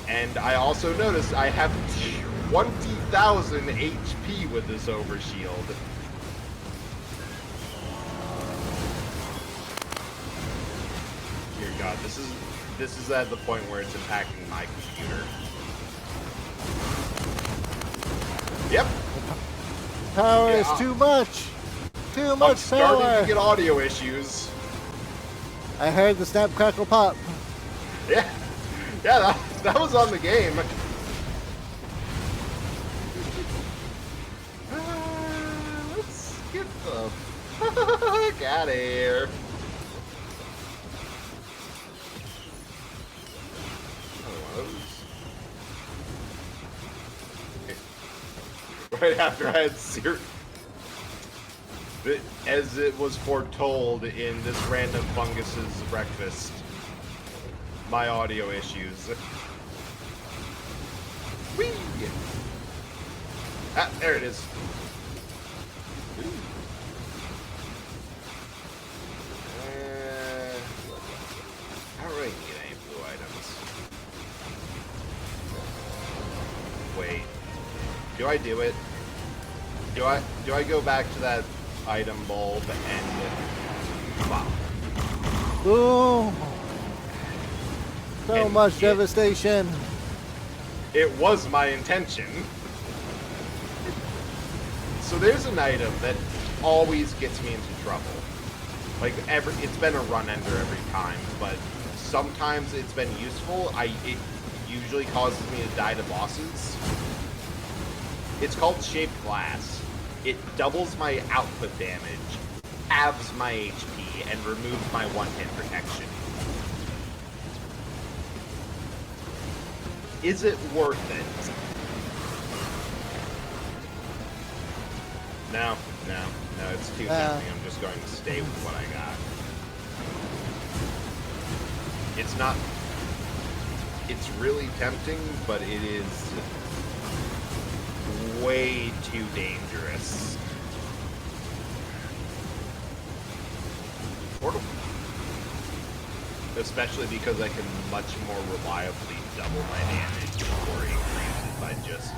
And I also noticed I have 20,000 HP with this overshield. Dear God, this is at the point where it's impacting my computer. Yep. Power is too much. Too much I'm starting power. to get audio issues. I heard the snap, crackle, pop. Yeah, that was on the game. Let's get the fuck out of here. Right after I had as it was foretold in this random fungus's breakfast, my audio issues. Whee! Ah, there it is. I don't really need any blue items. Wait. Do I do it? Do I go back to that item bulb and wow. Ooh. So And much devastation. It was my intention. So there's an item that always gets me into trouble. Like it's been a run ender every time, but sometimes it's been useful. It usually causes me to die to bosses. It's called Shaped Glass. it doubles my output damage, halves my HP, and removes my one-hit protection. Is it worth it? No, it's too tempting. I'm just going to stay with what I got. It's not... It's really tempting, but it is way too dangerous. Portal. Especially because I can much more reliably double my damage or increase it by just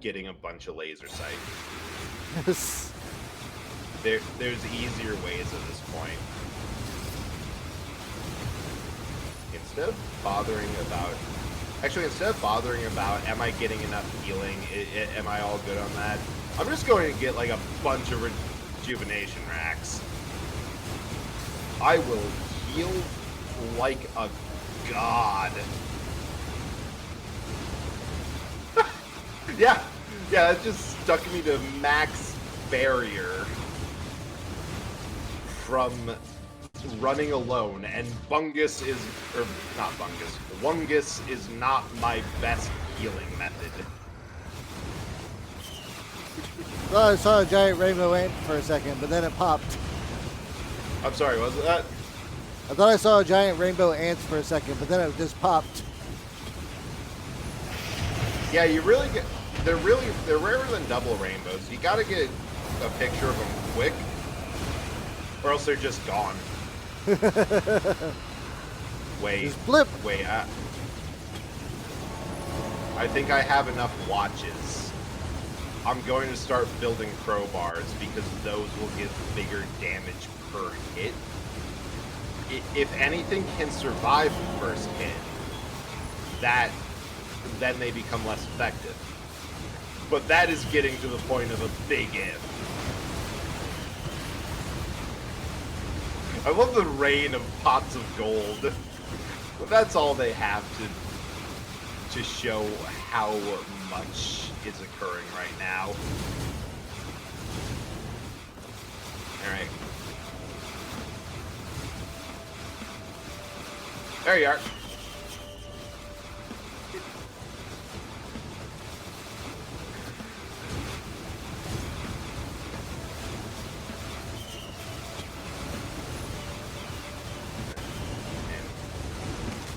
getting a bunch of laser sight. There's easier ways at this point. Instead of bothering about, am I getting enough healing? Am I all good on that? I'm just going to get like a bunch of rejuvenation racks. I will heal like a god. Yeah, it just stuck me to max barrier from running alone, and Wungus is not my best healing method. Well, I saw a giant rainbow ant for a second, but then it popped. I'm sorry, was it that? I thought I saw a giant rainbow ants for a second, but then it just popped. Yeah, you really get... They're rarer than double rainbows. You gotta get a picture of them quick, or else they're just gone. Wait. Just blip. Wait, I think I have enough watches. I'm going to start building crowbars because those will give bigger damage per hit. If anything can survive the first hit, then they become less effective. But that is getting to the point of a big if. I love the rain of pots of gold. But that's all they have to show how much is occurring right now. Alright. There you are.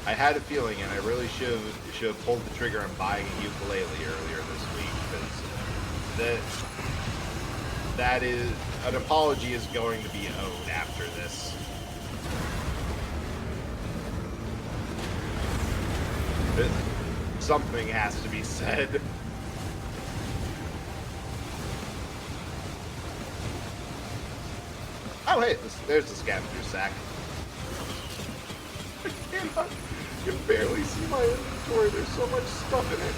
I had a feeling, and I really should have pulled the trigger on buying a ukulele earlier this week, because that is an apology is going to be owed after this. Something has to be said. Oh, hey, there's the scavenger sack. I can barely see my inventory. There's so much stuff in it.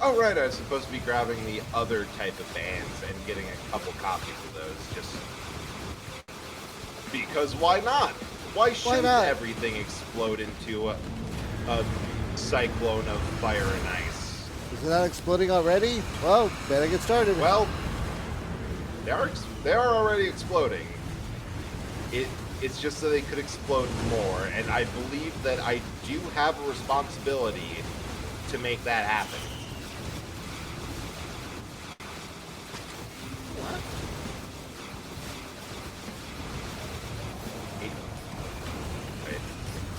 Oh, right, I was supposed to be grabbing the other type of bands and getting a couple copies of those, just because why not? Why shouldn't everything explode into a cyclone of fire and ice? Is it not exploding already? Well, better get started. Well, they are already exploding. It's just that they could explode more, and I believe that I do have a responsibility to make that happen.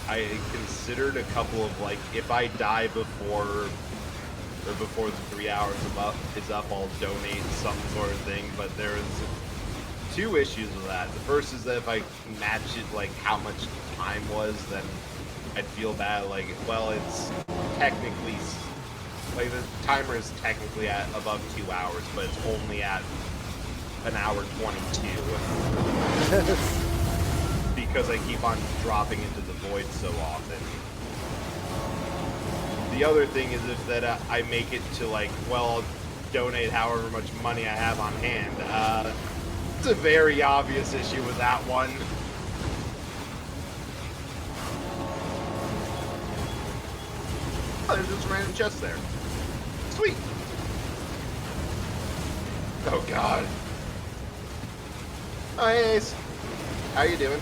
I considered a couple of, like, if I die before the 3 hours is up, I'll donate some sort of thing, but there's two issues with that. The first is that if I match it, like, how much time was, then I'd feel bad, like, well, it's technically, like, the timer is technically at above 2 hours, but it's only at an hour 22. Because I keep on dropping into the void so often. The other thing is if that I make it to, like, well, I'll donate however much money I have on hand. It's a very obvious issue with that one. Oh, there's just a random chest there. Sweet. Oh, God. Oh, hey, Ace. How you doing?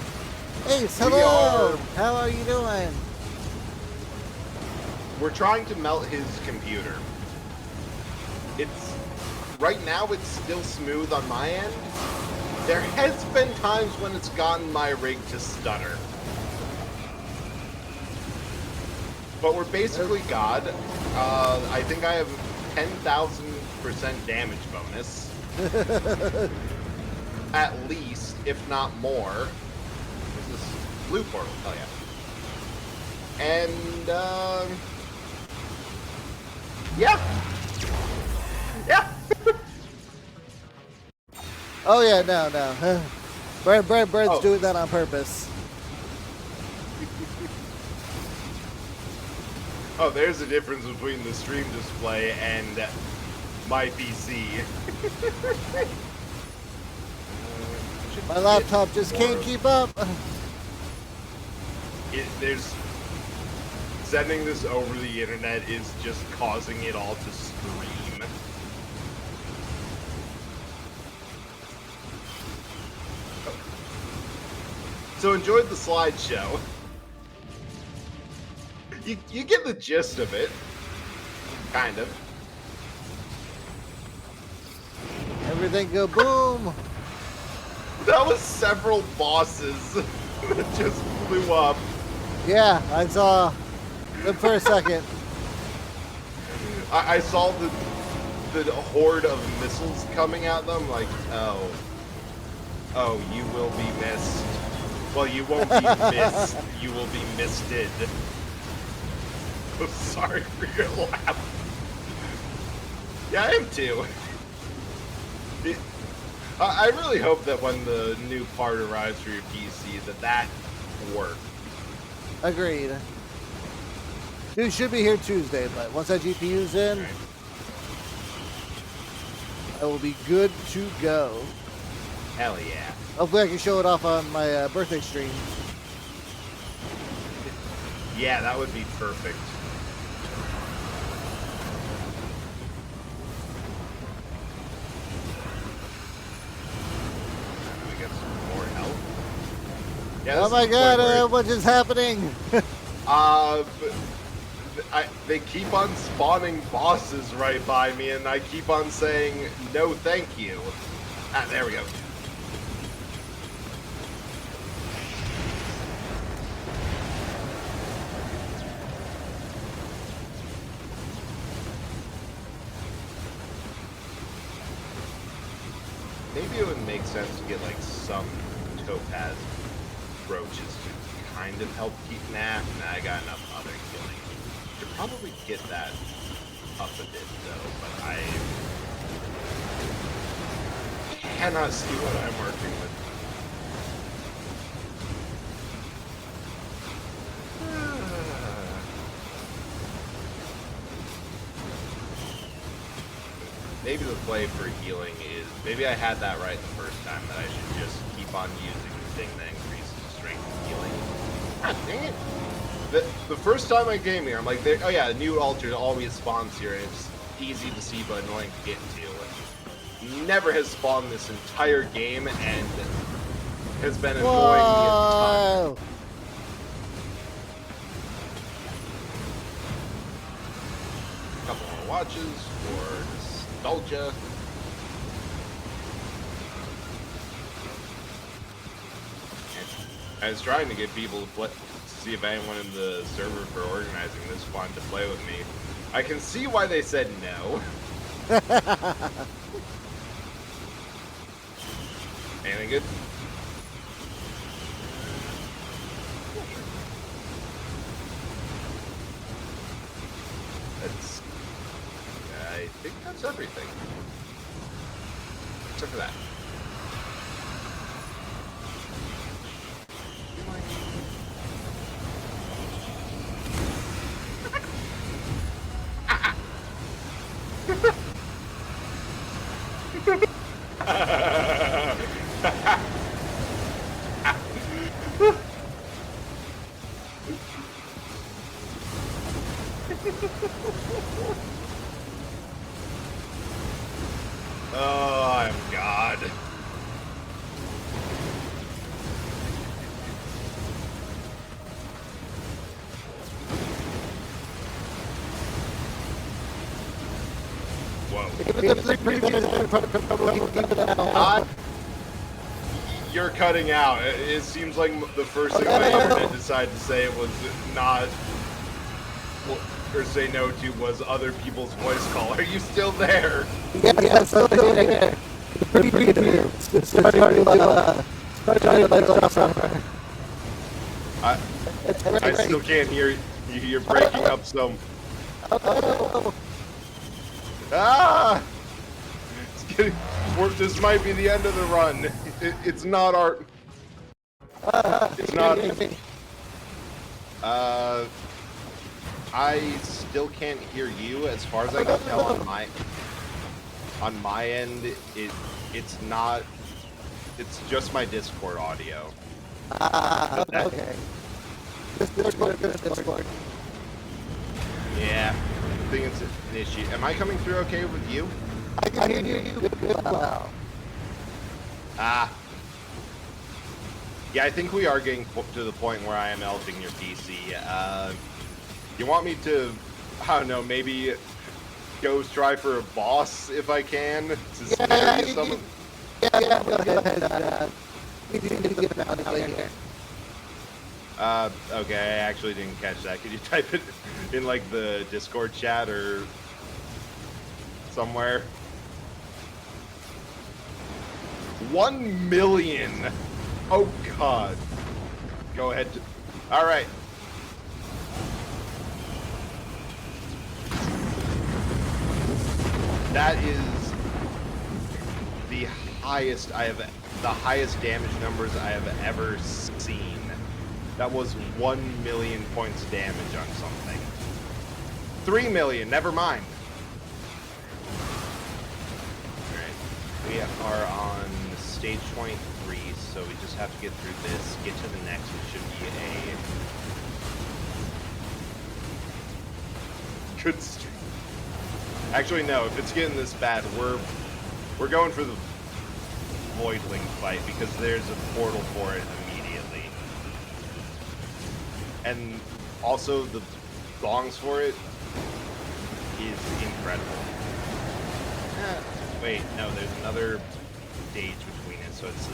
Ace, hello! How are you doing? We're trying to melt his computer. Right now, it's still smooth on my end. There has been times when it's gotten my rig to stutter. But we're basically God. I think I have 10,000% damage bonus. At least, if not more. This is blue portal. Oh, yeah. And, yeah. Yeah. Oh, yeah, no. Bird's doing that on purpose. Oh, there's a difference between the stream display and my PC. My laptop just can't keep up. There's sending this over the internet is just causing it all to scream. So enjoyed the slideshow. You get the gist of it. Kind of. Everything go boom. That was several bosses that just blew up. Yeah, I saw them for a second. I saw the horde of missiles coming at them, like, oh, you will be missed. Well, you won't be missed, you will be misted. I'm sorry for your laugh. Yeah, I am too. I really hope that when the new part arrives for your PC, that works. Agreed. Dude should be here Tuesday, but once that GPU's in, right, I will be good to go. Hell yeah. Hopefully I can show it off on my birthday stream. Yeah, that would be perfect. We got some more health. Yeah, Oh my god, what is happening? They keep on spawning bosses right by me, and I keep on saying, no thank you. Ah, there we go. Maybe it would make sense to get, like, some topaz brooches to kind of help keep... Nah, I got enough other killing. Could probably get that up a bit, though, but I cannot see what I'm working with. Maybe the play for healing is... Maybe I had that right the first time, that I should just keep on using the thing that increases strength and healing. God dang it! The first time I came here, I'm like, oh yeah, a new altar always spawns here, and it's easy to see but annoying to get to. Never has spawned this entire game, and has been annoying me a ton. A couple more watches for nostalgia. I was trying to get people to play, see if anyone in the server for organizing this wanted to play with me. I can see why they said no. Anything good? I think that's everything. Except for that. Oh, I'm God. Whoa. You're cutting out. It seems like the first thing my internet decided to say it was not, or say no to, was other people's voice call. Are you still there? Yeah, so there. Pretty good here. It's starting I still can't hear you. You're breaking up some. Ah! It's getting. This might be the end of the run. It's not our. It's not. I still can't hear you. As far as I can tell on my end, it's not. It's just my Discord audio. Okay. Discord. Yeah, I think it's an issue. Am I coming through okay with you? I can hear you good well. Ah. Yeah, I think we are getting to the point where I am elting your PC. You want me to, I don't know, maybe go try for a boss if I can? To snare you some of... Yeah, go ahead. We need to get it out here. Okay, I actually didn't catch that. Could you type it in, like, the Discord chat or somewhere? 1 million! Oh, God. Go ahead. All right. That is the highest the highest damage numbers I have ever seen. That was 1 million points damage on something. 3 million, never mind. Alright, we are on stage 23, so we just have to get through this, get to the next, which should be a good streak. Actually, no, if it's getting this bad, we're going for the Voidling fight, because there's a portal for it immediately. And also, the songs for it is incredible. Wait, no, there's another stage between it, so it's...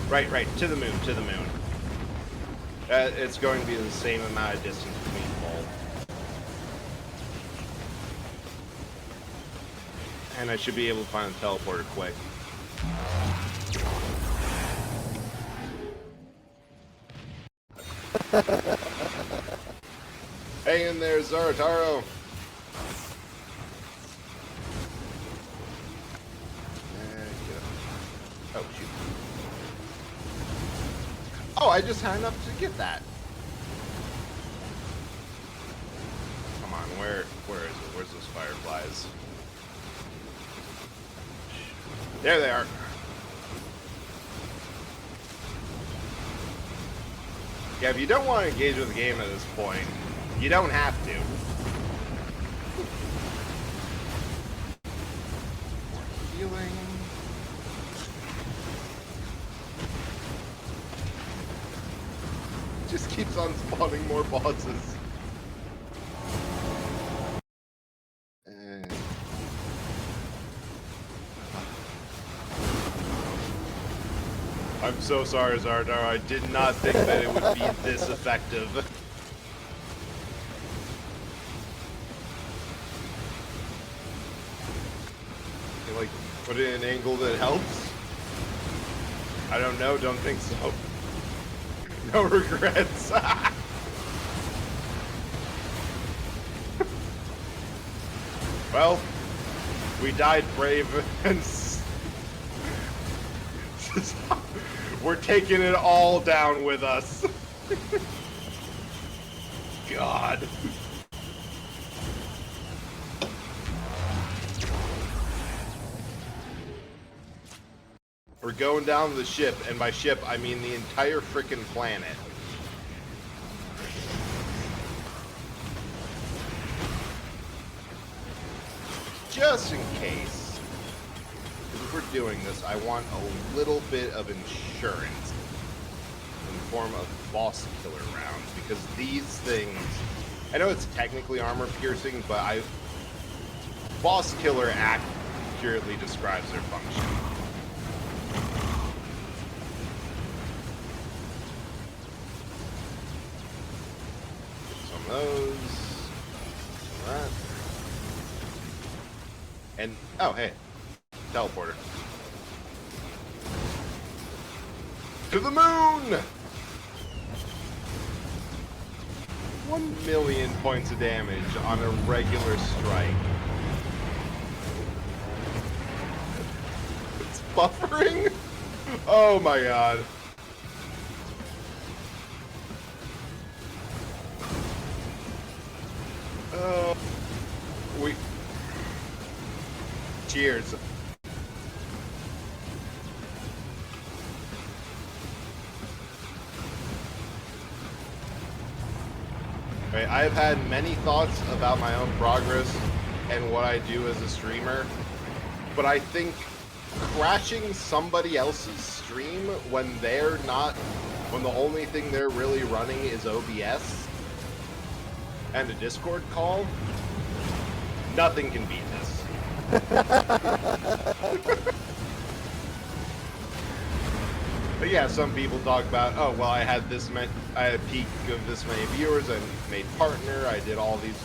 Right, to the moon. It's going to be the same amount of distance between both. And I should be able to find the teleporter quick. Hey in there, Zarataro! Oh, shoot. Oh, I just had enough to get that. Come on, where is it? Where's those fireflies? There they are. Yeah, if you don't want to engage with the game at this point, you don't have to. Healing. Just keeps on spawning more bosses. I'm so sorry, Zarataro. I did not think that it would be this effective. You like put it in an angle that helps? I don't know. Don't think so. No regrets. Well, we died brave and we're taking it all down with us. God. We're going down to the ship, and by ship, I mean the entire frickin' planet. just in case, if we're doing this, I want a little bit of insurance in the form of boss killer rounds, because these things, I know it's technically armor piercing, but boss killer accurately describes their function. Some of those. Some of that. And, oh, hey. Teleporter. To the moon! 1 million points of damage on a regular strike. It's buffering? Oh my god. Cheers. Right, I've had many thoughts about my own progress and what I do as a streamer, but I think crashing somebody else's stream when they're not, when the only thing they're really running is OBS and a Discord call, nothing can beat this. But yeah, some people talk about, oh well, I had a peak of this many viewers, I made partner, I did all these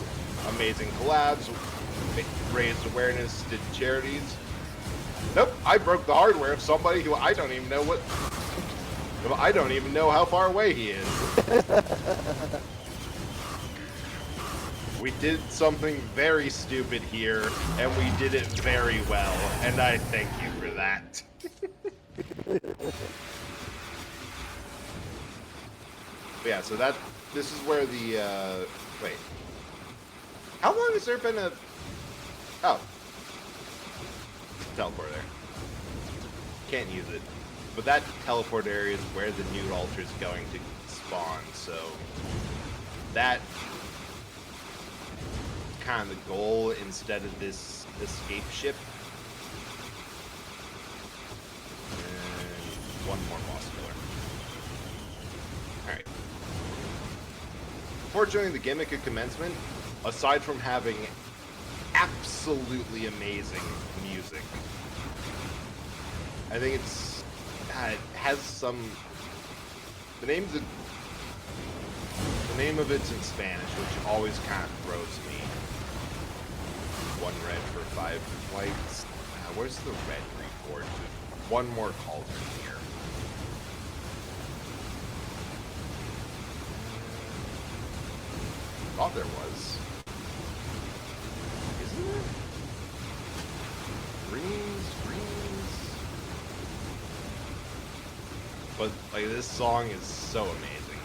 amazing collabs, raised awareness, did charities. Nope, I broke the hardware of somebody who I don't even know I don't even know how far away he is. We did something very stupid here, and we did it very well, and I thank you for that. But yeah, so this is where the, wait. How long has there been a, oh. Teleport there. Can't use it. But that teleport area is where the new altar is going to spawn, so that kind of the goal instead of this escape ship. And one more boss killer. Alright. Fortunately, the gimmick of commencement, aside from having absolutely amazing music, I think it has some, the name of it's in Spanish, which always kind of throws me. 1 red for 5 whites. Where's the red reforged? One more cauldron here. Thought there was. Isn't there? Greens. But like, this song is so amazing.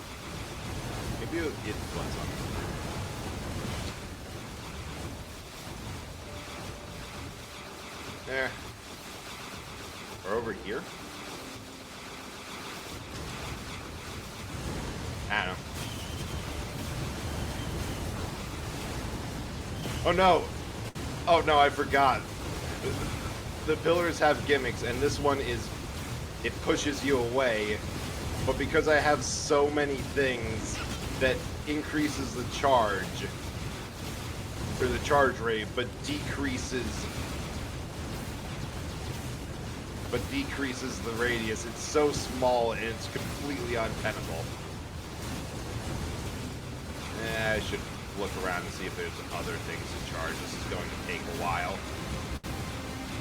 Maybe it was on. Eh. Or over here? I don't know. Oh no! Oh no, I forgot. The pillars have gimmicks, and this one is, it pushes you away, but because I have so many things that increases the charge, or the charge rate, but decreases the radius. It's so small and it's completely untenable. I should look around and see if there's other things to charge. This is going to take a while.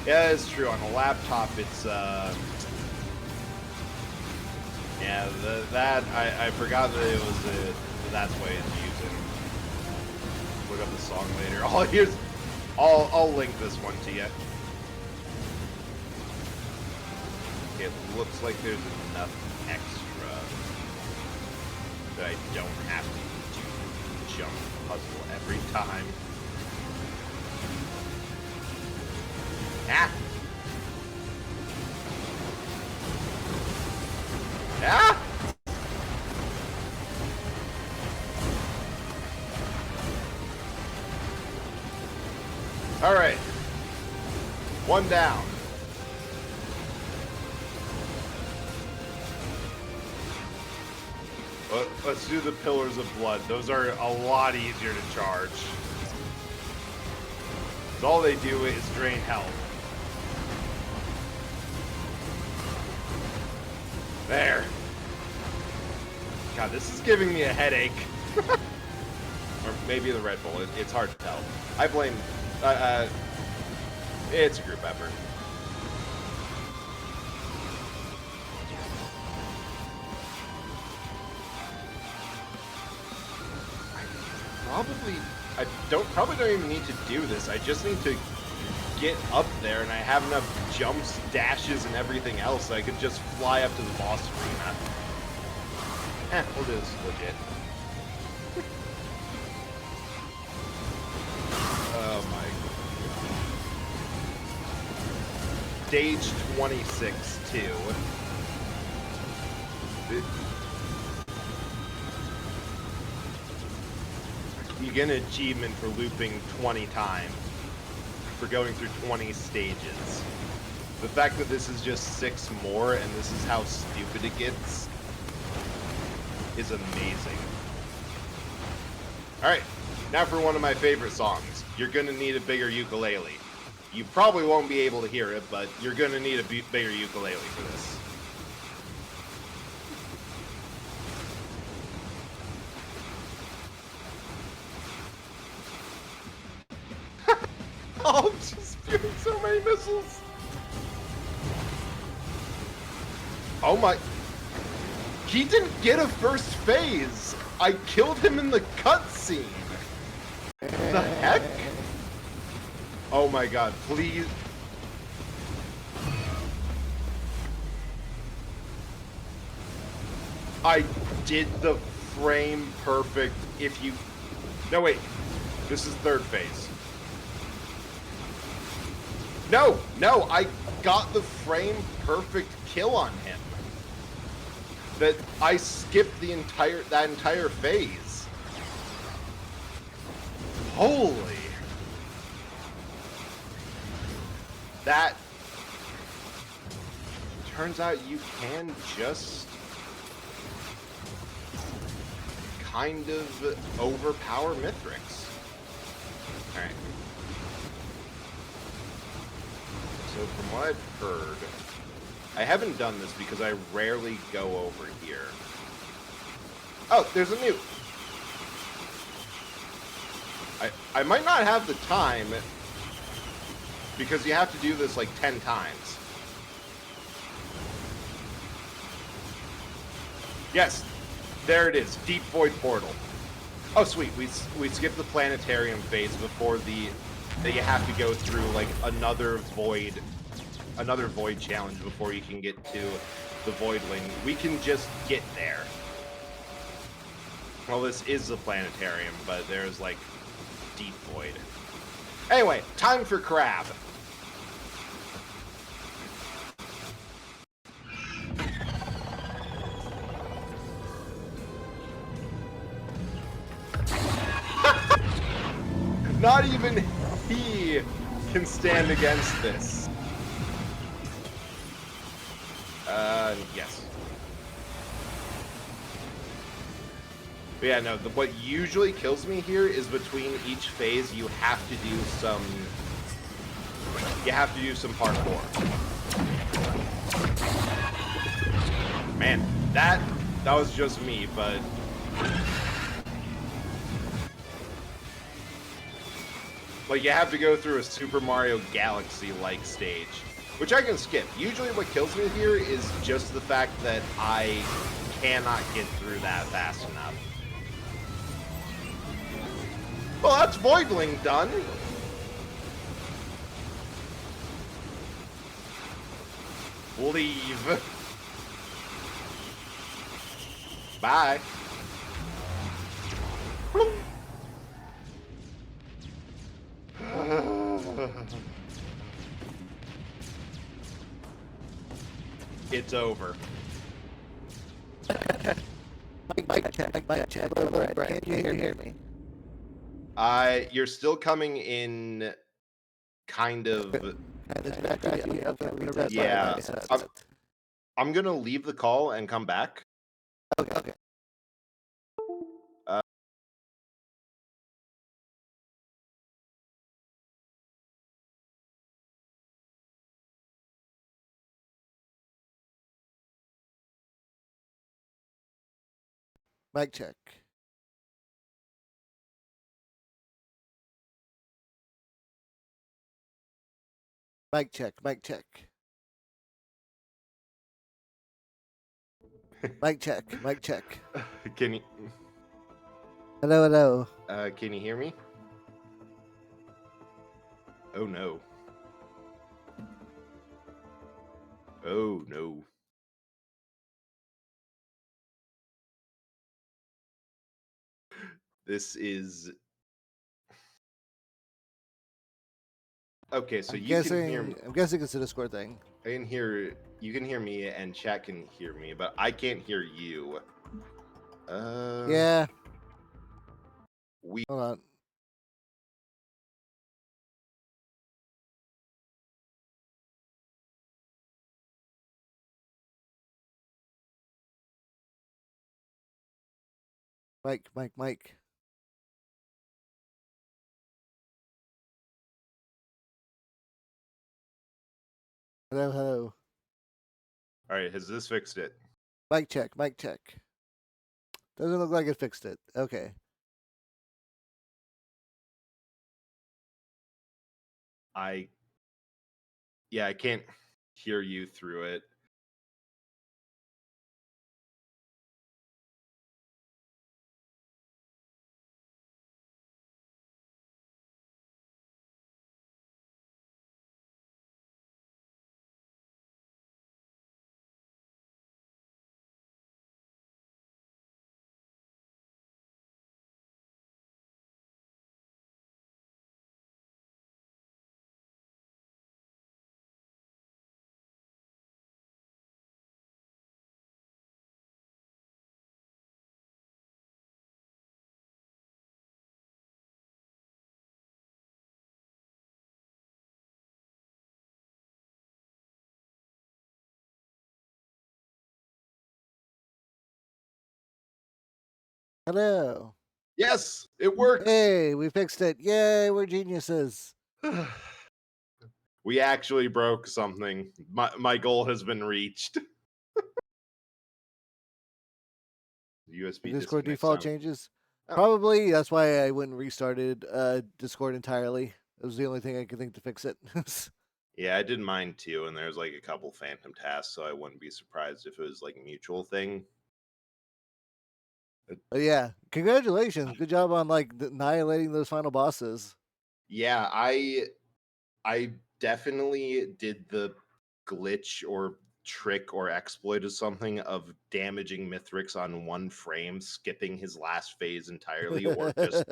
Yeah, it's true. On a laptop, it's yeah, I forgot that it was that's why it's using. Look up the song later. I'll link this one to you. It looks like there's enough extra that I don't have to do jump puzzle every time. Ah! Ah! Alright. One down. Let's do the Pillars of Blood. Those are a lot easier to charge. All they do is drain health. There. God, this is giving me a headache. Or maybe the Red Bull. It's hard to tell. I blame... it's a group effort. I probably don't even need to do this. I just need to get up there, and I have enough jumps, dashes, and everything else so I could just fly up to the boss arena. We'll do this legit. Oh my. Stage 26, too. You get an achievement for looping 20 times, for going through 20 stages. The fact that this is just 6 more, and this is how stupid it gets, is amazing. Alright, now for one of my favorite songs. You're gonna need a bigger ukulele. You probably won't be able to hear it, but you're gonna need a bigger ukulele for this. Oh, I'm just spewing so many missiles. Oh my. He didn't get a first phase. I killed him in the cutscene. The heck? Oh my god, please. I did the frame perfect if you... No, wait. This is third phase. No, I got the frame perfect kill on him. That I skipped that entire phase. Holy. That turns out you can just kind of overpower Mithrix. Alright. So from what I've heard, I haven't done this because I rarely go over here. Oh, there's a mute. I might not have the time because you have to do this like 10 times. Yes, there it is. Deep Void Portal. Oh, sweet. We skipped the planetarium phase before that you have to go through like another void challenge before you can get to the Voidling. We can just get there. Well, this is the planetarium, but there's like deep void. Anyway, time for Crab. Not even he can stand against this. Yes. But yeah, no, what usually kills me here is between each phase you have to do some parkour. Man, that was just me, but like you have to go through a Super Mario Galaxy-like stage, which I can skip. Usually what kills me here is just the fact that I cannot get through that fast enough. Well, that's Voidling done. Leave. Bye. It's over. Mic check. Can you hear me? You're still coming in kind of Yeah, I'm gonna leave the call and come back. Okay. Mic check. Mic check. Mic check. Mic check. Mic check. Can you? Hello, hello. Can you hear me? Oh no. Oh no. This is okay. So you can hear me. I'm guessing it's a Discord thing. I can hear. You can hear me, and chat can hear me, but I can't hear you. Yeah. We. Hold on. Mike. Hello, hello. All right. Has this fixed it? Mic check. Mic check. Doesn't look like it fixed it. Okay. Yeah, I can't hear you through it. Hello. Yes, it works. Hey, we fixed it. Yay, we're geniuses. We actually broke something. My goal has been reached. USB Discord disconnect default sound. changes. Oh. Probably that's why I wouldn't restarted Discord entirely. It was the only thing I could think to fix it. Yeah, I did mine too, and there's like a couple phantom tasks, so I wouldn't be surprised if it was like a mutual thing. But yeah, congratulations. Good job on like annihilating those final bosses. Yeah, I definitely did the glitch or trick or exploit or something of damaging Mithrix on one frame, skipping his last phase entirely, or just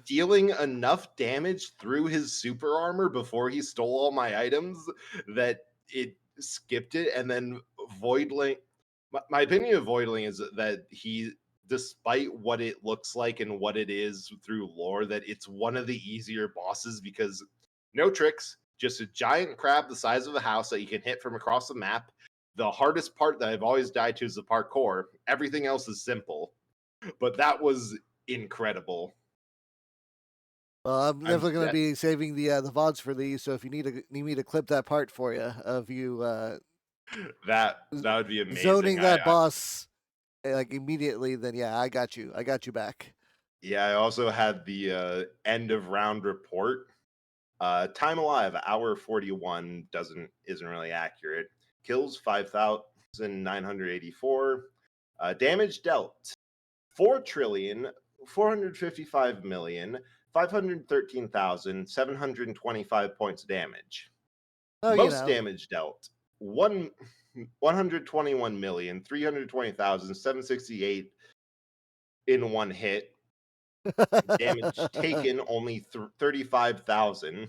dealing enough damage through his super armor before he stole all my items that it skipped it. And then Voidling, my opinion of Voidling is that he, despite what it looks like and what it is through lore, that it's one of the easier bosses because no tricks, just a giant crab the size of a house that you can hit from across the map. The hardest part that I've always died to is the parkour. Everything else is simple, but that was incredible. Well, I'm definitely going to be saving the VODs for these. So if you need me to clip that part for you of you that would be amazing. Zoning that boss like immediately, then yeah, I got you back. Yeah, I also had the end of round report. Time alive, hour 41 isn't really accurate. Kills 5,984. Damage dealt 4,455,513,725 points of damage. Oh, Most damage dealt 121,320,768 in one hit. Damage taken only 35,000.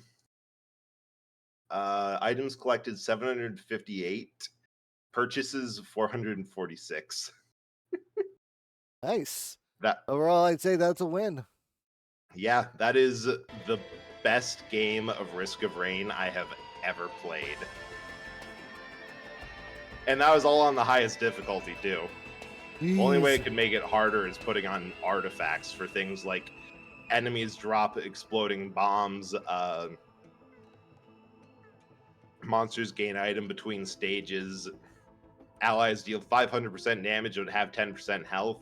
Items collected 758. Purchases 446. Nice. That overall, I'd say that's a win. Yeah, that is the best game of Risk of Rain I have ever played. And that was all on the highest difficulty, too. The only way it could make it harder is putting on artifacts for things like enemies drop exploding bombs, monsters gain item between stages, allies deal 500% damage and have 10% health,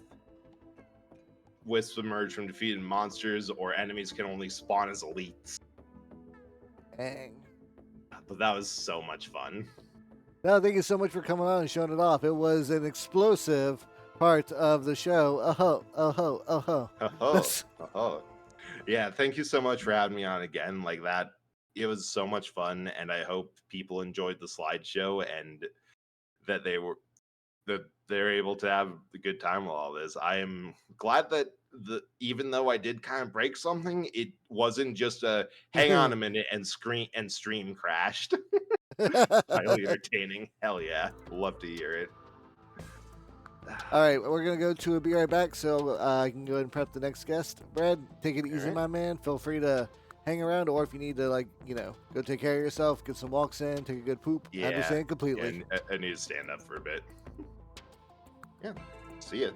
wisps emerge from defeated monsters, or enemies can only spawn as elites. Dang. But that was so much fun. No, thank you so much for coming on and showing it off. It was an explosive part of the show. Yeah, thank you so much for having me on again. Like that, it was so much fun, and I hope people enjoyed the slideshow and that they're able to have a good time with all this. I am glad that even though I did kind of break something, it wasn't just a hang on a minute and stream crashed. Highly entertaining. Hell yeah, love to hear it. All right, we're gonna go to a be right back, so I can go ahead and prep the next guest. Brad, take it easy, my man. Feel free to hang around, or if you need to, like, go take care of yourself, get some walks in, take a good poop. Yeah, I understand completely. I need to stand up for a bit. Yeah, see ya.